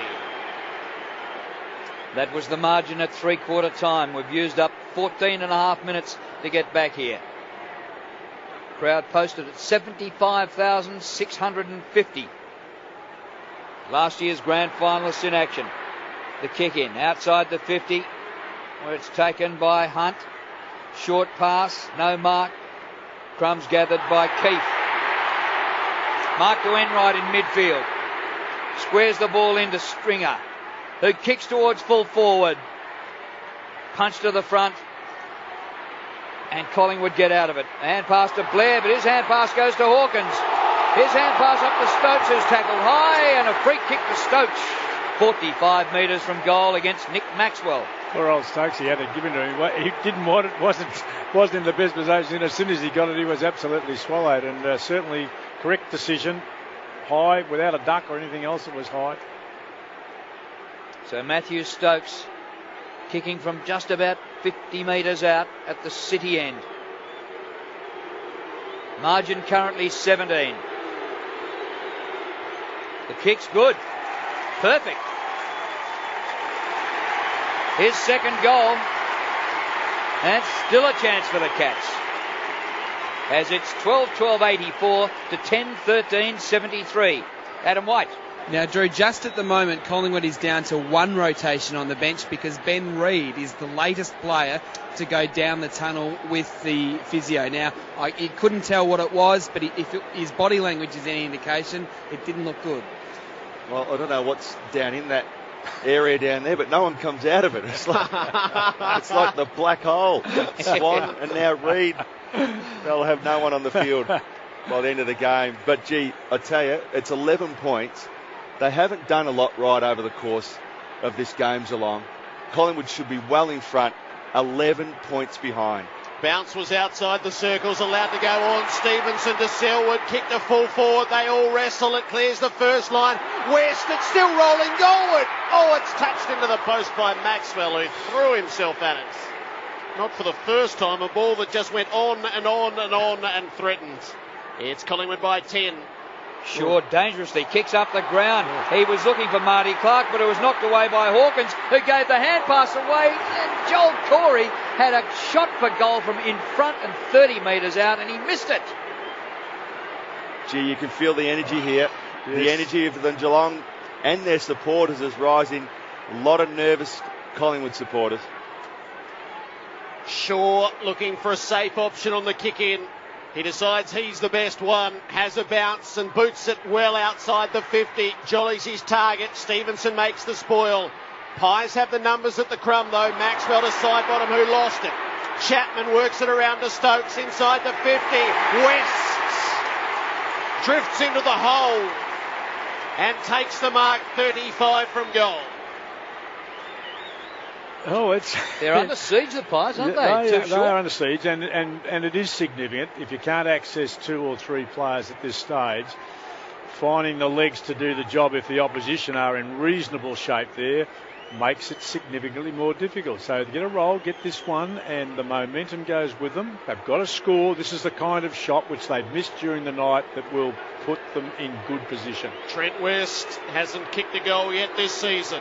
That was the margin at 3/4 time. We've used up 14 and a half minutes to get back here. Crowd posted at 75,650. Last year's grand finalists in action. The kick in outside the 50, where it's taken by Hunt. Short pass, no mark. Crumbs gathered by Keefe. Mark to Enright in midfield. Squares the ball into Stringer, who kicks towards full forward. Punch to the front. And Collingwood get out of it. Hand pass to Blair, but his hand pass goes to Hawkins. His hand pass up to Stokes, who's tackled high, and a free kick to Stokes. 45 metres from goal against Nick Maxwell. Poor old Stokes, he had it given to him. He didn't want it, wasn't in the best position. As soon as he got it, he was absolutely swallowed, and certainly correct decision. High, without a duck or anything else, it was high. So Matthew Stokes kicking from just about 50 metres out at the city end. Margin currently 17. The kick's good. Perfect. His second goal. And still a chance for the Cats. As it's 12-12-84 to 10-13-73. Adam White. Now, Drew, just at the moment, Collingwood is down to one rotation on the bench because Ben Reid is the latest player to go down the tunnel with the physio. Now, you couldn't tell what it was, but his body language is any indication, it didn't look good. Well, I don't know what's down in that area down there, but no one comes out of it. It's like the black hole. Swan and now Reid. They'll have no one on the field by the end of the game. But, gee, I tell you, it's 11 points. They haven't done a lot right over the course of this game, Geelong. Collingwood should be well in front, 11 points behind. Bounce was outside the circles, allowed to go on. Stevenson to Selwood, kick to full forward. They all wrestle. It clears the first line. West, it's still rolling goalward. Oh, it's touched into the post by Maxwell, who threw himself at it. Not for the first time, a ball that just went on and on and on and threatened. It's Collingwood by 10. Shaw dangerously kicks up the ground. He was looking for Marty Clark, but it was knocked away by Hawkins, who gave the hand pass away. And Joel Corey had a shot for goal from in front and 30 metres out, and he missed it. Gee, you can feel the energy here. Yes. The energy of the Geelong and their supporters is rising. A lot of nervous Collingwood supporters. Shaw looking for a safe option on the kick-in. He decides he's the best one, has a bounce and boots it well outside the 50. Jolly's his target. Stevenson makes the spoil. Pies have the numbers at the crumb though. Maxwell to side bottom, who lost it. Chapman works it around to Stokes inside the 50. West drifts into the hole and takes the mark, 35 from goal. Oh, they're under siege, the Pies, aren't they? They are under siege, and it is significant. If you can't access 2 or 3 players at this stage, finding the legs to do the job if the opposition are in reasonable shape there makes it significantly more difficult. So to get a roll, get this one, and the momentum goes with them. They've got to score. This is the kind of shot which they've missed during the night that will put them in good position. Trent West hasn't kicked a goal yet this season.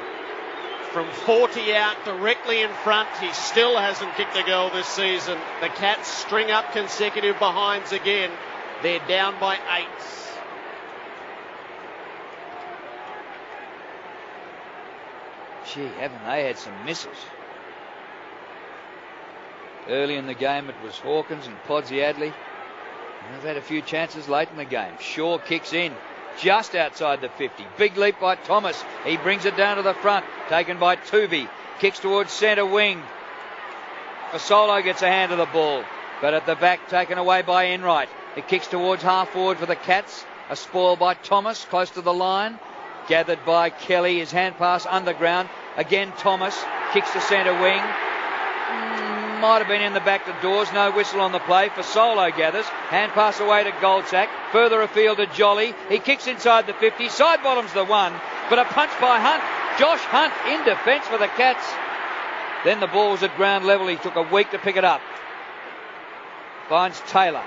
From 40 out directly in front, he still hasn't kicked a goal this season. The Cats string up consecutive behinds again. They're down by 8. Gee, haven't they had some misses? Early in the game it was Hawkins and Podsiadly. They've had a few chances late in the game. Shaw kicks in just outside the 50. Big leap by Thomas. He brings it down to the front. Taken by Tuvey. Kicks towards centre wing. Fasolo gets a hand of the ball. But at the back, taken away by Enright. It kicks towards half forward for the Cats. A spoil by Thomas, close to the line. Gathered by Kelly. His hand pass underground. Again Thomas. Kicks to centre wing. Might have been in the back to doors. No whistle on the play. Fasolo gathers. Hand pass away to Goldsack. Further afield to Jolly. He kicks inside the 50. Side bottoms the one. But a punch by Hunt. Josh Hunt in defence for the Cats. Then the ball was at ground level. He took a week to pick it up. Finds Taylor,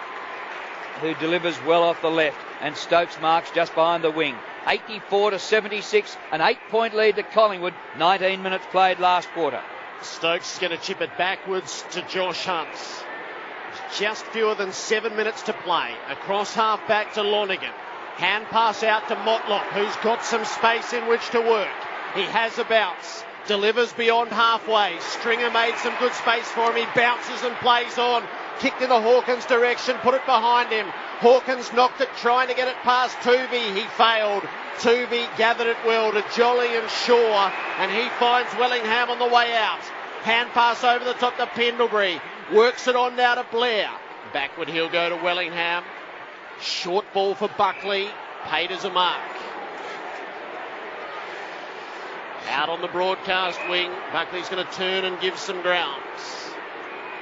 who delivers well off the left. And Stokes marks just behind the wing. 84-76. An 8-point lead to Collingwood. 19 minutes played last quarter. Stokes is going to chip it backwards to Josh Hunt. Just fewer than 7 minutes to play. Across half back to Lonergan. Hand pass out to Motlop, who's got some space in which to work. He has a bounce. Delivers beyond halfway. Stringer made some good space for him. He bounces and plays on. Kicked in the Hawkins direction. Put it behind him. Hawkins knocked it, trying to get it past Tuvey. He failed. Tuvey gathered it well to Jolly and Shaw, and he finds Wellingham on the way out. Hand pass over the top to Pendlebury. Works it on now to Blair. Backward he'll go to Wellingham. Short ball for Buckley. Paid as a mark. Out on the broadcast wing. Buckley's going to turn and give some ground.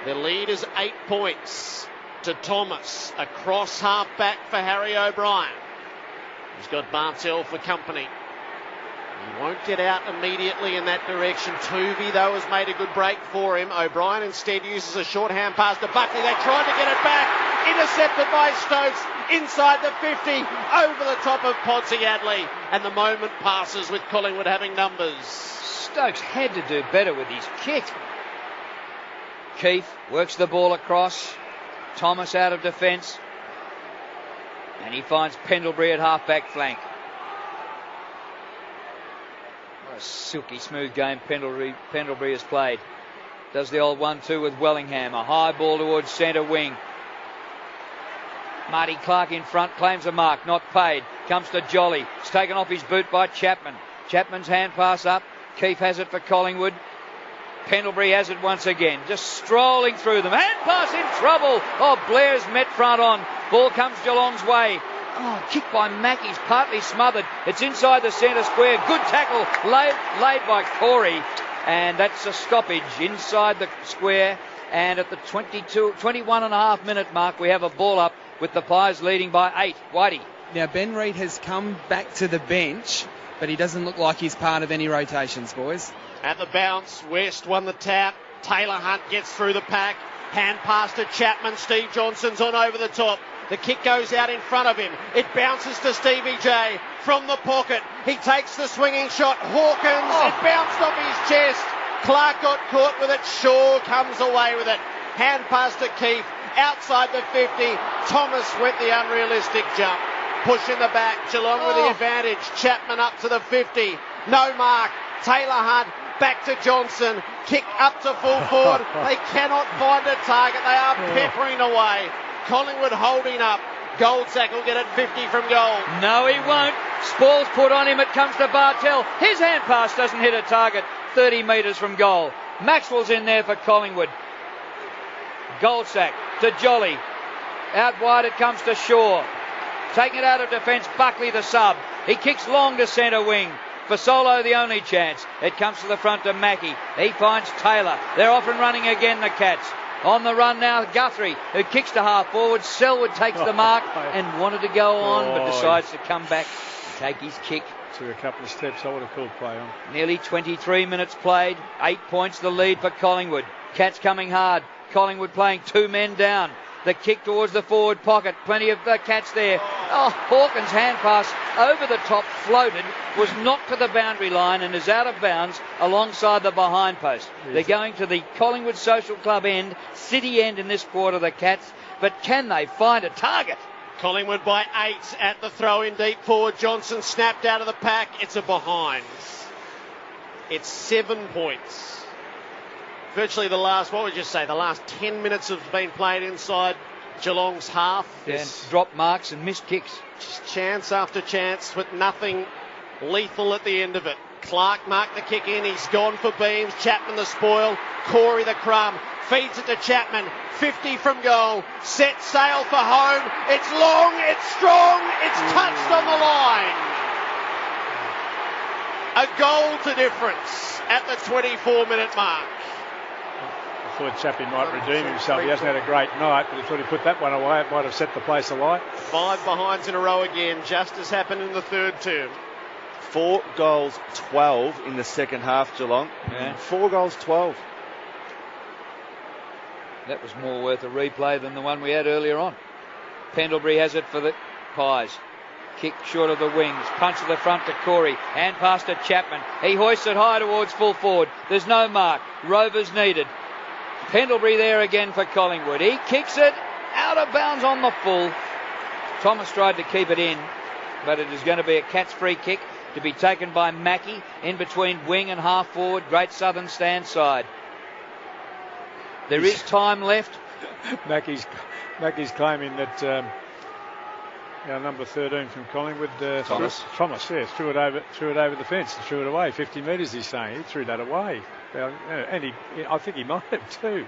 The lead is 8 points to Thomas. Across half back for Harry O'Brien. He's got Bartell for company. He won't get out immediately in that direction. Tuvey, though, has made a good break for him. O'Brien instead uses a short hand pass to Buckley. They tried to get it back. Intercepted by Stokes inside the 50, over the top of Podsiadly. And the moment passes with Collingwood having numbers. Stokes had to do better with his kick. Keefe works the ball across. Thomas out of defence. And he finds Pendlebury at half-back flank. What a silky smooth game Pendlebury has played. Does the old 1-2 with Wellingham. A high ball towards centre wing. Marty Clark in front, claims a mark, not paid. Comes to Jolly. It's taken off his boot by Chapman. Chapman's hand pass up. Keefe has it for Collingwood. Pendlebury has it once again. Just strolling through them. Hand pass in trouble. Oh, Blair's met front on. Ball comes Geelong's way. Oh, kick by Mackey's partly smothered. It's inside the centre square. Good tackle laid by Corey. And that's a stoppage inside the square. And at the 21 and a half minute mark, we have a ball up with the Pies leading by 8. Whitey. Now, Ben Reid has come back to the bench, but he doesn't look like he's part of any rotations, boys. At the bounce, West won the tap. Taylor Hunt gets through the pack. Hand pass to Chapman. Steve Johnson's on over the top. The kick goes out in front of him. It bounces to Stevie J from the pocket. He takes the swinging shot. Hawkins, It bounced off his chest. Clark got caught with it. Shaw comes away with it. Hand pass to Keefe. Outside the 50. Thomas went the unrealistic jump. Push in the back. Geelong with the advantage. Chapman up to the 50. No mark. Taylor Hunt back to Johnson. Kick up to full forward. They cannot find a target. They are peppering away. Collingwood holding up. Goldsack will get it 50 from goal. No, he won't. Spall's put on him. It comes to Bartell. His hand pass doesn't hit a target 30 metres from goal. Maxwell's in there for Collingwood. Goldsack to Jolly. Out wide it comes to Shaw. Taking it out of defence, Buckley the sub. He kicks long to centre wing. For Solo the only chance. It comes to the front to Mackie. He finds Taylor. They're off and running again, the Cats. On the run now, Guthrie, who kicks to half forward. Selwood takes the mark and wanted to go on, but decides to come back and take his kick. Took a couple of steps. I would have called play on. Nearly 23 minutes played. 8 points the lead for Collingwood. Cats coming hard. Collingwood playing 2 men down. The kick towards the forward pocket. Plenty of Cats there. Oh, Hawkins' hand pass over the top, floated, was knocked to the boundary line and is out of bounds alongside the behind post. They're going to the Collingwood Social Club end, City end in this quarter, the Cats. But can they find a target? Collingwood by 8 at the throw in deep forward. Johnson snapped out of the pack. It's a behind. It's 7 points. Virtually the last 10 minutes have been played inside Geelong's half. And drop marks and missed kicks. Just chance after chance with nothing lethal at the end of it. Clark marked the kick in. He's gone for beams. Chapman the spoil. Corey the crumb. Feeds it to Chapman. 50 from goal. Set sail for home. It's long. It's strong. It's touched on the line. A goal to difference at the 24-minute mark. I thought Chappie might redeem himself. He hasn't had a great night, but he thought he put that one away. It might have set the place alight. 5 behinds in a row again, just as happened in the third term. 4 goals, 12 in the second half, Geelong. Yeah. 4 goals, 12. That was more worth a replay than the one we had earlier on. Pendlebury has it for the Pies. Kick short of the wings. Punch to the front to Corey. Hand pass to Chapman. He hoists it high towards full forward. There's no mark. Rovers needed. Pendlebury there again for Collingwood. He kicks it out of bounds on the full. Thomas tried to keep it in, but it is going to be a Cats free kick to be taken by Mackie in between wing and half forward. Great Southern stand side. There is time left. Mackie's claiming that our number 13 from Collingwood, Thomas, threw it over the fence and threw it away. 50 metres, he's saying. He threw that away. And I think he might have too.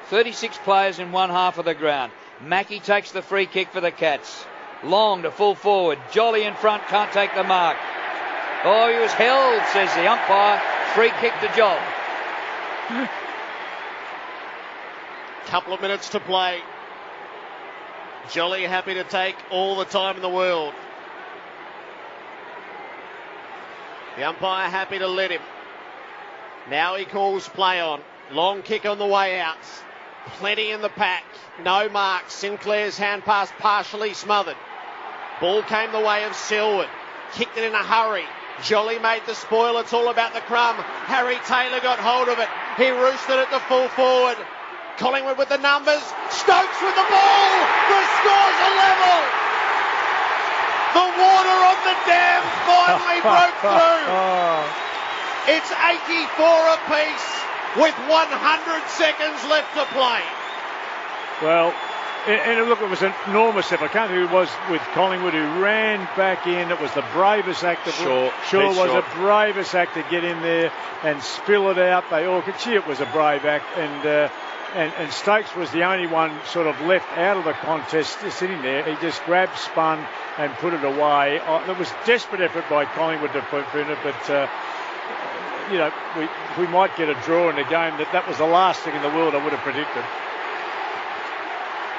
36 players in one half of the ground. Mackie takes the free kick for the Cats. Long to full forward. Jolly in front, can't take the mark. Oh, he was held, says the umpire. Free kick to Joel. Couple of minutes to play. Jolly happy to take all the time in the world. The umpire happy to let him. Now he calls play on. Long kick on the way out. Plenty in the pack. No marks. Sinclair's hand pass partially smothered. Ball came the way of Selwood. Kicked it in a hurry. Jolly made the spoil. It's all about the crumb. Harry Taylor got hold of it. He roosted it to full forward. Collingwood with the numbers. Stokes with the ball. The score's a level. The water on the dam finally broke through. It's 84 apiece with 100 seconds left to play. Well, and look, it was an enormous effort. I can't think who it was with Collingwood who ran back in. It was the bravest act of Shaw was the bravest act to get in there and spill it out. They all could see it was a brave act, and Stokes was the only one sort of left out of the contest, just sitting there. He just grabbed, spun, and put it away. There was desperate effort by Collingwood to put it, but we might get a draw in the game. That was the last thing in the world I would have predicted.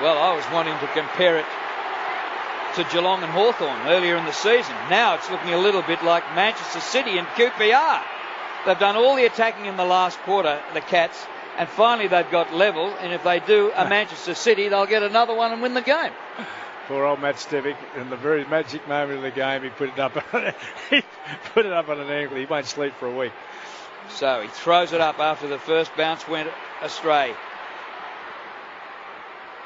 Well, I was wanting to compare it to Geelong and Hawthorn earlier in the season. Now it's looking a little bit like Manchester City and QPR. They've done all the attacking in the last quarter, the Cats, and finally they've got level, and if they do a Manchester City, they'll get another one and win the game. Poor old Matt Stevic, in the very magic moment of the game, he put it up on an angle. He won't sleep for a week. So he throws it up after the first bounce went astray.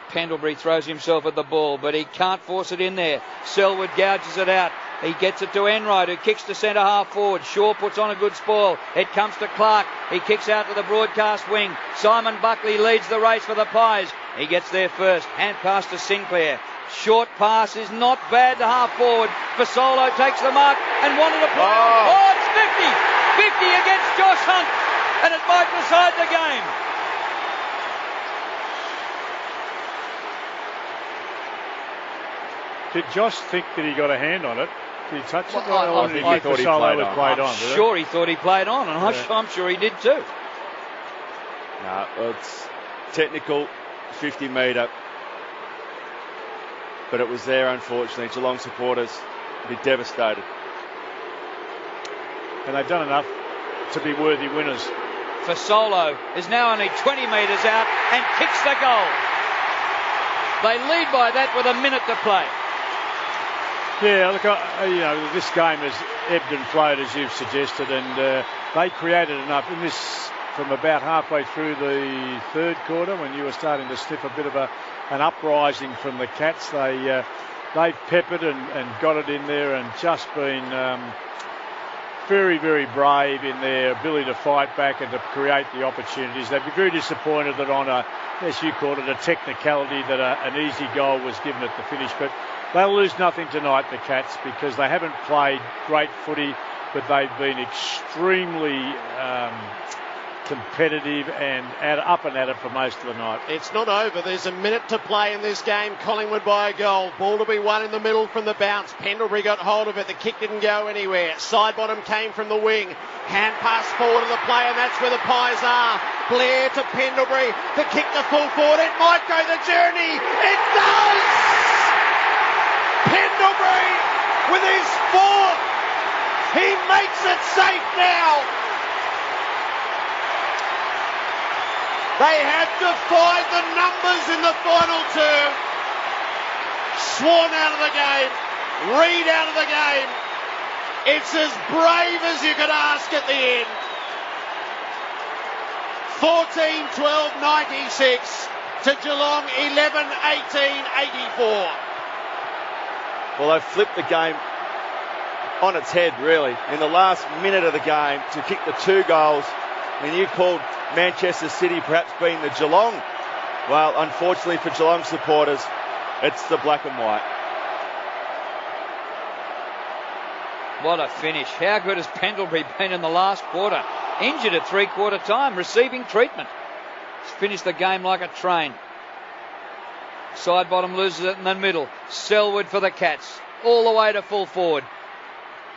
Pendlebury throws himself at the ball, but he can't force it in there. Selwood gouges it out. He gets it to Enright, who kicks to centre half forward. Shaw puts on a good spoil. It comes to Clark. He kicks out to the broadcast wing. Simon Buckley leads the race for the Pies. He gets there first. Hand pass to Sinclair. Short pass is not bad to half forward. Fasolo takes the mark and wanted to play. Oh, it's 50. 50 against Josh Hunt. And it might decide the game. Did Josh think that he got a hand on it? Did he touch it? I think he thought he played on. I'm sure he thought he played on, and I'm sure he did too. No, it's technical, 50 metre. But it was there, unfortunately. Geelong supporters would be devastated. And they've done enough to be worthy winners. Fasolo is now only 20 metres out and kicks the goal. They lead by that with a minute to play. Yeah, look, this game has ebbed and flowed, as you've suggested, and they created enough in this from about halfway through the third quarter when you were starting to sniff a bit of an uprising from the Cats. They've peppered and got it in there and just been very, very brave in their ability to fight back and to create the opportunities. They'd be very disappointed that on as you called it, a technicality that an easy goal was given at the finish. But they'll lose nothing tonight, the Cats, because they haven't played great footy, but they've been extremely competitive and up and at it for most of the night. It's not over. There's a minute to play in this game. Collingwood by a goal. Ball to be won in the middle from the bounce. Pendlebury got hold of it. The kick didn't go anywhere. Side bottom came from the wing. Hand pass forward to the play, and that's where the Pies are. Blair to Pendlebury. The kick to full forward. It might go the journey. It does! Pendlebury with his fourth. He makes it safe now. They have defied the numbers in the final term. Swan out of the game. Reid out of the game. It's as brave as you could ask at the end. 14-12-96 to Geelong 11-18-84. Well, they've flipped the game on its head, really, in the last minute of the game to kick the 2 goals. And you called Manchester City perhaps being the Geelong. Well, unfortunately for Geelong supporters, it's the black and white. What a finish. How good has Pendlebury been in the last quarter? Injured at 3/4 time, receiving treatment. He's finished the game like a train. Side bottom loses it in the middle. Selwood for the Cats. All the way to full forward.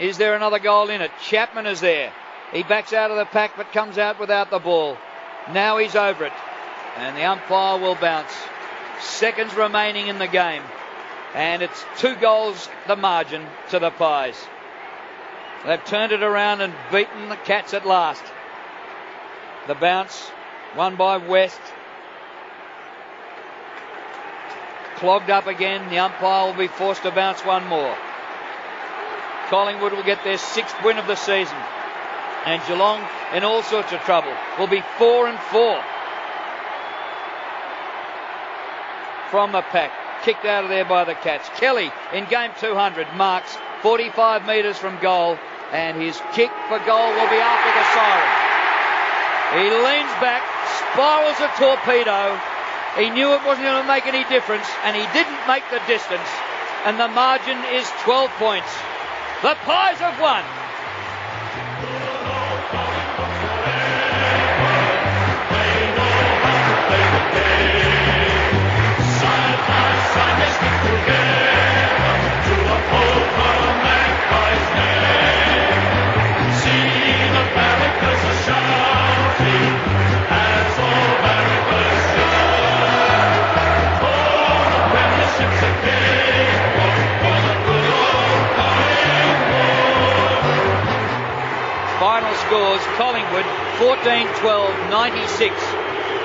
Is there another goal in it? Chapman is there. He backs out of the pack but comes out without the ball. Now he's over it. And the umpire will bounce. Seconds remaining in the game. And it's 2 goals the margin to the Pies. They've turned it around and beaten the Cats at last. The bounce, won by West. Clogged up again. The umpire will be forced to bounce one more. Collingwood will get their 6th win of the season. And Geelong, in all sorts of trouble, will be 4-4. From the pack. Kicked out of there by the Cats. Kelly in game 200 marks 45 metres from goal. And his kick for goal will be after the siren. He leans back, spirals a torpedo. He knew it wasn't going to make any difference, and he didn't make the distance. And the margin is 12 points. The Pies have won. Final scores: Collingwood 14-12-96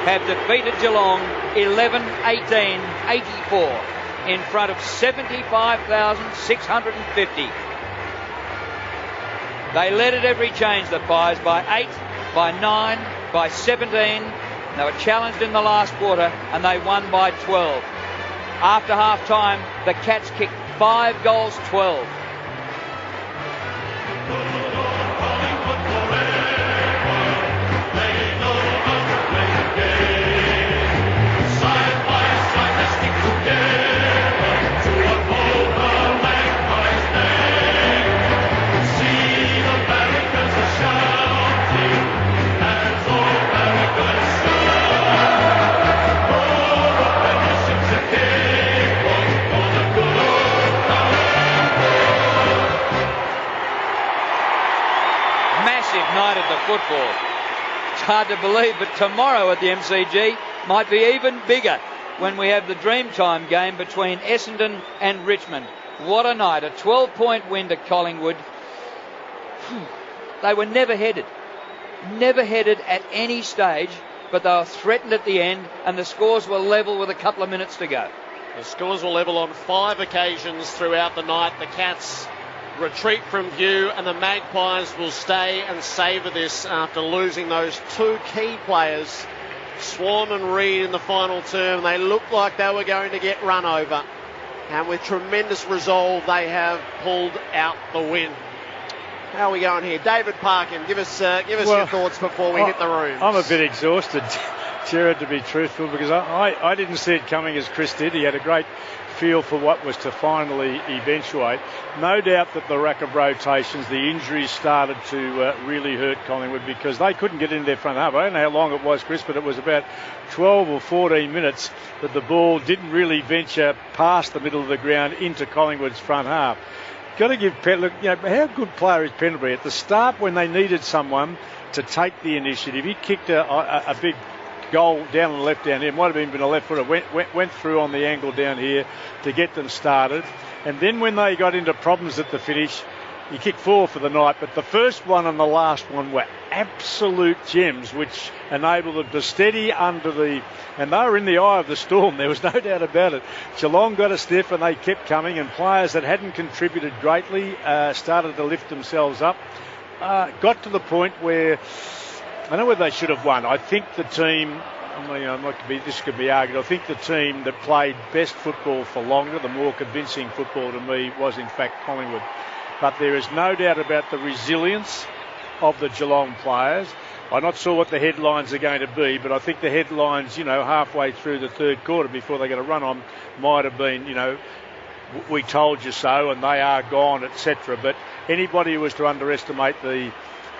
have defeated Geelong 11-18-84 in front of 75,650. They led at every change, the Pies, by 8, by 9, by 17. They were challenged in the last quarter and they won by 12. After half time, the Cats kicked 5 goals, 12. Night at the football. It's hard to believe, but tomorrow at the MCG might be even bigger when we have the Dreamtime game between Essendon and Richmond. What a night. A 12-point win to Collingwood. They were never headed at any stage, but they were threatened at the end, and the scores were level with a couple of minutes to go. The scores were level on 5 occasions throughout the night. The Cats retreat from view, and the Magpies will stay and savour this after losing those 2 key players, Swan and Reid, in the final term. They looked like they were going to get run over, and with tremendous resolve they have pulled out the win. How are we going here? David Parkin, give us your thoughts before we hit the room. I'm a bit exhausted, Jared, to be truthful, because I didn't see it coming as Chris did. He had a great feel for what was to finally eventuate. No doubt that the rack of rotations, the injuries started to really hurt Collingwood, because they couldn't get in their front half. I don't know how long it was, Chris, but it was about 12 or 14 minutes that the ball didn't really venture past the middle of the ground into Collingwood's front half. Got to give look, how good player is Pendlebury? At the start, when they needed someone to take the initiative, he kicked a big goal down on the left down here. It might have been a left footer. Went through on the angle down here to get them started. And then when they got into problems at the finish, he kicked 4 for the night. But the first one and the last one were absolute gems, which enabled them to steady under the... And they were in the eye of the storm. There was no doubt about it. Geelong got a sniff and they kept coming. And players that hadn't contributed greatly started to lift themselves up. Got to the point where... I know where they should have won. I think the team, this could be argued, I think the team that played best football for longer, the more convincing football to me, was in fact Collingwood. But there is no doubt about the resilience of the Geelong players. I'm not sure what the headlines are going to be, but I think the headlines, halfway through the third quarter before they get a run on, might have been, we told you so and they are gone, etc. But anybody who was to underestimate the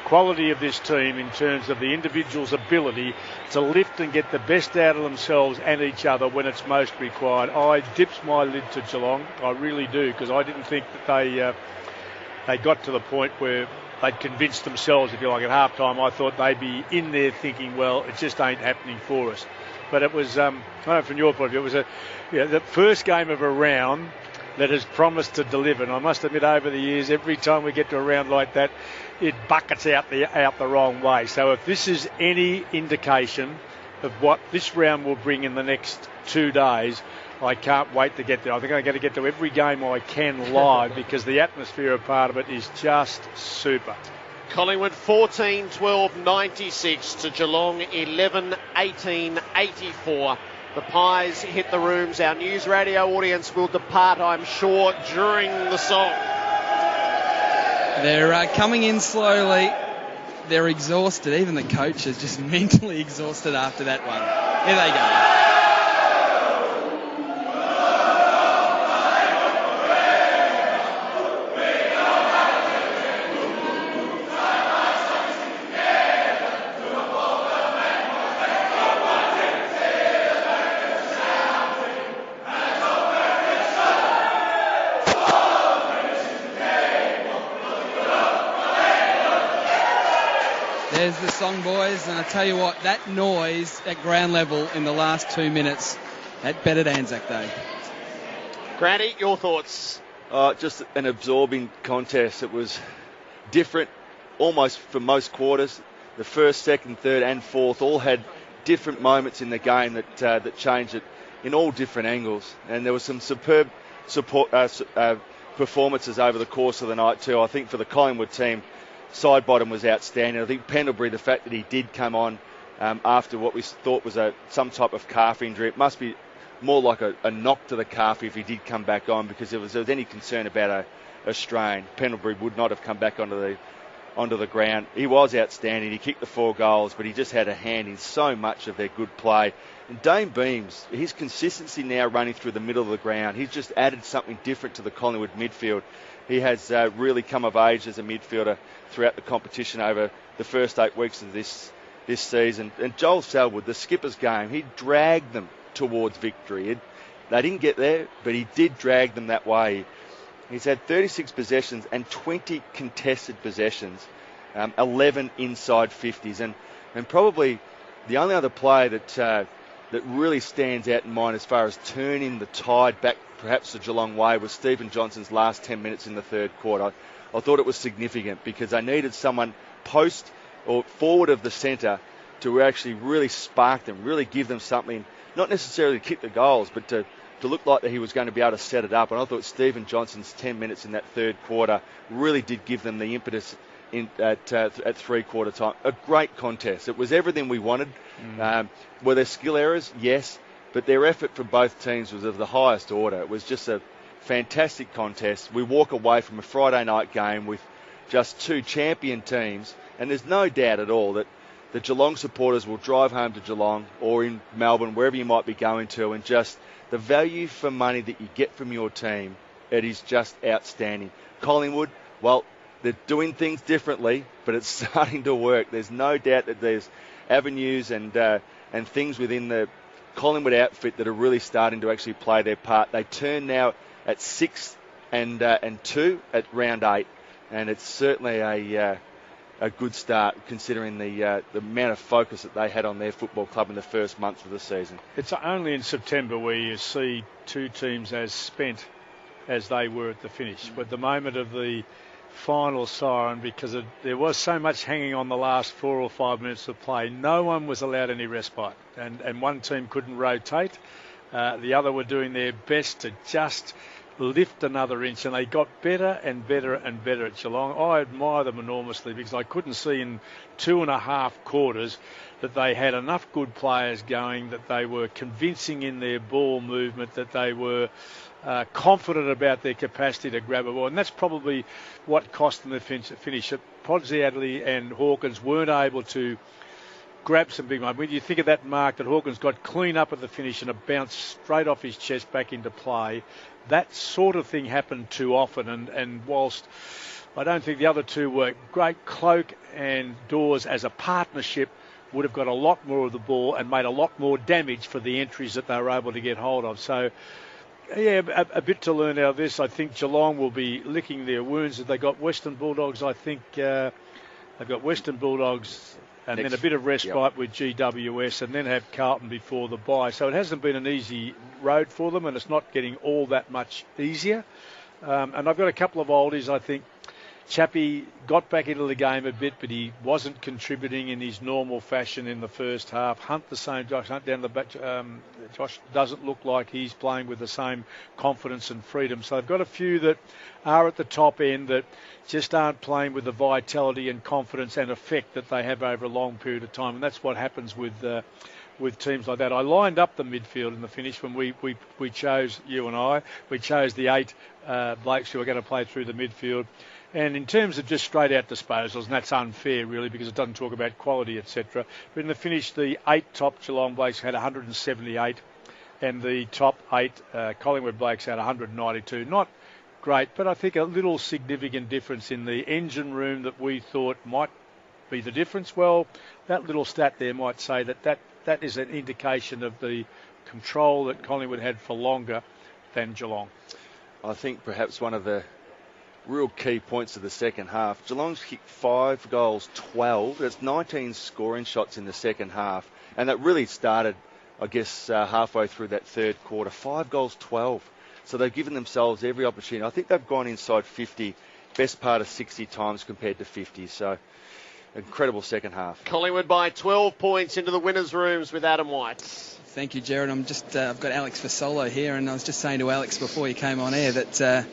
quality of this team in terms of the individual's ability to lift and get the best out of themselves and each other when it's most required. I dips my lid to Geelong. I really do, because I didn't think that they got to the point where they'd convinced themselves, if you like, at half time. I thought they'd be in there thinking, well, it just ain't happening for us. But it was, I don't know, from your point of view, it was the first game of a round that has promised to deliver. And I must admit, over the years, every time we get to a round like that, it buckets out the wrong way. So if this is any indication of what this round will bring in the next 2 days, I can't wait to get there. I think I'm going to get to every game I can live because the atmosphere of part of it is just super. Collingwood 14-12-96 to Geelong 11-18-84. The Pies hit the rooms. Our news radio audience will depart, I'm sure, during the song. They're coming in slowly. They're exhausted. Even the coach is just mentally exhausted after that one. Here they go. There's the song, boys, and I tell you what, that noise at ground level in the last 2 minutes, that bettered Anzac Day. Granny, your thoughts? Just an absorbing contest. It was different almost for most quarters. The first, second, third and fourth all had different moments in the game that changed it in all different angles. And there was some superb performances over the course of the night too. I think for the Collingwood team, Sidebottom was outstanding. I think Pendlebury, the fact that he did come on after what we thought was some type of calf injury, it must be more like a knock to the calf if he did come back on, because if there was any concern about a strain, Pendlebury would not have come back onto the ground. He was outstanding. He kicked the 4 goals, but he just had a hand in so much of their good play. And Dane Beams, his consistency now running through the middle of the ground, he's just added something different to the Collingwood midfield. He has really come of age as a midfielder throughout the competition over the first 8 weeks of this season. And Joel Selwood, the skipper's game, he dragged them towards victory. They didn't get there, but he did drag them that way. He's had 36 possessions and 20 contested possessions, 11 inside 50s. And probably the only other player that really stands out in mind as far as turning the tide back perhaps the Geelong way was Stephen Johnson's last 10 minutes in the third quarter. I thought it was significant because they needed someone post or forward of the centre to actually really spark them, really give them something, not necessarily to kick the goals, but to look like that he was going to be able to set it up. And I thought Stephen Johnson's 10 minutes in that third quarter really did give them the impetus at 3-quarter time. A great contest. It was everything we wanted. Were there skill errors? Yes. But their effort for both teams was of the highest order. It was just a fantastic contest. We walk away from a Friday night game with just 2 champion teams, and there's no doubt at all that the Geelong supporters will drive home to Geelong or in Melbourne, wherever you might be going to, and just the value for money that you get from your team, it is just outstanding. Collingwood, well, they're doing things differently, but it's starting to work. There's no doubt that there's avenues and things within the Collingwood outfit that are really starting to actually play their part. They turn now at 6 and 2 at round 8, and it's certainly a good start considering the amount of focus that they had on their football club in the first months of the season. It's only in September where you see 2 teams as spent as they were at the finish. But the moment of the final siren, because there was so much hanging on the last 4 or 5 minutes of play, no one was allowed any respite, and one team couldn't rotate. The other were doing their best to just lift another inch, and they got better and better and better at Geelong. I admire them enormously because I couldn't see in 2.5 quarters that they had enough good players going, that they were convincing in their ball movement, that they were confident about their capacity to grab a ball, and that's probably what cost them the finish. Podsiadly and Hawkins weren't able to grab some big moments. When you think of that mark that Hawkins got clean up at the finish and it bounced straight off his chest back into play, that sort of thing happened too often, and whilst I don't think the other two were great, Cloak and Dawes as a partnership would have got a lot more of the ball and made a lot more damage for the entries that they were able to get hold of. So yeah, a bit to learn out of this. I think Geelong will be licking their wounds. They got Western Bulldogs, I think. They've got Western Bulldogs and then a bit of respite with GWS, and then have Carlton before the bye. So it hasn't been an easy road for them, and it's not getting all that much easier. And I've got a couple of oldies. I think Chappie got back into the game a bit, but he wasn't contributing in his normal fashion in the first half. Hunt the same. Josh Hunt down the back. Josh doesn't look like he's playing with the same confidence and freedom. So they've got a few that are at the top end that just aren't playing with the vitality and confidence and effect that they have over a long period of time. And that's what happens with teams like that. I lined up the midfield in the finish when we chose, you and I, we chose the 8 blokes who are going to play through the midfield. And in terms of just straight out disposals, and that's unfair really because it doesn't talk about quality, etc. But in the finish, the 8 top Geelong blokes had 178 and the top 8 Collingwood blokes had 192. Not great, but I think a little significant difference in the engine room that we thought might be the difference. Well, that little stat there might say that is an indication of the control that Collingwood had for longer than Geelong. I think perhaps one of the real key points of the second half, Geelong's kicked 5 goals, 12. That's 19 scoring shots in the second half. And that really started, I guess, halfway through that third quarter. 5 goals, 12. So they've given themselves every opportunity. I think they've gone inside 50, best part of 60 times compared to 50. So incredible second half. Collingwood by 12 points into the winners' rooms with Adam White. Thank you, Jared. I've got Alex Fasolo here, and I was just saying to Alex before he came on air that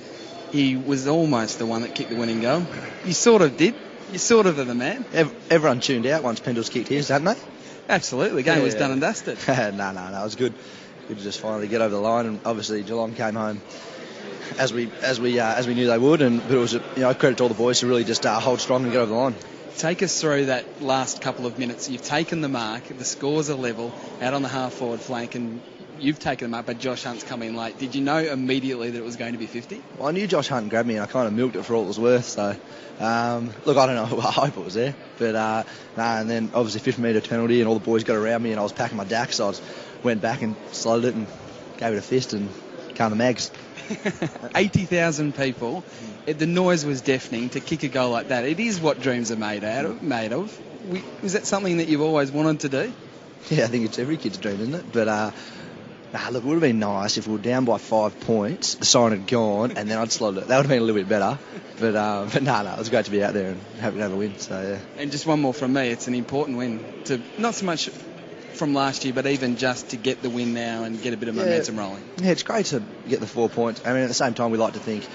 he was almost the one that kicked the winning goal. You sort of did. You sort of are the man. Everyone tuned out once Pendle's kicked his, hadn't they? Absolutely. The game was done and dusted. No, it was good. Good to just finally get over the line, and obviously Geelong came home as we knew they would, but it was credit to all the boys to really just hold strong and get over the line. Take us through that last couple of minutes. You've taken the mark, the scores are level, out on the half-forward flank, and you've taken them up, but Josh Hunt's come in late. Did you know immediately that it was going to be 50? Well, I knew Josh Hunt grabbed me, and I kind of milked it for all it was worth, so look, I don't know, I hope it was there, but and then obviously 50-metre penalty, and all the boys got around me, and I was packing my DAC, so I went back and slotted it and gave it a fist and calmed the mags. 80,000 people. The noise was deafening to kick a goal like that. It is what dreams are made of. Is that something that you've always wanted to do? Yeah, I think it's every kid's dream, isn't it? But look, it would have been nice if we were down by 5 points, the sign had gone, and then I'd slotted it. That would have been a little bit better. But no, it was great to be out there and have a win. So yeah. And just one more from me. It's an important win to not so much from last year, but even just to get the win now and get a bit of momentum rolling. Yeah, it's great to get the 4 points. I mean, at the same time, we like to think,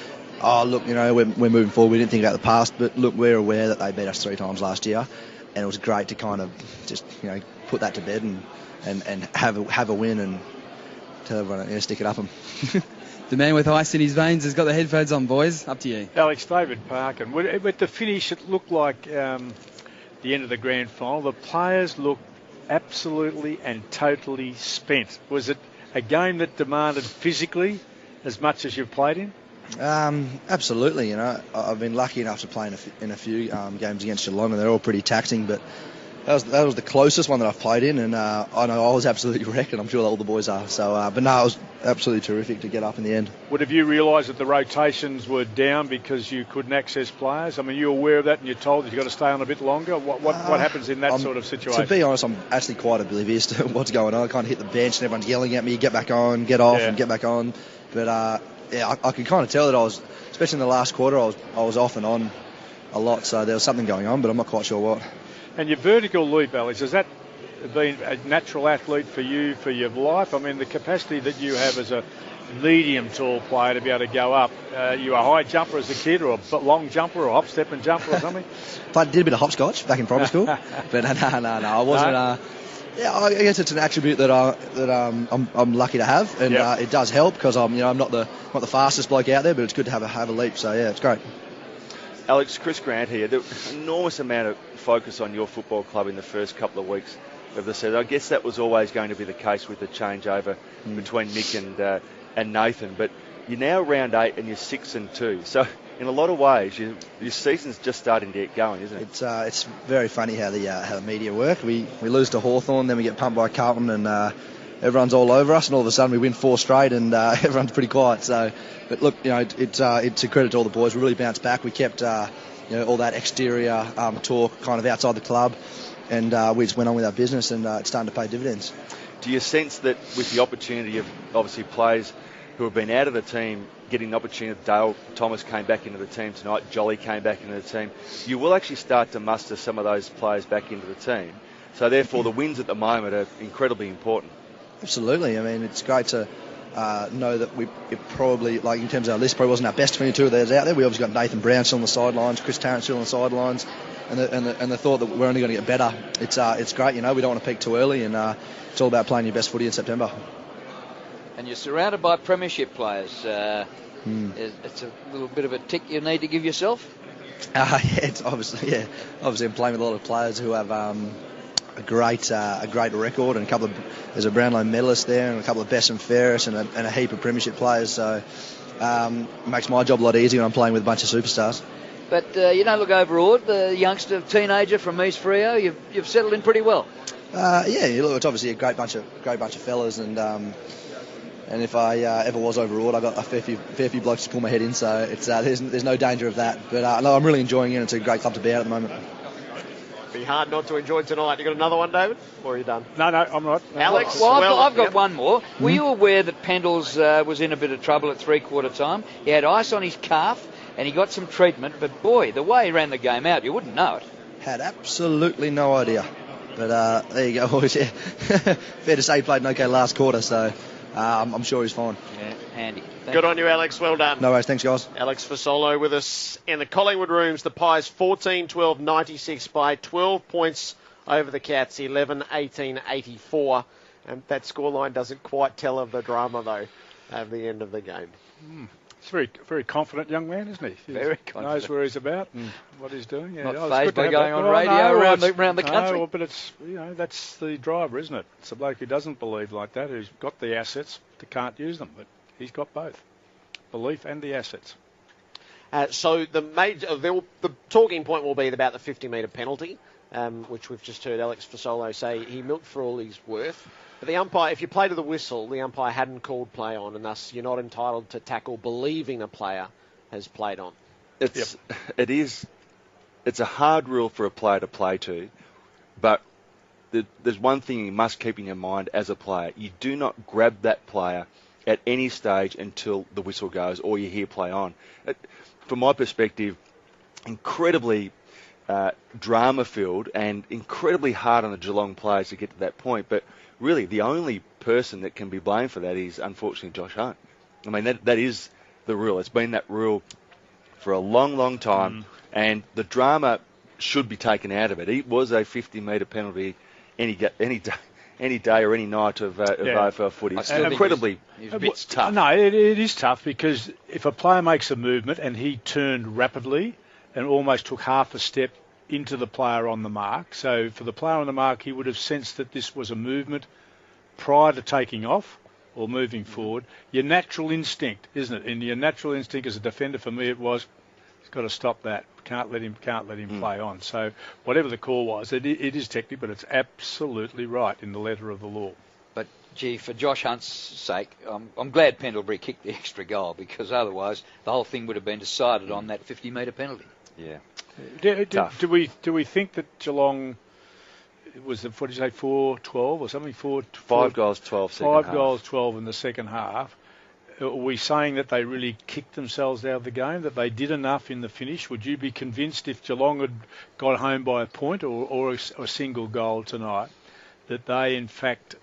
oh, look, we're moving forward. We didn't think about the past, but look, we're aware that they beat us 3 times last year, and it was great to kind of just, put that to bed and have a win and tell everyone, stick it up them. The man with ice in his veins has got the headphones on, boys. Up to you. Alex, David Parkin. With the finish, it looked like the end of the grand final. The players looked absolutely and totally spent. Was it a game that demanded physically as much as you've played in? Absolutely. I've been lucky enough to play in a few games against Geelong, and they're all pretty taxing, but that was the closest one that I've played in, and I know I was absolutely wrecked, and I'm sure all the boys are. So, but no, it was absolutely terrific to get up in the end. Have you realised that the rotations were down because you couldn't access players? I mean, you're aware of that, and you're told that you've got to stay on a bit longer. What happens in that sort of situation? To be honest, I'm actually quite oblivious to what's going on. I kind of hit the bench, and everyone's yelling at me, get back on, get off, and get back on. But I could kind of tell that I was, especially in the last quarter, I was off and on a lot. So there was something going on, but I'm not quite sure what. And your vertical leap, Alex, has that been a natural athlete for you for your life? I mean, the capacity that you have as a medium tall player to be able to go up. You were a high jumper as a kid, or a long jumper, or a hop step and jumper or something? I did a bit of hopscotch back in primary school, but no, I wasn't. I guess it's an attribute that I'm lucky to have, and it does help because I'm not the fastest bloke out there, but it's good to have a leap. So yeah, it's great. Alex, Chris Grant here. There was an enormous amount of focus on your football club in the first couple of weeks of the season. I guess that was always going to be the case with the changeover between Nick and Nathan. But you're now round 8 and you're 6-2. So in a lot of ways, your season's just starting to get going, isn't it? It's very funny how the media work. We lose to Hawthorn, then we get pumped by Carlton, and everyone's all over us, and all of a sudden we win 4 straight, and everyone's pretty quiet. So, but look, it's a credit to all the boys. We really bounced back. We kept all that exterior talk kind of outside the club, and we just went on with our business, and it's starting to pay dividends. Do you sense that with the opportunity of obviously players who have been out of the team getting the opportunity, Dale Thomas came back into the team tonight, Jolly came back into the team, you will actually start to muster some of those players back into the team. So therefore the wins at the moment are incredibly important. Absolutely. I mean, it's great to know that it probably, like in terms of our list, probably wasn't our best 22 that was out there. We obviously got Nathan Brown still on the sidelines, Chris Tarrant still on the sidelines, and the thought that we're only going to get better. It's great, we don't want to peak too early, and it's all about playing your best footy in September. And you're surrounded by premiership players. It's a little bit of a tick you need to give yourself. It's obviously I'm playing with a lot of players who have a great record, and there's a Brownlow medalist there, and a couple of best and fairest, and a heap of premiership players. So it makes my job a lot easier when I'm playing with a bunch of superstars. But you don't look overawed. The youngster, teenager from East Freo, you've settled in pretty well. Look, it's obviously a great bunch of fellas, and if I ever was overawed, I got a fair few blokes to pull my head in, so it's there's no danger of that. But no, I'm really enjoying it. It's a great club to be at the moment. Be hard not to enjoy tonight. You got another one, David, or are you done? No, I'm not. Alex, well, I've got one more. Were you aware that Pendles was in a bit of trouble at three-quarter time? He had ice on his calf, and he got some treatment. But boy, the way he ran the game out, you wouldn't know it. Had absolutely no idea. But there you go, boys. Yeah. Fair to say he played an okay last quarter, so I'm sure he's fine. Yeah, handy. Good on you, Alex. Well done. No worries. Thanks, guys. Alex Fasolo with us in the Collingwood rooms. The Pies 14-12, 96 by 12 points over the Cats, 11-18, 84. And that scoreline doesn't quite tell of the drama, though, at the end of the game. He's very, very confident young man, isn't he? Very confident. Knows where he's about and what he's doing. Yeah, not fazed by going on radio around the country. No, but it's that's the driver, isn't it? It's a bloke who doesn't believe like that, who's got the assets, but can't use them. But he's got both, belief and the assets. So the talking point will be about the 50-metre penalty, which we've just heard Alex Fasolo say he milked for all he's worth. But the umpire, if you play to the whistle, the umpire hadn't called play on, and thus you're not entitled to tackle believing a player has played on. It's a hard rule for a player to play to, but there's one thing you must keep in your mind as a player. You do not grab that player at any stage until the whistle goes or you hear play on. From my perspective, incredibly drama-filled and incredibly hard on the Geelong players to get to that point, but really the only person that can be blamed for that is, unfortunately, Josh Hunt. I mean, that is the rule. It's been that rule for a long, long time, and the drama should be taken out of it. It was a 50-metre penalty any day or any night of AFL footy. It's incredibly it's tough. No, it is tough because if a player makes a movement and he turned rapidly and almost took half a step into the player on the mark, so for the player on the mark, he would have sensed that this was a movement prior to taking off or moving forward. Your natural instinct, isn't it? And your natural instinct as a defender, for me, it was, he's got to stop that. Can't let him play on. So whatever the call was, it is technical, but it's absolutely right in the letter of the law. But, gee, for Josh Hunt's sake, I'm glad Pendlebury kicked the extra goal, because otherwise the whole thing would have been decided on that 50-metre penalty. Yeah. Do we think that Geelong was, what did you say, 4-12 or something? 5 goals, 12 second half. 5 goals, 12 in the second half. Are we saying that they really kicked themselves out of the game, that they did enough in the finish? Would you be convinced if Geelong had got home by a point or a single goal tonight that they, in fact,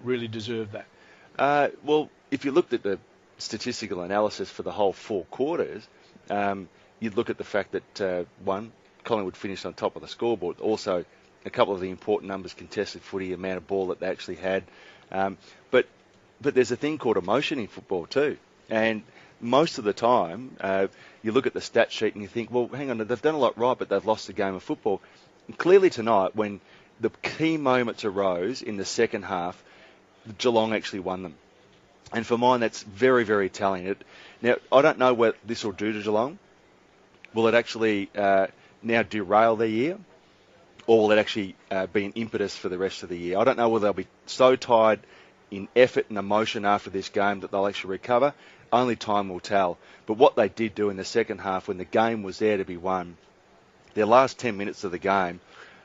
really deserved that? Well, if you looked at the statistical analysis for the whole 4 quarters, you'd look at the fact that, one, Collingwood finished on top of the scoreboard. Also, a couple of the important numbers, contested footy, amount of ball that they actually had. But there's a thing called emotion in football too. And most of the time, you look at the stat sheet and you think, well, hang on, they've done a lot right, but they've lost the game of football. And clearly tonight, when the key moments arose in the second half, Geelong actually won them. And for mine, that's very, very telling. Now, I don't know what this will do to Geelong. Will it actually now derail their year? Or will it actually be an impetus for the rest of the year? I don't know whether they'll be so tired in effort and emotion after this game that they'll actually recover. Only time will tell. But what they did do in the second half, when the game was there to be won, their last 10 minutes of the game,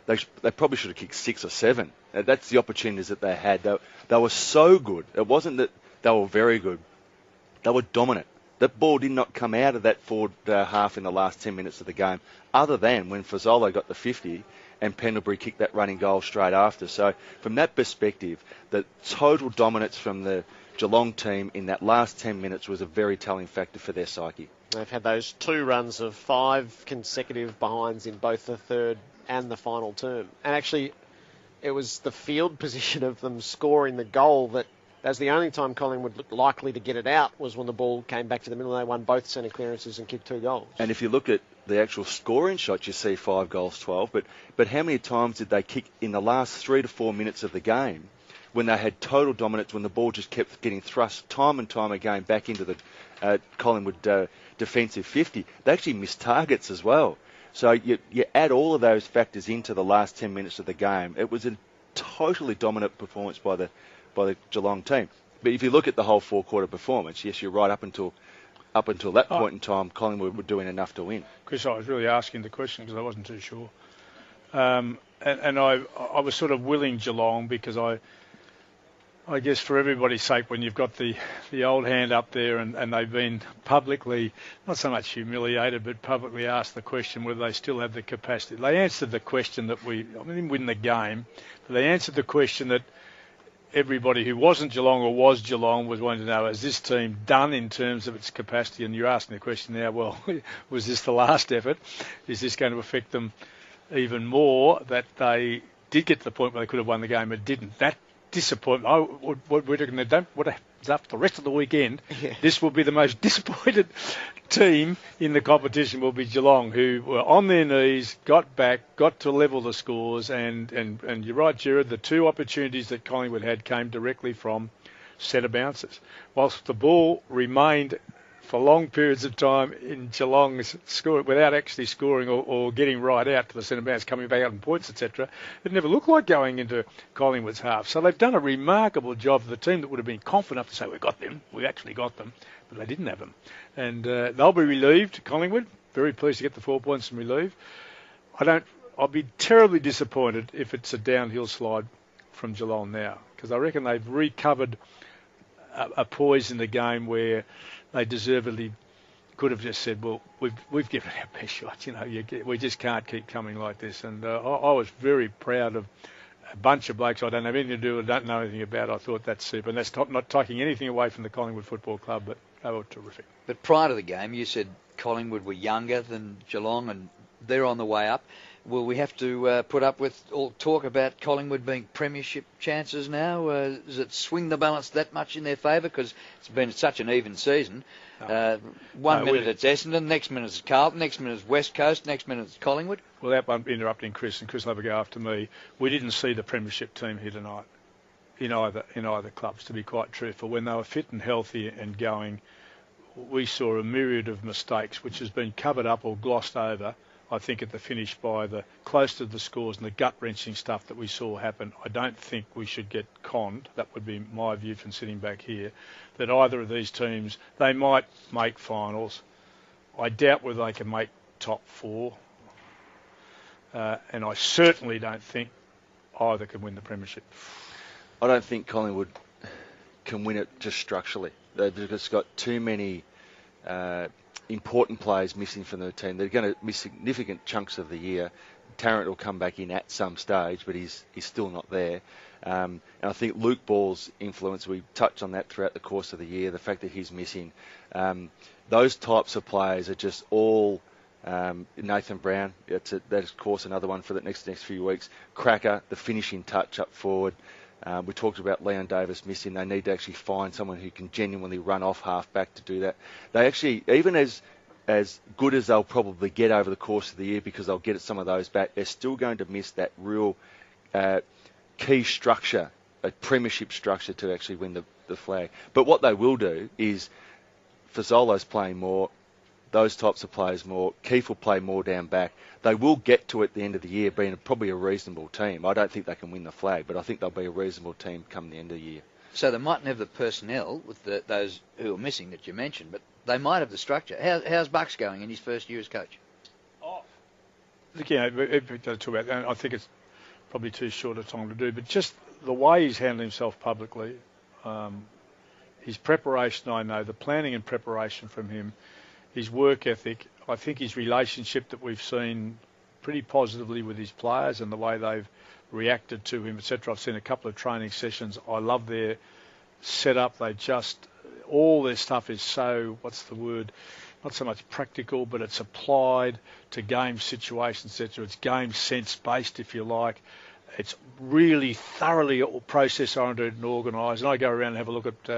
they probably should have kicked 6 or 7. That's the opportunities that they had. They were so good. It wasn't that they were very good. They were dominant. That ball did not come out of that forward half in the last 10 minutes of the game, other than when Fazolo got the 50 and Pendlebury kicked that running goal straight after. So from that perspective, the total dominance from the Geelong team in that last 10 minutes was a very telling factor for their psyche. They've had those 2 runs of 5 consecutive behinds in both the third and the final term. And actually, it was the field position of them scoring the goal that was the only time Collingwood looked likely to get it out, was when the ball came back to the middle and they won both centre clearances and kicked 2 goals. And if you look at the actual scoring shots, you see 5 goals, 12. But how many times did they kick in the last 3 to 4 minutes of the game when they had total dominance, when the ball just kept getting thrust time and time again back into the Collingwood defensive 50? They actually missed targets as well. So you add all of those factors into the last 10 minutes of the game. It was a totally dominant performance by the Geelong team. But if you look at the whole 4-quarter performance, yes, you're right, up until that point in time, Collingwood were doing enough to win. Chris, I was really asking the question because I wasn't too sure. And I was sort of willing Geelong because I guess for everybody's sake, when you've got the old hand up there and they've been publicly, not so much humiliated, but publicly asked the question whether they still have the capacity. They answered the question that didn't win the game, but they answered the question that everybody who wasn't Geelong or was Geelong was wanting to know, is this team done in terms of its capacity? And you're asking the question now, well, was this the last effort? Is this going to affect them even more, that they did get to the point where they could have won the game but didn't? That disappointment, what we're going to do, what happens after the rest of the weekend, this will be the most disappointed team in the competition, will be Geelong, who were on their knees, got back, got to level the scores, and you're right, Gerard, the 2 opportunities that Collingwood had came directly from centre bounces. Whilst the ball remained for long periods of time in Geelong's score without actually scoring or getting right out to the centre bounce, coming back out in points, etc., it never looked like going into Collingwood's half. So they've done a remarkable job for the team that would have been confident enough to say, we got them, we actually got them, but they didn't have them. And they'll be relieved, Collingwood, very pleased to get the 4 points and relieved. I'll be terribly disappointed if it's a downhill slide from Geelong now, because I reckon they've recovered a poise in the game where they deservedly could have just said, well, we've given it our best shot. We just can't keep coming like this. And I was very proud of a bunch of blokes I don't have anything to do with, don't know anything about. I thought that's super. And that's not taking anything away from the Collingwood Football Club, but they were terrific. But prior to the game, you said Collingwood were younger than Geelong and they're on the way up. Will we have to put up with all talk about Collingwood being premiership chances now? Does it swing the balance that much in their favour? Because it's been such an even season. One minute it's Essendon, next minute it's Carlton, next minute it's West Coast, next minute it's Collingwood. Without interrupting Chris, and Chris will have a go after me, we didn't see the premiership team here tonight in either clubs, to be quite truthful. When they were fit and healthy and going, we saw a myriad of mistakes which has been covered up or glossed over, I think, at the finish by the close to the scores and the gut-wrenching stuff that we saw happen. I don't think we should get conned, that would be my view from sitting back here, that either of these teams, they might make finals. I doubt whether they can make top 4. And I certainly don't think either can win the premiership. I don't think Collingwood can win it just structurally. They've just got too many important players missing from the team. They're going to miss significant chunks of the year. Tarrant will come back in at some stage, but he's still not there. And I think Luke Ball's influence, we touched on that throughout the course of the year, the fact that he's missing. Those types of players are just all... Nathan Brown, that's of course another one for the next few weeks. Cracker, the finishing touch up forward. We talked about Leon Davis missing. They need to actually find someone who can genuinely run off half back to do that. They actually, even as good as they'll probably get over the course of the year, because they'll get some of those back, they're still going to miss that real key structure, a premiership structure to actually win the flag. But what they will do is, Fazolo's playing more, those types of players more. Keith will play more down back. They will get to at the end of the year being probably a reasonable team. I don't think they can win the flag, but I think they'll be a reasonable team come the end of the year. So they mightn't have the personnel with those who are missing that you mentioned, but they might have the structure. How's Bucks going in his first year as coach? Look, talk about, I think it's probably too short a time to do. But just the way he's handled himself publicly, his preparation, I know, the planning and preparation from him, his work ethic, I think his relationship that we've seen pretty positively with his players and the way they've reacted to him, etc. I've seen a couple of training sessions. I love their setup. All their stuff is so, what's the word, not so much practical, but it's applied to game situations, etc. It's game sense based, if you like. It's really thoroughly process-oriented and organised. And I go around and have a look at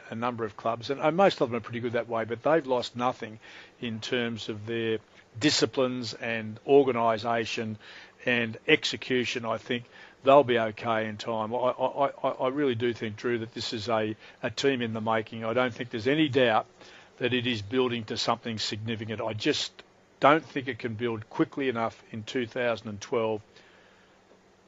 a number of clubs, and most of them are pretty good that way, but they've lost nothing in terms of their disciplines and organisation and execution. I think they'll be okay in time. I really do think, Drew, that this is a team in the making. I don't think there's any doubt that it is building to something significant. I just don't think it can build quickly enough in 2012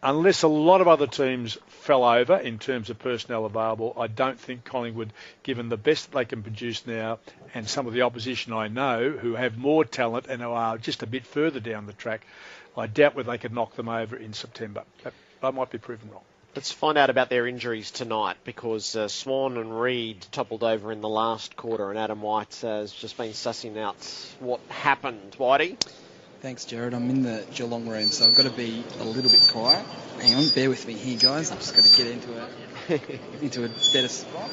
unless a lot of other teams fell over in terms of personnel available. I don't think Collingwood, given the best they can produce now and some of the opposition I know who have more talent and who are just a bit further down the track, I doubt whether they could knock them over in September. I might be proven wrong. Let's find out about their injuries tonight, because Swan and Reid toppled over in the last quarter, and Adam White has just been sussing out what happened. Whitey? Thanks, Jared. I'm in the Geelong room, so I've got to be a little bit quiet. Hang on, bear with me here, guys. I've just got to get into a better spot.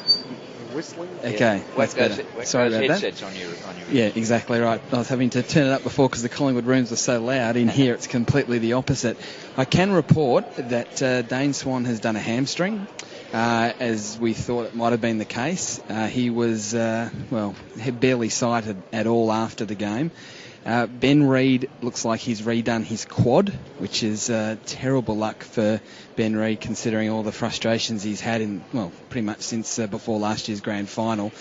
Whistling? Okay, that's better. Sorry about that. Headsets on your Yeah, exactly right. I was having to turn it up before because the Collingwood rooms were so loud. In here, it's completely the opposite. I can report that Dane Swan has done a hamstring, as we thought it might have been the case. He was, barely sighted at all after the game. Ben Reid looks like he's redone his quad, which is terrible luck for Ben Reid considering all the frustrations he's had pretty much since before last year's grand final.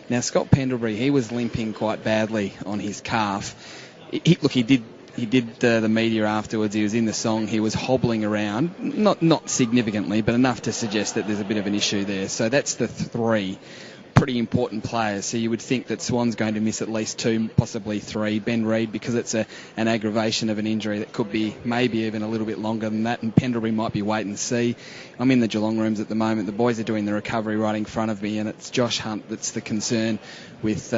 Now, Scott Pendlebury, he was limping quite badly on his calf. He did the media afterwards. He was in the song. He was hobbling around, not significantly, but enough to suggest that there's a bit of an issue there. So that's the three pretty important players. So you would think that Swan's going to miss at least 2, possibly 3. Ben Reid, because it's an aggravation of an injury that could be maybe even a little bit longer than that, and Pendlebury might be wait and see. I'm in the Geelong rooms at the moment. The boys are doing the recovery right in front of me, and it's Josh Hunt that's the concern, with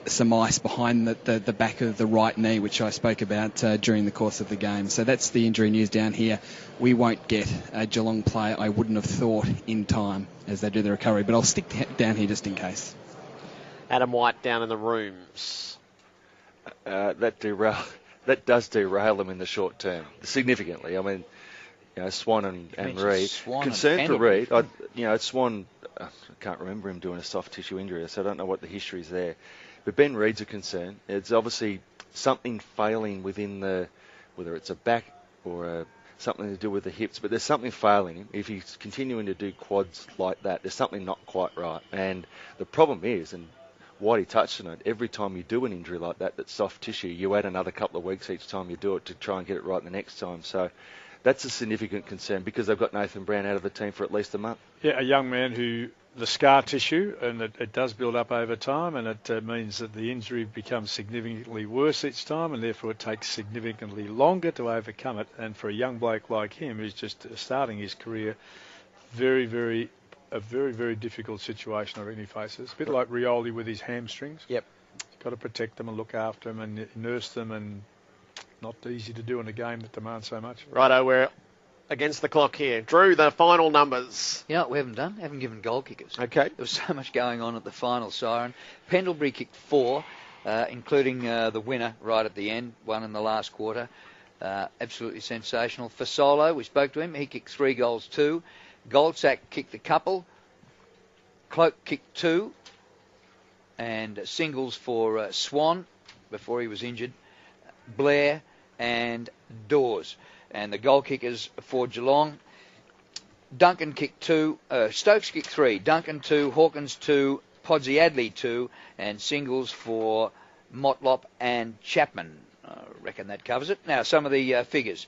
some ice behind the back of the right knee, which I spoke about during the course of the game. So that's the injury news down here. We won't get a Geelong player, I wouldn't have thought, in time as they do the recovery, but I'll stick down here just in case. Adam White down in the rooms. That does derail them in the short term significantly. I mean, Swan and Reid. Concern for Reid. Swan, I can't remember him doing a soft tissue injury, so I don't know what the history is there. But Ben Reid's a concern. It's obviously something failing within whether it's a back or something to do with the hips, but there's something failing him. If he's continuing to do quads like that, there's something not quite right. And the problem is, and Whitey touched on it, every time you do an injury like that that's soft tissue, you add another couple of weeks each time you do it to try and get it right the next time. So that's a significant concern, because they've got Nathan Brown out of the team for at least a month. Yeah, a young man who the scar tissue, and it does build up over time, and it means that the injury becomes significantly worse each time, and therefore it takes significantly longer to overcome it. And for a young bloke like him who's just starting his career, a very, very difficult situation I reckon he faces. A bit like Rioli with his hamstrings. Yep. Got to protect them and look after them and nurse them, and not easy to do in a game that demands so much. Righto, we're against the clock here. Drew, the final numbers. Yeah, we haven't given goal kickers. Okay. There was so much going on at the final siren. Pendlebury kicked 4, including the winner right at the end, 1 in the last quarter. Absolutely sensational. Fasolo, we spoke to him. He kicked 3 goals, 2. Goldsack kicked a couple. Cloak kicked 2. And singles for Swan before he was injured. Blair and Dawes. And the goal kickers for Geelong: Duncan kicked 2, Stokes kicked 3, Duncan 2, Hawkins 2, Podsiadly 2, and singles for Motlop and Chapman. I reckon that covers it. Now, some of the figures.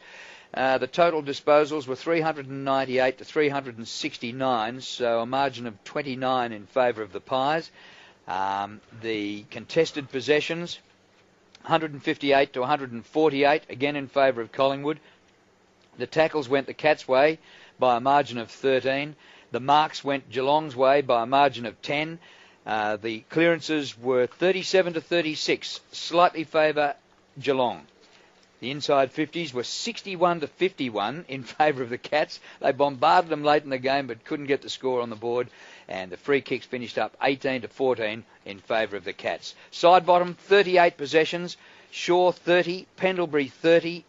The total disposals were 398 to 369, so a margin of 29 in favour of the Pies. The contested possessions, 158 to 148, again in favour of Collingwood. The tackles went the Cats' way by a margin of 13. The marks went Geelong's way by a margin of 10. The clearances were 37 to 36, slightly favour Geelong. The inside 50s were 61 to 51 in favour of the Cats. They bombarded them late in the game but couldn't get the score on the board. And the free kicks finished up 18 to 14 in favour of the Cats. Side bottom, 38 possessions. Shaw 30, Pendlebury 30,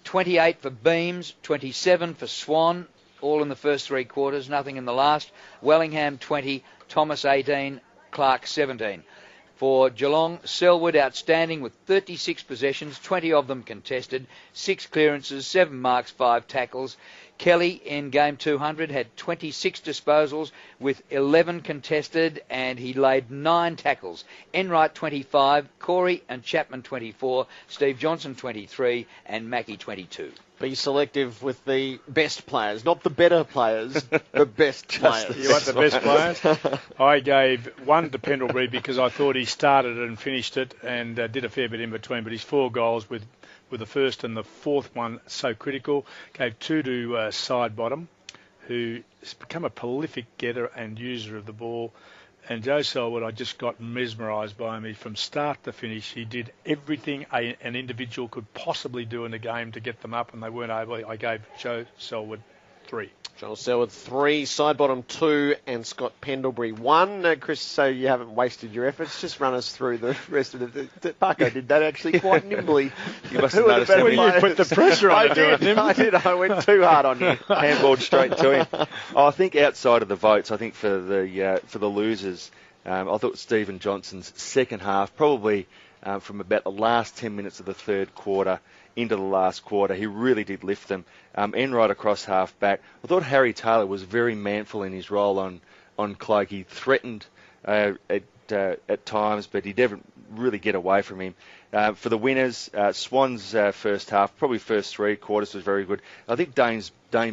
28 for Beams, 27 for Swan, all in the first 3 quarters, nothing in the last. Wellingham 20, Thomas 18, Clark 17. For Geelong, Selwood outstanding with 36 possessions, 20 of them contested, 6 clearances, 7 marks, 5 tackles. Kelly in game 200 had 26 disposals with 11 contested, and he laid 9 tackles. Enright 25, Corey and Chapman 24, Steve Johnson 23 and Mackie 22. Be selective with the best players, not the better players, the best players. You want the best players? I gave 1 to Pendlebury because I thought he started and finished it and did a fair bit in between, but his 4 goals with the first and the fourth one so critical. Gave 2 to Side Bottom, who has become a prolific getter and user of the ball. And Joe Selwood, I just got mesmerised by him. From start to finish, he did everything an individual could possibly do in a game to get them up, and they weren't able. I gave Joe Selwood 3. Joel Selwood 3, Side Bottom 2, and Scott Pendlebury 1. Chris, so you haven't wasted your efforts. Just run us through the rest of the Paco did that actually quite nimbly. You must have noticed that. You put the pressure on I did. I went too hard on you. Handballed straight to him. I think outside of the votes, I think for the losers, I thought Stephen Johnson's second half, probably from about the last 10 minutes of the third quarter into the last quarter, he really did lift them. Enright across half back. I thought Harry Taylor was very manful in his role on Cloak. He threatened at times, but he didn't really get away from him. For the winners, Swan's first half, probably first 3 quarters was very good. I think Dane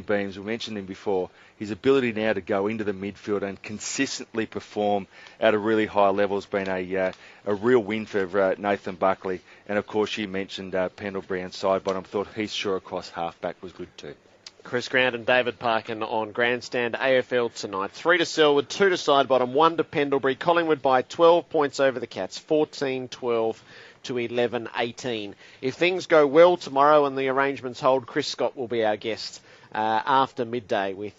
Beams, we mentioned him before, his ability now to go into the midfield and consistently perform at a really high level has been a real win for Nathan Buckley. And of course, you mentioned Pendlebury and Side Bottom. Thought he's sure across half back was good too. Chris Grant and David Parkin on Grandstand AFL tonight. 3 to Selwood, 2 to Side Bottom, 1 to Pendlebury. Collingwood by 12 points over the Cats, 14-12 to 11-18. If things go well tomorrow and the arrangements hold, Chris Scott will be our guest after midday with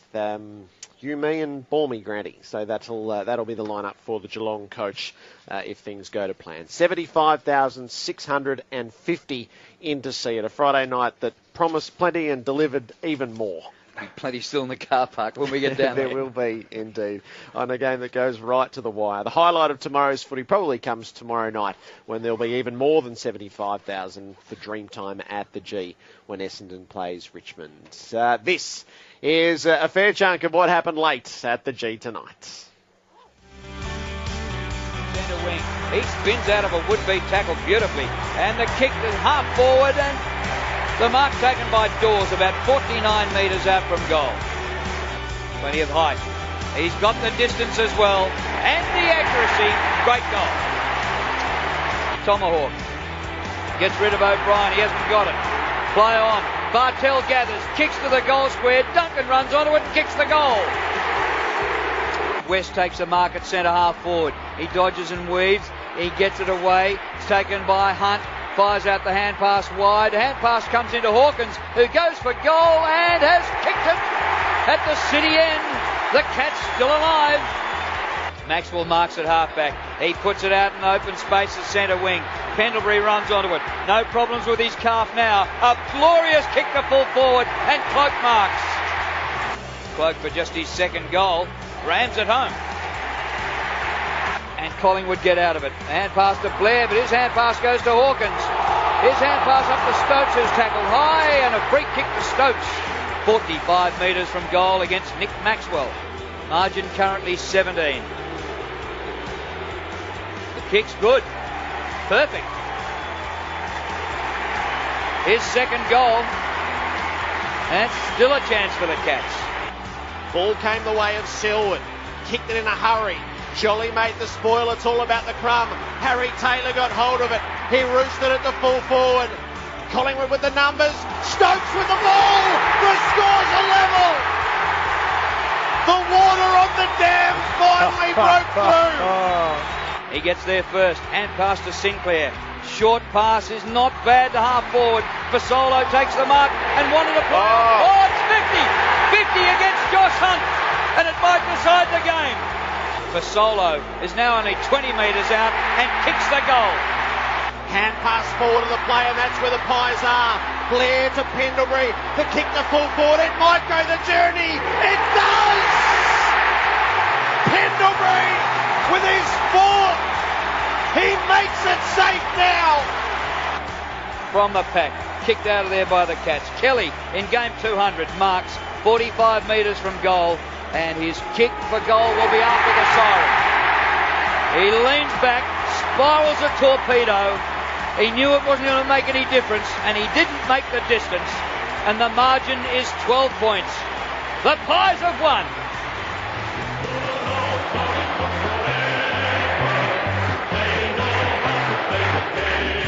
you, me and Balmy Granty. So that'll be the lineup for the Geelong coach if things go to plan. 75,650 in to see it. A Friday night that promised plenty and delivered even more. Plenty still in the car park when we get down there. There will be, indeed, on a game that goes right to the wire. The highlight of tomorrow's footy probably comes tomorrow night when there'll be even more than 75,000 for Dreamtime at the G when Essendon plays Richmond. This is a fair chunk of what happened late at the G tonight. Centre wing. He spins out of a would-be tackle beautifully. And the kick is half forward and the mark taken by Dawes about 49 metres out from goal. Plenty of height. He's got the distance as well. And the accuracy. Great goal. Tomahawk. Gets rid of O'Brien. He hasn't got it. Play on. Bartel gathers. Kicks to the goal square. Duncan runs onto it and kicks the goal. West takes a mark at centre half forward. He dodges and weaves. He gets it away. It's taken by Hunt. Fires out the hand pass wide. Hand pass comes into Hawkins, who goes for goal and has kicked it at the city end. The Cats still alive. Maxwell marks at halfback. He puts it out in open space at centre wing. Pendlebury runs onto it. No problems with his calf now. A glorious kick to full forward and Cloak marks. Cloak for just his second goal. Rams at home. And Collingwood get out of it. Hand pass to Blair, but his hand pass goes to Hawkins. His hand pass up to Stokes, who's tackled high, and a free kick to Stokes. 45 metres from goal against Nick Maxwell. Margin currently 17. The kick's good. Perfect. His second goal. And still a chance for the Cats. Ball came the way of Selwood. Kicked it in a hurry. Jolly made the spoil. It's all about the crumb. Harry Taylor got hold of it. He roosted it to full forward. Collingwood with the numbers. Stokes with the ball. The score's a level. The water on the dam finally broke through. He gets there first. Hand pass to Sinclair. Short pass is not bad to half forward. Fasolo takes the mark and wanted to play. Oh, it's 50. 50 against Josh Hunt. And it might decide the game. Fasolo is now only 20 metres out and kicks the goal. Hand pass forward to the play, and that's where the Pies are. Blair to Pendlebury. The kick to full forward. It might go the journey. It does! Pendlebury with his fourth. He makes it safe now. From the pack. Kicked out of there by the Cats. Kelly in game 200 marks 45 metres from goal, and his kick for goal will be after the siren. He leans back, spirals a torpedo. He knew it wasn't going to make any difference, and he didn't make the distance, and the margin is 12 points. The Pies have won.